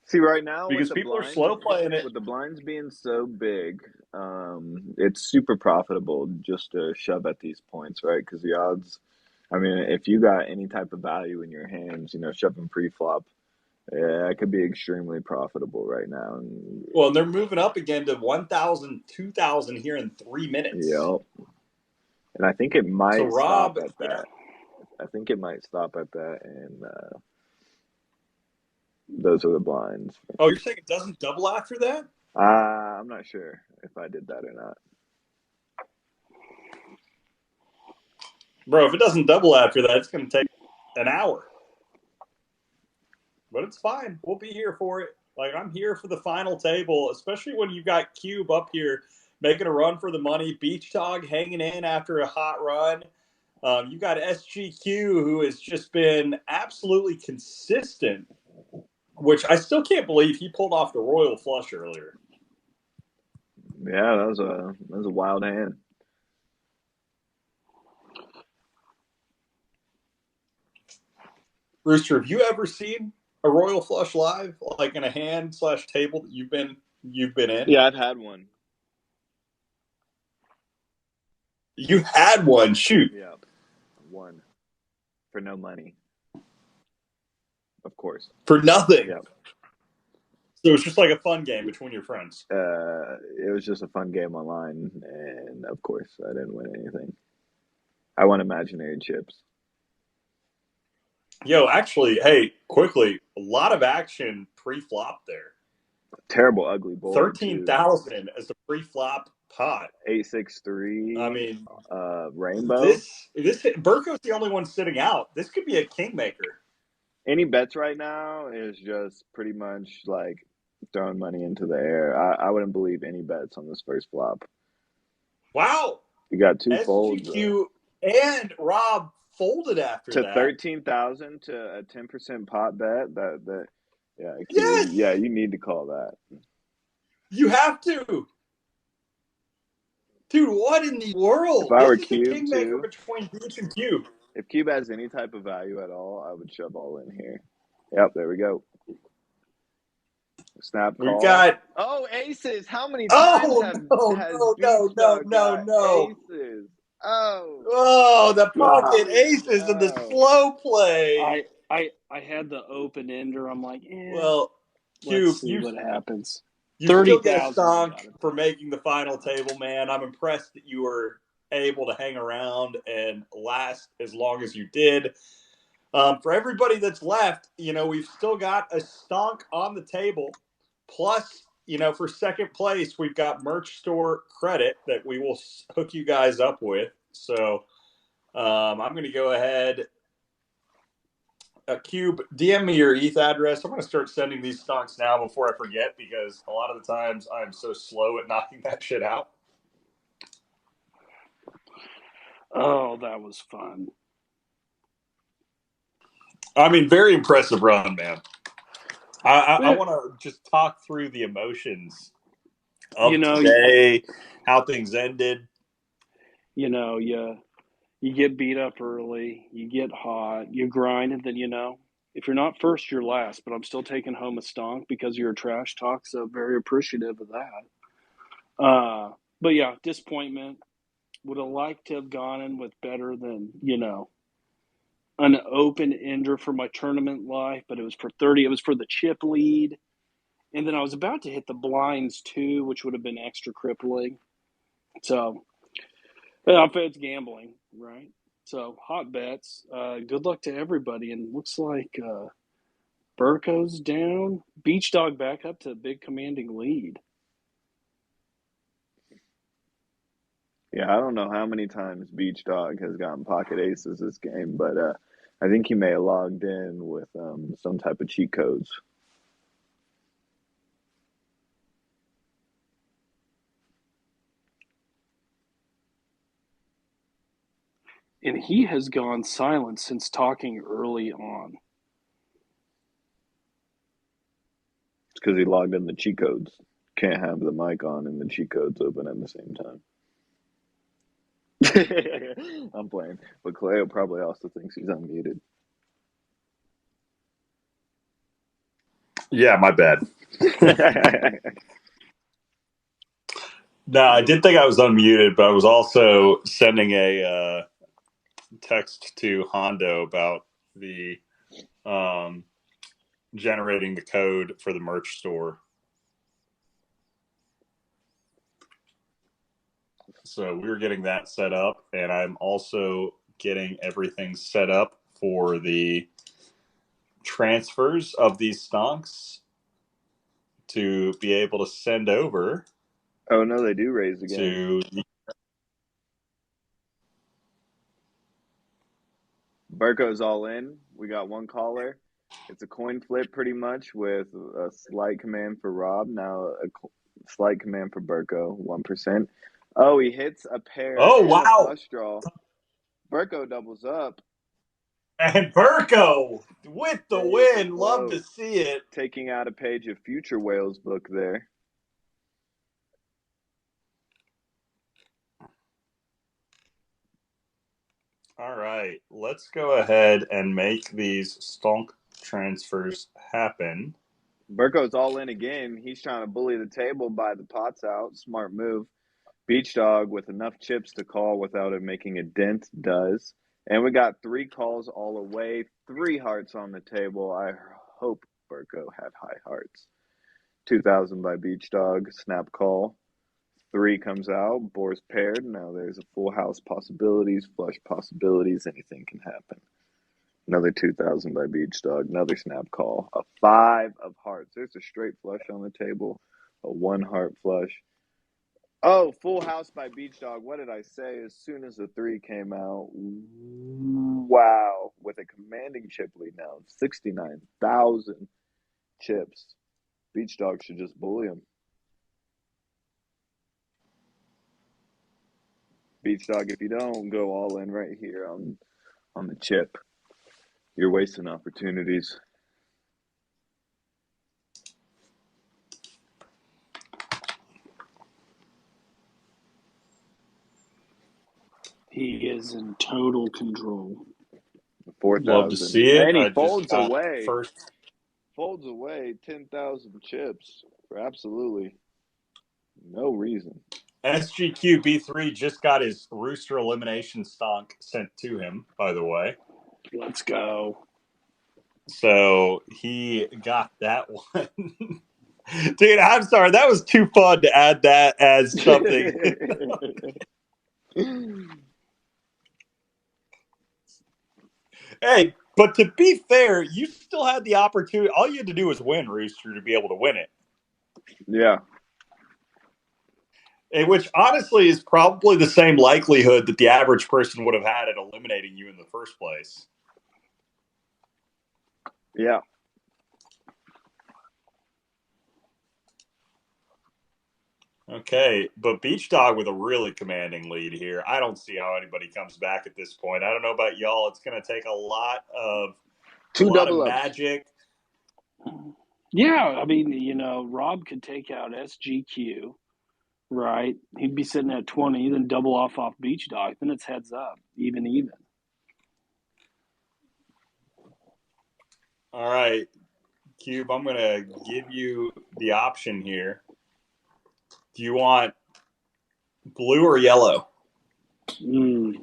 [SPEAKER 2] See, right now,
[SPEAKER 1] because people are slow playing it.
[SPEAKER 2] With the blinds being so big, it's super profitable just to shove at these points, right? Because the odds, I mean, if you got any type of value in your hands, shoving pre-flop, yeah, it could be extremely profitable right now.
[SPEAKER 1] Well, they're moving up again to 1,000, 2,000 here in 3 minutes.
[SPEAKER 2] Yep. And I think it
[SPEAKER 1] So
[SPEAKER 2] might stop
[SPEAKER 1] Rob,
[SPEAKER 2] at that. I think it might stop at that, and those are the blinds.
[SPEAKER 1] oh, you're saying it doesn't double after that?
[SPEAKER 2] I'm not sure if I did that or not.
[SPEAKER 1] Bro, if it doesn't double after that, it's going to take an hour. But it's fine. We'll be here for it. Like, I'm here for the final table, especially when you got Cube up here making a run for the money, Beach Dog hanging in after a hot run. You got SGQ, who has just been absolutely consistent, which I still can't believe he pulled off the royal flush earlier.
[SPEAKER 2] Yeah, that was a wild hand.
[SPEAKER 1] Rooster, have you ever seen a royal flush live, like in a hand/table that you've been in?
[SPEAKER 2] Yeah, I've had one.
[SPEAKER 1] You had one. Shoot.
[SPEAKER 2] Yeah, one for no money, of course.
[SPEAKER 1] For nothing.
[SPEAKER 2] Yeah.
[SPEAKER 1] So it's just like a fun game between your friends.
[SPEAKER 2] It was just a fun game online, and of course, I didn't win anything. I won imaginary chips.
[SPEAKER 1] Yo, actually, hey, quickly, a lot of action pre-flop there.
[SPEAKER 2] Terrible, ugly board.
[SPEAKER 1] 13,000 as the pre-flop pot.
[SPEAKER 2] 863.
[SPEAKER 1] I mean,
[SPEAKER 2] rainbow.
[SPEAKER 1] This Burko's the only one sitting out. This could be a kingmaker.
[SPEAKER 2] Any bets right now is just pretty much like throwing money into the air. I wouldn't believe any bets on this first flop.
[SPEAKER 1] Wow.
[SPEAKER 2] You got two
[SPEAKER 1] SGQ
[SPEAKER 2] folds.
[SPEAKER 1] and Rob folded after
[SPEAKER 2] To
[SPEAKER 1] that.
[SPEAKER 2] 13,000 to a 10% pot bet.
[SPEAKER 1] Yes!
[SPEAKER 2] Yeah, you need to call that.
[SPEAKER 1] You have to. Dude, what in the world?
[SPEAKER 2] If I were
[SPEAKER 1] This is the
[SPEAKER 2] Cube
[SPEAKER 1] kingmaker
[SPEAKER 2] too,
[SPEAKER 1] between Beach and Cube.
[SPEAKER 2] if Cube has any type of value at all, I would shove all in here. Yep, there we go. Snap call.
[SPEAKER 1] We've got
[SPEAKER 2] aces. How many times has Beach Dog got aces?
[SPEAKER 1] Oh, the pocket aces and the slow play.
[SPEAKER 3] I had the open ender. I'm like,
[SPEAKER 1] well, Cube,
[SPEAKER 3] let's see what happens.
[SPEAKER 1] You still get a stonk for making the final table, man. I'm impressed that you were able to hang around and last as long as you did. For everybody that's left, we've still got a stonk on the table. Plus, for second place, we've got merch store credit that we will hook you guys up with. So I'm going to go ahead. Cube, DM me your ETH address. I'm going to start sending these stonks now before I forget, because a lot of the times I'm so slow at knocking that shit out.
[SPEAKER 3] Oh, that was fun.
[SPEAKER 1] I mean, very impressive run, man. I want to just talk through the emotions of today, how things ended.
[SPEAKER 3] You get beat up early, you get hot, you grind, and then, if you're not first, you're last. But I'm still taking home a stonk because you're a trash talk, so very appreciative of that. But yeah, disappointment. Would have liked to have gone in with better than, an open ender for my tournament life, but it was for 30. It was for the chip lead. And then I was about to hit the blinds too, which would have been extra crippling. So, it's gambling, right? So, hot bets. Good luck to everybody. And looks like Burko's down. Beach Dog back up to a big commanding lead.
[SPEAKER 2] Yeah, I don't know how many times Beach Dog has gotten pocket aces this game, but I think he may have logged in with some type of cheat codes.
[SPEAKER 3] And he has gone silent since talking early on.
[SPEAKER 2] It's because he logged in the cheat codes. Can't have the mic on and the cheat codes open at the same time. I'm playing. But Cleo probably also thinks he's unmuted.
[SPEAKER 1] Yeah, my bad. No, I did think I was unmuted, but I was also sending a text to Hondo about the generating the code for the merch store. So we were getting that set up, and I'm also getting everything set up for the transfers of these stonks to be able to send over
[SPEAKER 2] Oh no, they do raise again.
[SPEAKER 1] to the
[SPEAKER 2] Burko's all in. We got one caller. It's a coin flip pretty much with a slight command for Rob. Now a slight command for Burko, 1%. Oh, he hits a pair
[SPEAKER 1] Oh,
[SPEAKER 2] and a
[SPEAKER 1] wow.
[SPEAKER 2] flush draw. Burko doubles up.
[SPEAKER 1] And Burko with the
[SPEAKER 2] Hey,
[SPEAKER 1] win.
[SPEAKER 2] it's
[SPEAKER 1] Love to
[SPEAKER 2] close.
[SPEAKER 1] see it.
[SPEAKER 2] Taking out a page of Future Whales book there.
[SPEAKER 1] All right, let's go ahead and make these stonk transfers happen.
[SPEAKER 2] Burko's all in again. He's trying to bully the table by the pots out. Smart move. Beach Dog with enough chips to call without it making a dent does. And we got 3 calls all away. 3 hearts on the table. I hope Burko had high hearts. 2,000 by Beach Dog. Snap call. 3 comes out. Boar's paired. Now there's a full house possibilities, flush possibilities. Anything can happen. Another 2,000 by Beach Dog. Another snap call. A 5 of hearts. There's a straight flush on the table. A 1 heart flush. Oh, full house by Beach Dog. What did I say? As soon as the 3 came out, wow. With a commanding chip lead now, 69,000 chips. Beach Dog should just bully him. Beach Dog, if you don't go all in right here on the chip, you're wasting opportunities.
[SPEAKER 3] He is in total control.
[SPEAKER 2] 4,000.
[SPEAKER 1] Love to see it.
[SPEAKER 2] And he
[SPEAKER 1] I
[SPEAKER 2] folds
[SPEAKER 1] just got
[SPEAKER 2] away.
[SPEAKER 1] first.
[SPEAKER 2] Folds away 10,000 chips for absolutely no reason.
[SPEAKER 1] SGQ B3 just got his Rooster elimination stonk sent to him, by the way.
[SPEAKER 3] Let's go.
[SPEAKER 1] So he got that one. Dude, I'm sorry. That was too fun to add that as something. Hey, but to be fair, you still had the opportunity. All you had to do was win, Rooster, to be able to win it.
[SPEAKER 2] Yeah.
[SPEAKER 1] Which honestly is probably the same likelihood that the average person would have had at eliminating you in the first place.
[SPEAKER 2] Yeah.
[SPEAKER 1] Okay, but Beach Dog with a really commanding lead here. I don't see how anybody comes back at this point. I don't know about y'all. It's going to take a lot of magic.
[SPEAKER 3] Yeah, I mean, Rob could take out SGQ, right? He'd be sitting at 20, then double off Beach Dog. Then it's heads up, even.
[SPEAKER 1] All right, Cube, I'm going to give you the option here. Do you want blue or yellow?
[SPEAKER 3] Do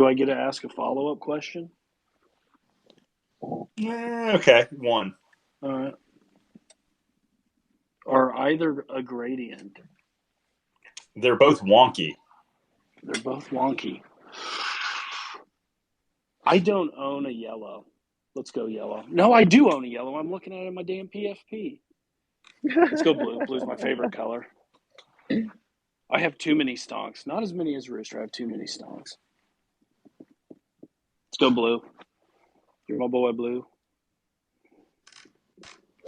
[SPEAKER 3] I get to ask a follow-up question?
[SPEAKER 1] Okay, one.
[SPEAKER 3] All right. Are either a gradient?
[SPEAKER 1] They're both wonky.
[SPEAKER 3] They're both wonky. I don't own a yellow. Let's go yellow. No, I do own a yellow. I'm looking at it in my damn PFP. Let's go blue. Blue's my favorite color. I have too many stonks. Not as many as Rooster. I have too many stonks. Let's go blue. You're my boy, blue.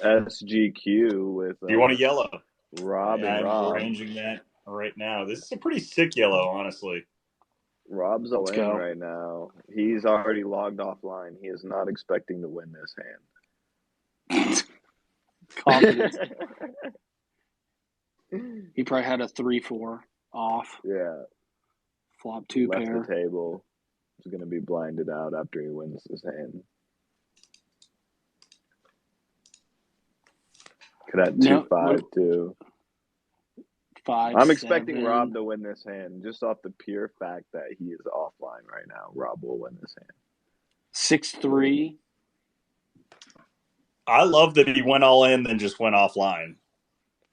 [SPEAKER 2] SGQ with.
[SPEAKER 1] Do you want a yellow?
[SPEAKER 2] Rob and
[SPEAKER 1] I'm
[SPEAKER 2] Rob.
[SPEAKER 1] arranging that right now. This is a pretty sick yellow, honestly.
[SPEAKER 2] Rob's all in right now. He's already logged offline. He is not expecting to win this hand.
[SPEAKER 3] Confidence. He probably had a 3-4 off.
[SPEAKER 2] Yeah.
[SPEAKER 3] Flop 2
[SPEAKER 2] Left
[SPEAKER 3] pair.
[SPEAKER 2] the table. He's going to be blinded out after he wins this hand. Could have 2-5 too.
[SPEAKER 3] 5.
[SPEAKER 2] I'm expecting Rob to win this hand just off the pure fact that he is offline right now. Rob will win this hand.
[SPEAKER 3] 6-3.
[SPEAKER 1] I love that he went all in, then just went offline.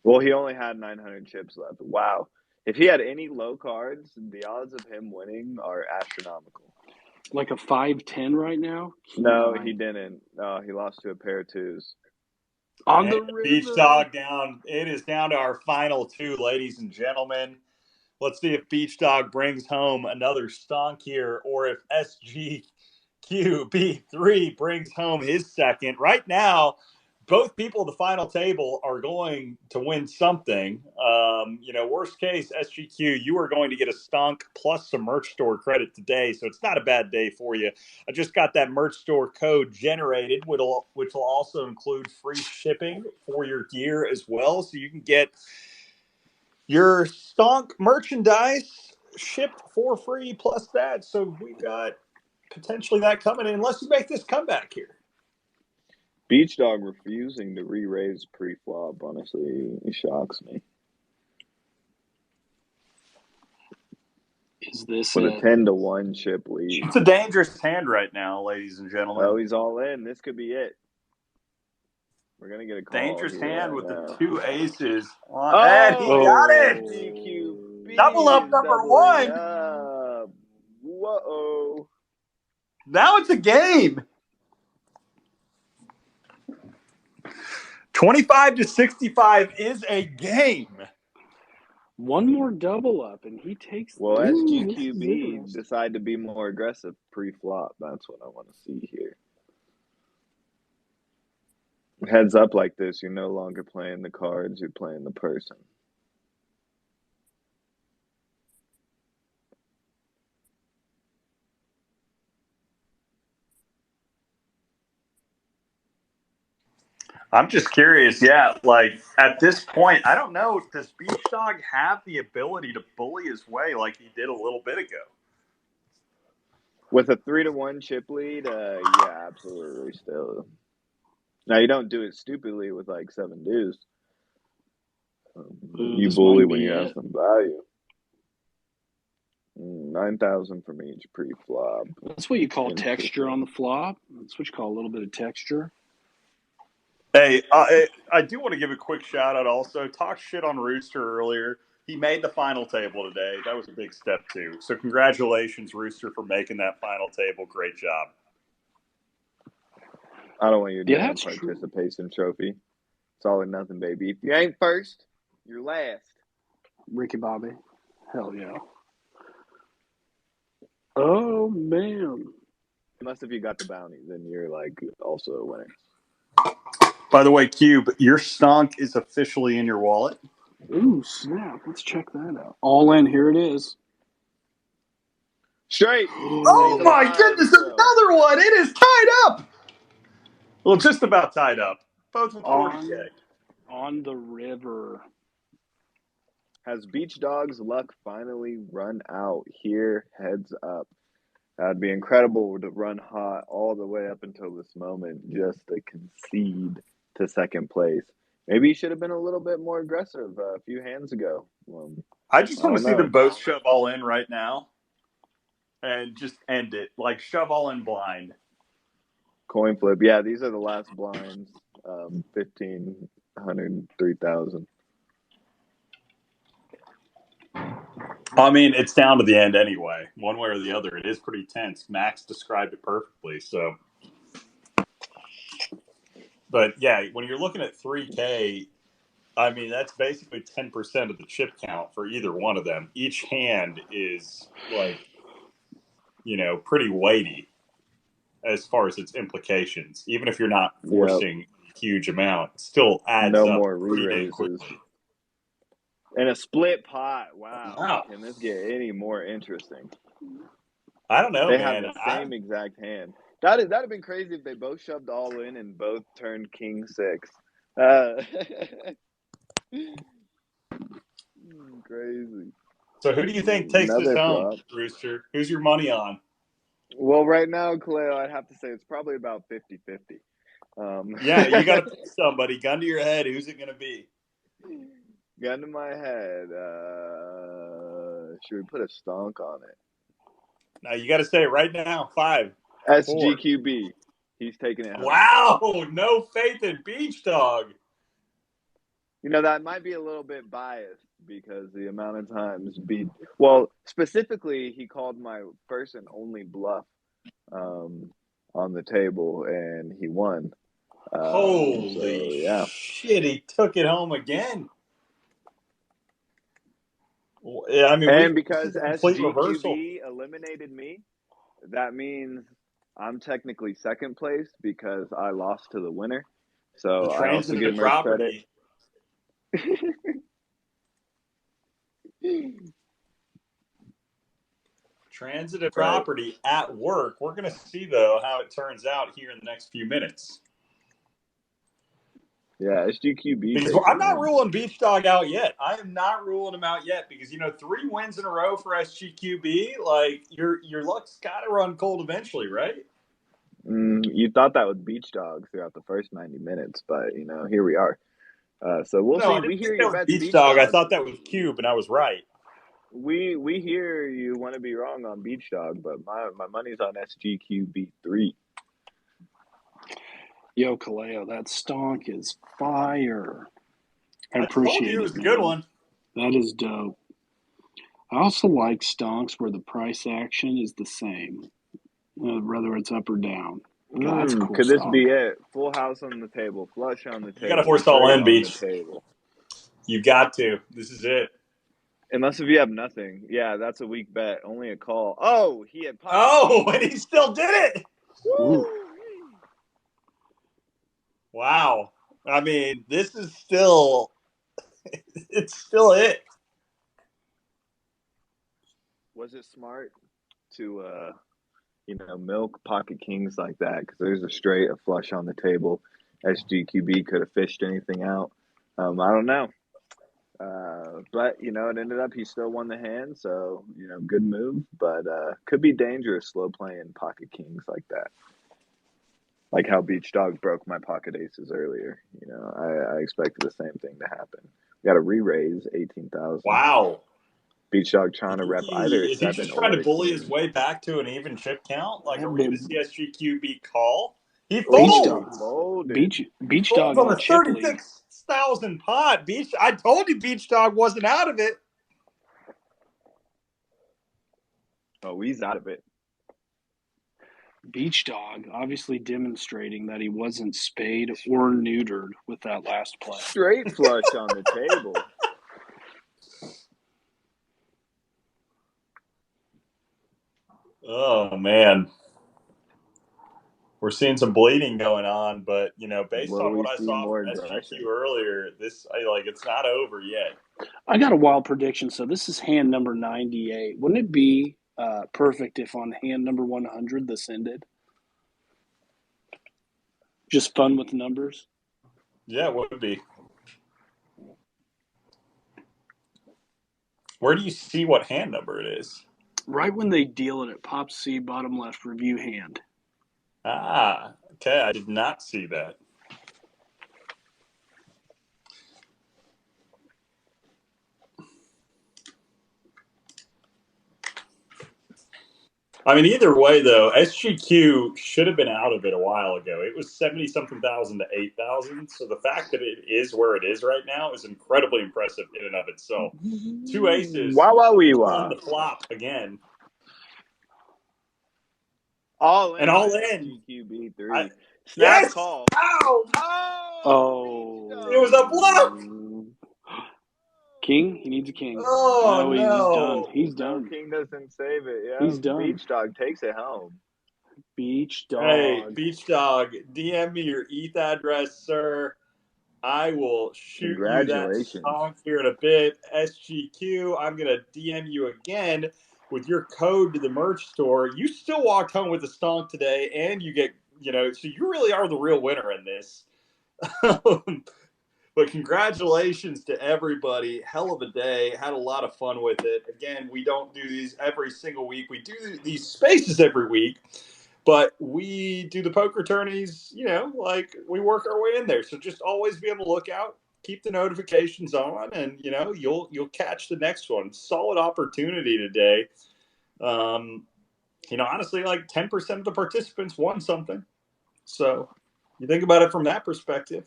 [SPEAKER 2] Well, he only had 900 chips left. Wow. If he had any low cards, the odds of him winning are astronomical.
[SPEAKER 3] Like a 5-10 right now?
[SPEAKER 2] No, he didn't. He lost to a pair of twos.
[SPEAKER 3] On the
[SPEAKER 1] And
[SPEAKER 3] river.
[SPEAKER 1] Beach Dog down. It is down to our final two, ladies and gentlemen. Let's see if Beach Dog brings home another stonk here, or if SGQB3 brings home his second. Right now, both people at the final table are going to win something. Worst case, SGQ, you are going to get a stonk plus some merch store credit today, so it's not a bad day for you. I just got that merch store code generated, which will also include free shipping for your gear as well, so you can get your stonk merchandise shipped for free plus that. So we've got potentially that coming in, unless you make this comeback here.
[SPEAKER 2] Beach Dog refusing to re-raise pre-flop, honestly, shocks me.
[SPEAKER 3] Is this
[SPEAKER 2] with a 10-1 chip lead?
[SPEAKER 1] It's a dangerous hand right now, ladies and gentlemen.
[SPEAKER 2] Oh, he's all in. This could be it. We're gonna get a call.
[SPEAKER 1] Dangerous hand with
[SPEAKER 2] the
[SPEAKER 1] two aces on.
[SPEAKER 2] Oh,
[SPEAKER 1] And he got it.
[SPEAKER 2] DQB
[SPEAKER 1] Double up number one.
[SPEAKER 2] Up. Whoa.
[SPEAKER 1] Now it's a game. 25-65 is a game.
[SPEAKER 3] One more double up, and he takes.
[SPEAKER 2] Well, SGQB decide to be more aggressive pre-flop. That's what I want to see here. Heads up like this, you're no longer playing the cards, you're playing the person.
[SPEAKER 1] I'm just curious, like at this point, I don't know, does Beach Dog have the ability to bully his way like he did a little bit ago?
[SPEAKER 2] With a 3-1 chip lead, yeah, absolutely still. Now, you don't do it stupidly with like 7 deuce. You bully when you have some value. 9,000 from each pre-flop.
[SPEAKER 3] That's what you call texture on the flop. That's what you call a little bit of texture.
[SPEAKER 1] Hey, I do want to give a quick shout out also. Talked shit on Rooster earlier. He made the final table today. That was a big step too. So congratulations, Rooster, for making that final table. Great job.
[SPEAKER 2] I don't want your damn participation trophy. It's all or nothing, baby. If you ain't first, you're last.
[SPEAKER 3] Ricky Bobby. Hell yeah. Oh, man.
[SPEAKER 2] Unless if you got the bounty, then you're like also a winner.
[SPEAKER 1] By the way, Cube, your stonk is officially in your wallet.
[SPEAKER 3] Ooh, snap. Let's check that out. All in. Here it is.
[SPEAKER 2] Straight.
[SPEAKER 1] Oh, my goodness. Another one. It is tied up. Well, just about tied up. Both with 40K.
[SPEAKER 3] On the river.
[SPEAKER 2] Has Beach Dog's luck finally run out? Here, heads up. That'd be incredible to run hot all the way up until this moment just to concede to second place. Maybe he should have been a little bit more aggressive a few hands ago.
[SPEAKER 1] I just want to see them both shove all in right now and just end it. Like, shove all in blind.
[SPEAKER 2] Coin flip. Yeah, these are the last blinds. 1,500, 3,000.
[SPEAKER 1] I mean, it's down to the end anyway, one way or the other. It is pretty tense. Max described it perfectly. So, but yeah, when you're looking at 3K, I mean, that's basically 10% of the chip count for either one of them. Each hand is like, pretty weighty as far as its implications. Even if you're not forcing a huge amount, it still adds up.
[SPEAKER 2] No more re-raises. And a split pot. Wow. Can this get any more interesting?
[SPEAKER 1] I don't know,
[SPEAKER 2] they
[SPEAKER 1] man.
[SPEAKER 2] Have the same exact hand. That'd have been crazy if they both shoved all in and both turned king 6. Crazy.
[SPEAKER 1] So who do you think takes this home, Rooster? Who's your money on?
[SPEAKER 2] Well, right now, Cleo, I'd have to say it's probably about 50-50.
[SPEAKER 1] Yeah, you got to pick somebody. Gun to your head. Who's it going to be?
[SPEAKER 2] Gun to my head. Should we put a stonk on it?
[SPEAKER 1] No, you got to say it right now. 5.
[SPEAKER 2] SGQB. 4. He's taking it home.
[SPEAKER 1] Wow. No faith in Beach Dog.
[SPEAKER 2] that might be a little bit biased because the amount of times specifically he called my first and only bluff on the table and he won.
[SPEAKER 1] Holy
[SPEAKER 2] yeah.
[SPEAKER 1] shit, he took it home again. Yeah, I mean,
[SPEAKER 2] And
[SPEAKER 1] this
[SPEAKER 2] because
[SPEAKER 1] is a complete reversal.
[SPEAKER 2] SGQB eliminated me, that means I'm technically second place because I lost to the winner. So
[SPEAKER 1] The
[SPEAKER 2] I also get
[SPEAKER 1] transitive
[SPEAKER 2] merch credit.
[SPEAKER 1] property. Transitive property at work. We're going to see, though, how it turns out here in the next few minutes.
[SPEAKER 2] Yeah, SGQB.
[SPEAKER 1] Because I'm not ruling Beach Dog out yet. I am not ruling him out yet because 3 wins in a row for SGQB. Like your luck's got to run cold eventually, right?
[SPEAKER 2] You thought that was Beach Dog throughout the first 90 minutes, but here we are. So we'll see. We hear your bets,
[SPEAKER 1] Beach Dog. I thought that was Cube, and I was right.
[SPEAKER 2] We hear you want to be wrong on Beach Dog, but my money's on SGQB3.
[SPEAKER 3] Yo, Kaleo, that stonk is fire. I appreciate
[SPEAKER 1] it was a good one.
[SPEAKER 3] That is dope. I also like stonks where the price action is the same, whether it's up or down. That's cool.
[SPEAKER 2] Could this be it? Full house on the table, flush on the table.
[SPEAKER 1] You got to force all in, Beach.
[SPEAKER 2] Table.
[SPEAKER 1] You got to. This is it.
[SPEAKER 2] Unless if you have nothing. Yeah, that's a weak bet. Only a call. Oh, he had pocket.
[SPEAKER 1] Oh, and he still did it.
[SPEAKER 3] Woo.
[SPEAKER 1] Wow. I mean, this is still it's still it.
[SPEAKER 2] Was it smart to milk pocket kings like that? Because there's a straight, a flush on the table. SGQB could have fished anything out. I don't know. But it ended up he still won the hand, so good move, but could be dangerous slow playing pocket kings like that. Like how Beach Dog broke my pocket aces earlier. I expected the same thing to happen. We got a re-raise 18,000.
[SPEAKER 1] Wow.
[SPEAKER 2] Beach Dog trying to rep either.
[SPEAKER 1] Is he just trying to bully his way back to an even chip count? Like, are we going to see SGQB call? He folds.
[SPEAKER 3] Beach Dog
[SPEAKER 1] on a 36,000 pot. I told you Beach Dog wasn't out of it.
[SPEAKER 2] Oh, he's out of it.
[SPEAKER 3] Beach Dog obviously demonstrating that he wasn't spayed or neutered with that last play.
[SPEAKER 2] Straight flush on the table.
[SPEAKER 1] Oh, man. We're seeing some bleeding going on, but, based on what I saw from SGQ earlier, it's not over yet.
[SPEAKER 3] I got a wild prediction. So this is hand number 98. Wouldn't it be perfect if on hand number 100 this ended? Just fun with numbers?
[SPEAKER 1] Yeah, it would be. Where do you see what hand number it is?
[SPEAKER 3] Right when they deal it, it pops C, bottom left, review hand.
[SPEAKER 1] Ah, okay. I did not see that. I mean, either way, though, SGQ should have been out of it a while ago. It was 70-something thousand to 8,000. So the fact that it is where it is right now is incredibly impressive in and of itself. 2 aces on the flop again.
[SPEAKER 2] All in.
[SPEAKER 1] And all in.
[SPEAKER 2] SGQB3.
[SPEAKER 1] Yes!
[SPEAKER 2] Call.
[SPEAKER 3] Oh.
[SPEAKER 1] It was a bluff!
[SPEAKER 3] King? He needs a king.
[SPEAKER 1] Oh,
[SPEAKER 3] no. He's done.
[SPEAKER 2] King doesn't save it. Yeah,
[SPEAKER 3] he's done.
[SPEAKER 2] Beach Dog takes it home.
[SPEAKER 3] Beach Dog.
[SPEAKER 1] Hey, Beach Dog, DM me your ETH address, sir. I will shoot you that song here in a bit. SGQ, I'm going to DM you again with your code to the merch store. You still walked home with a stonk today, and you get, so you really are the real winner in this. But congratulations to everybody. Hell of a day. Had a lot of fun with it. Again, we don't do these every single week. We do these spaces every week. But we do the poker tourneys, we work our way in there. So just always be on the lookout. Keep the notifications on, and, you'll catch the next one. Solid opportunity today. Honestly, 10% of the participants won something. So you think about it from that perspective.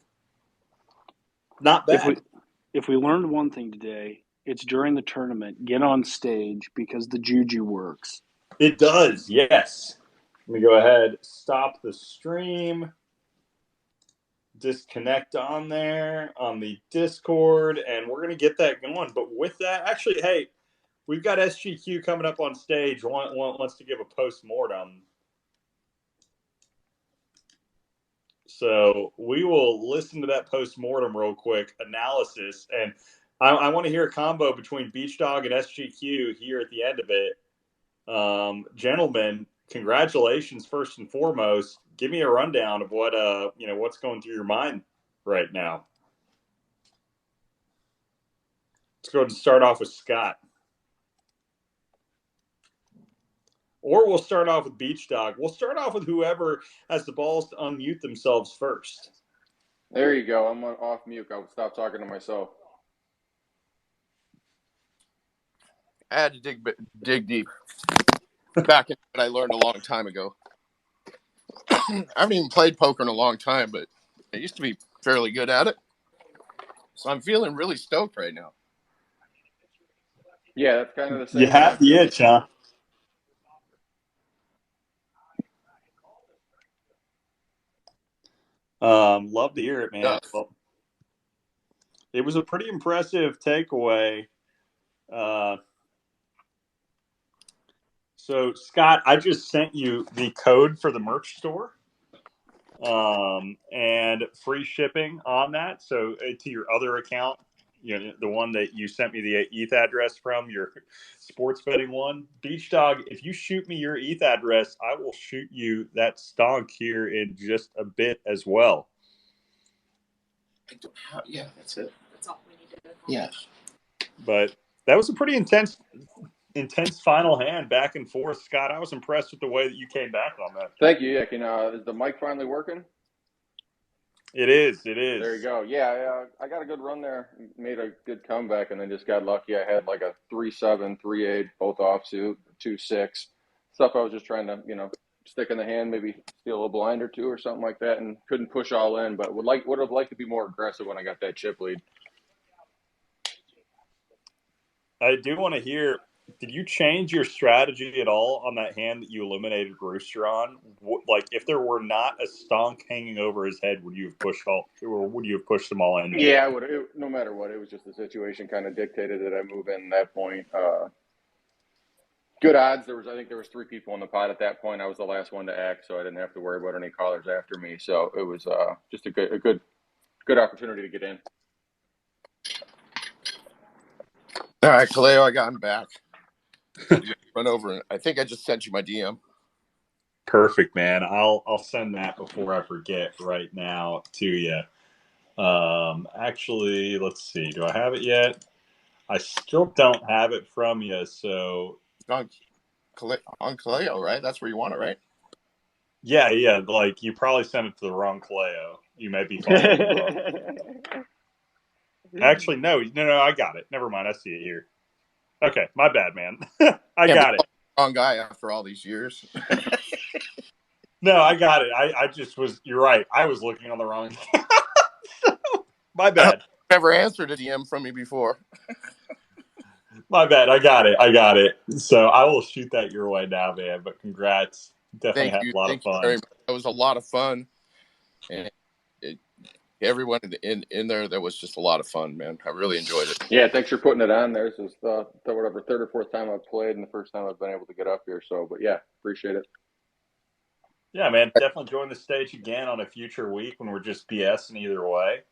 [SPEAKER 1] Not bad.
[SPEAKER 3] if we learned one thing today, it's during the tournament, get on stage because the juju works.
[SPEAKER 1] It does, yes. Let me go ahead, stop the stream, disconnect on there on the Discord, and we're going to get that going. But with that, actually, hey, we've got SGQ coming up on stage, wants to give a post-mortem. So we will listen to that post-mortem real quick analysis. And I want to hear a combo between Beach Dog and SGQ here at the end of it. Gentlemen, congratulations first and foremost. Give me a rundown of what what's going through your mind right now. Let's go ahead and start off with Scott. Or we'll start off with Beach Dog. We'll start off with whoever has the balls to unmute themselves first.
[SPEAKER 8] There you go. I'm off mute. I'll stop talking to myself.
[SPEAKER 5] I had to dig deep back into what I learned a long time ago. I haven't even played poker in a long time, but I used to be fairly good at it. So I'm feeling really stoked right now.
[SPEAKER 8] Yeah, that's kind of the same.
[SPEAKER 1] You have the itch, huh? Love to hear it, man.
[SPEAKER 5] Yeah.
[SPEAKER 1] Well, it was a pretty impressive takeaway. So, Scott, I just sent you the code for the merch store and free shipping on that. So, to your other account, the one that you sent me the ETH address from, your sports betting one. Beach Dog, if you shoot me your ETH address, I will shoot you that stonk here in just a bit as well.
[SPEAKER 5] Yeah, that's it. That's all we need to do. Yeah.
[SPEAKER 1] But that was a pretty intense final hand back and forth. Scott, I was impressed with the way that you came back on that.
[SPEAKER 8] Thank you. Yeah, is the mic finally working?
[SPEAKER 1] It is.
[SPEAKER 8] There you go. Yeah, I got a good run there. Made a good comeback, and then just got lucky. I had like a 3-7, 3-8, both offsuit, 2-6. Stuff I was just trying to, stick in the hand, maybe steal a blind or two or something like that, and couldn't push all in. But would have liked to be more aggressive when I got that chip lead.
[SPEAKER 1] I do want to hear, did you change your strategy at all on that hand that you eliminated Rooster on? Like, if there were not a stonk hanging over his head, would you have pushed them all in?
[SPEAKER 8] Yeah, I would. No matter what, it was just the situation kind of dictated that I move in at that point. Good odds. I think there was 3 people in the pot at that point. I was the last one to act, so I didn't have to worry about any callers after me. So it was just a good opportunity to get in.
[SPEAKER 5] All right, Kaleo, I got him back. Run over. I think I just sent you my DM.
[SPEAKER 1] Perfect, man. I'll send that before I forget right now to you. Actually, let's see. Do I have it yet? I still don't have it from you. So
[SPEAKER 5] on Kaleo, right? That's where you want it, right?
[SPEAKER 1] Yeah. Like, you probably sent it to the wrong Kaleo. You may be following. Actually, no. I got it. Never mind. I see it here. Okay, my bad, man. I got it.
[SPEAKER 5] Wrong guy after all these years.
[SPEAKER 1] No, I got it. I just was. You're right. I was looking on the wrong. My bad.
[SPEAKER 5] Never answered a DM from me before.
[SPEAKER 1] My bad. I got it. So I will shoot that your way now, man. But congrats. Definitely had a lot of fun.
[SPEAKER 5] It was a lot of fun. And everyone in there, that was just a lot of fun, man. I really enjoyed it.
[SPEAKER 8] Yeah, thanks for putting it on there. This is the whatever 3rd or 4th time I've played, and the first time I've been able to get up here. So, but yeah, appreciate it.
[SPEAKER 1] Yeah, man, definitely join the stage again on a future week when we're just BSing either way.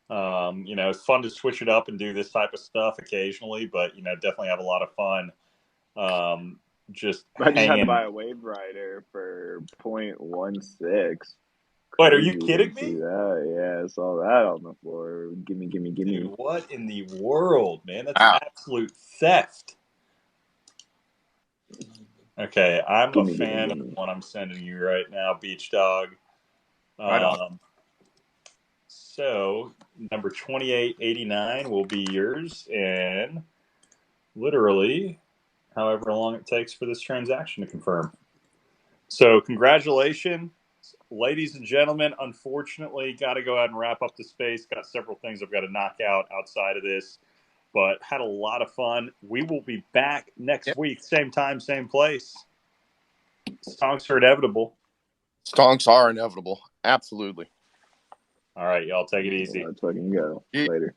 [SPEAKER 1] It's fun to switch it up and do this type of stuff occasionally, but definitely have a lot of fun.
[SPEAKER 9] I just had to buy a wave rider for 0.16.
[SPEAKER 1] Wait, are you kidding me?
[SPEAKER 9] Yeah, I saw that on the floor. Gimme.
[SPEAKER 1] Dude, what in the world, man? That's absolute theft. Okay, I'm a fan of the one I'm sending you right now, Beach Dog. So, number 2889 will be yours, and literally however long it takes for this transaction to confirm. So, congratulations, Ladies and gentlemen, unfortunately, got to go ahead and wrap up the space. Got several things I've got to knock out outside of this, but had a lot of fun. We will be back next week, same time, same place. Stonks are inevitable.
[SPEAKER 5] Stonks are inevitable. Absolutely.
[SPEAKER 1] All right, y'all take it easy.
[SPEAKER 9] Let's fucking go. Later.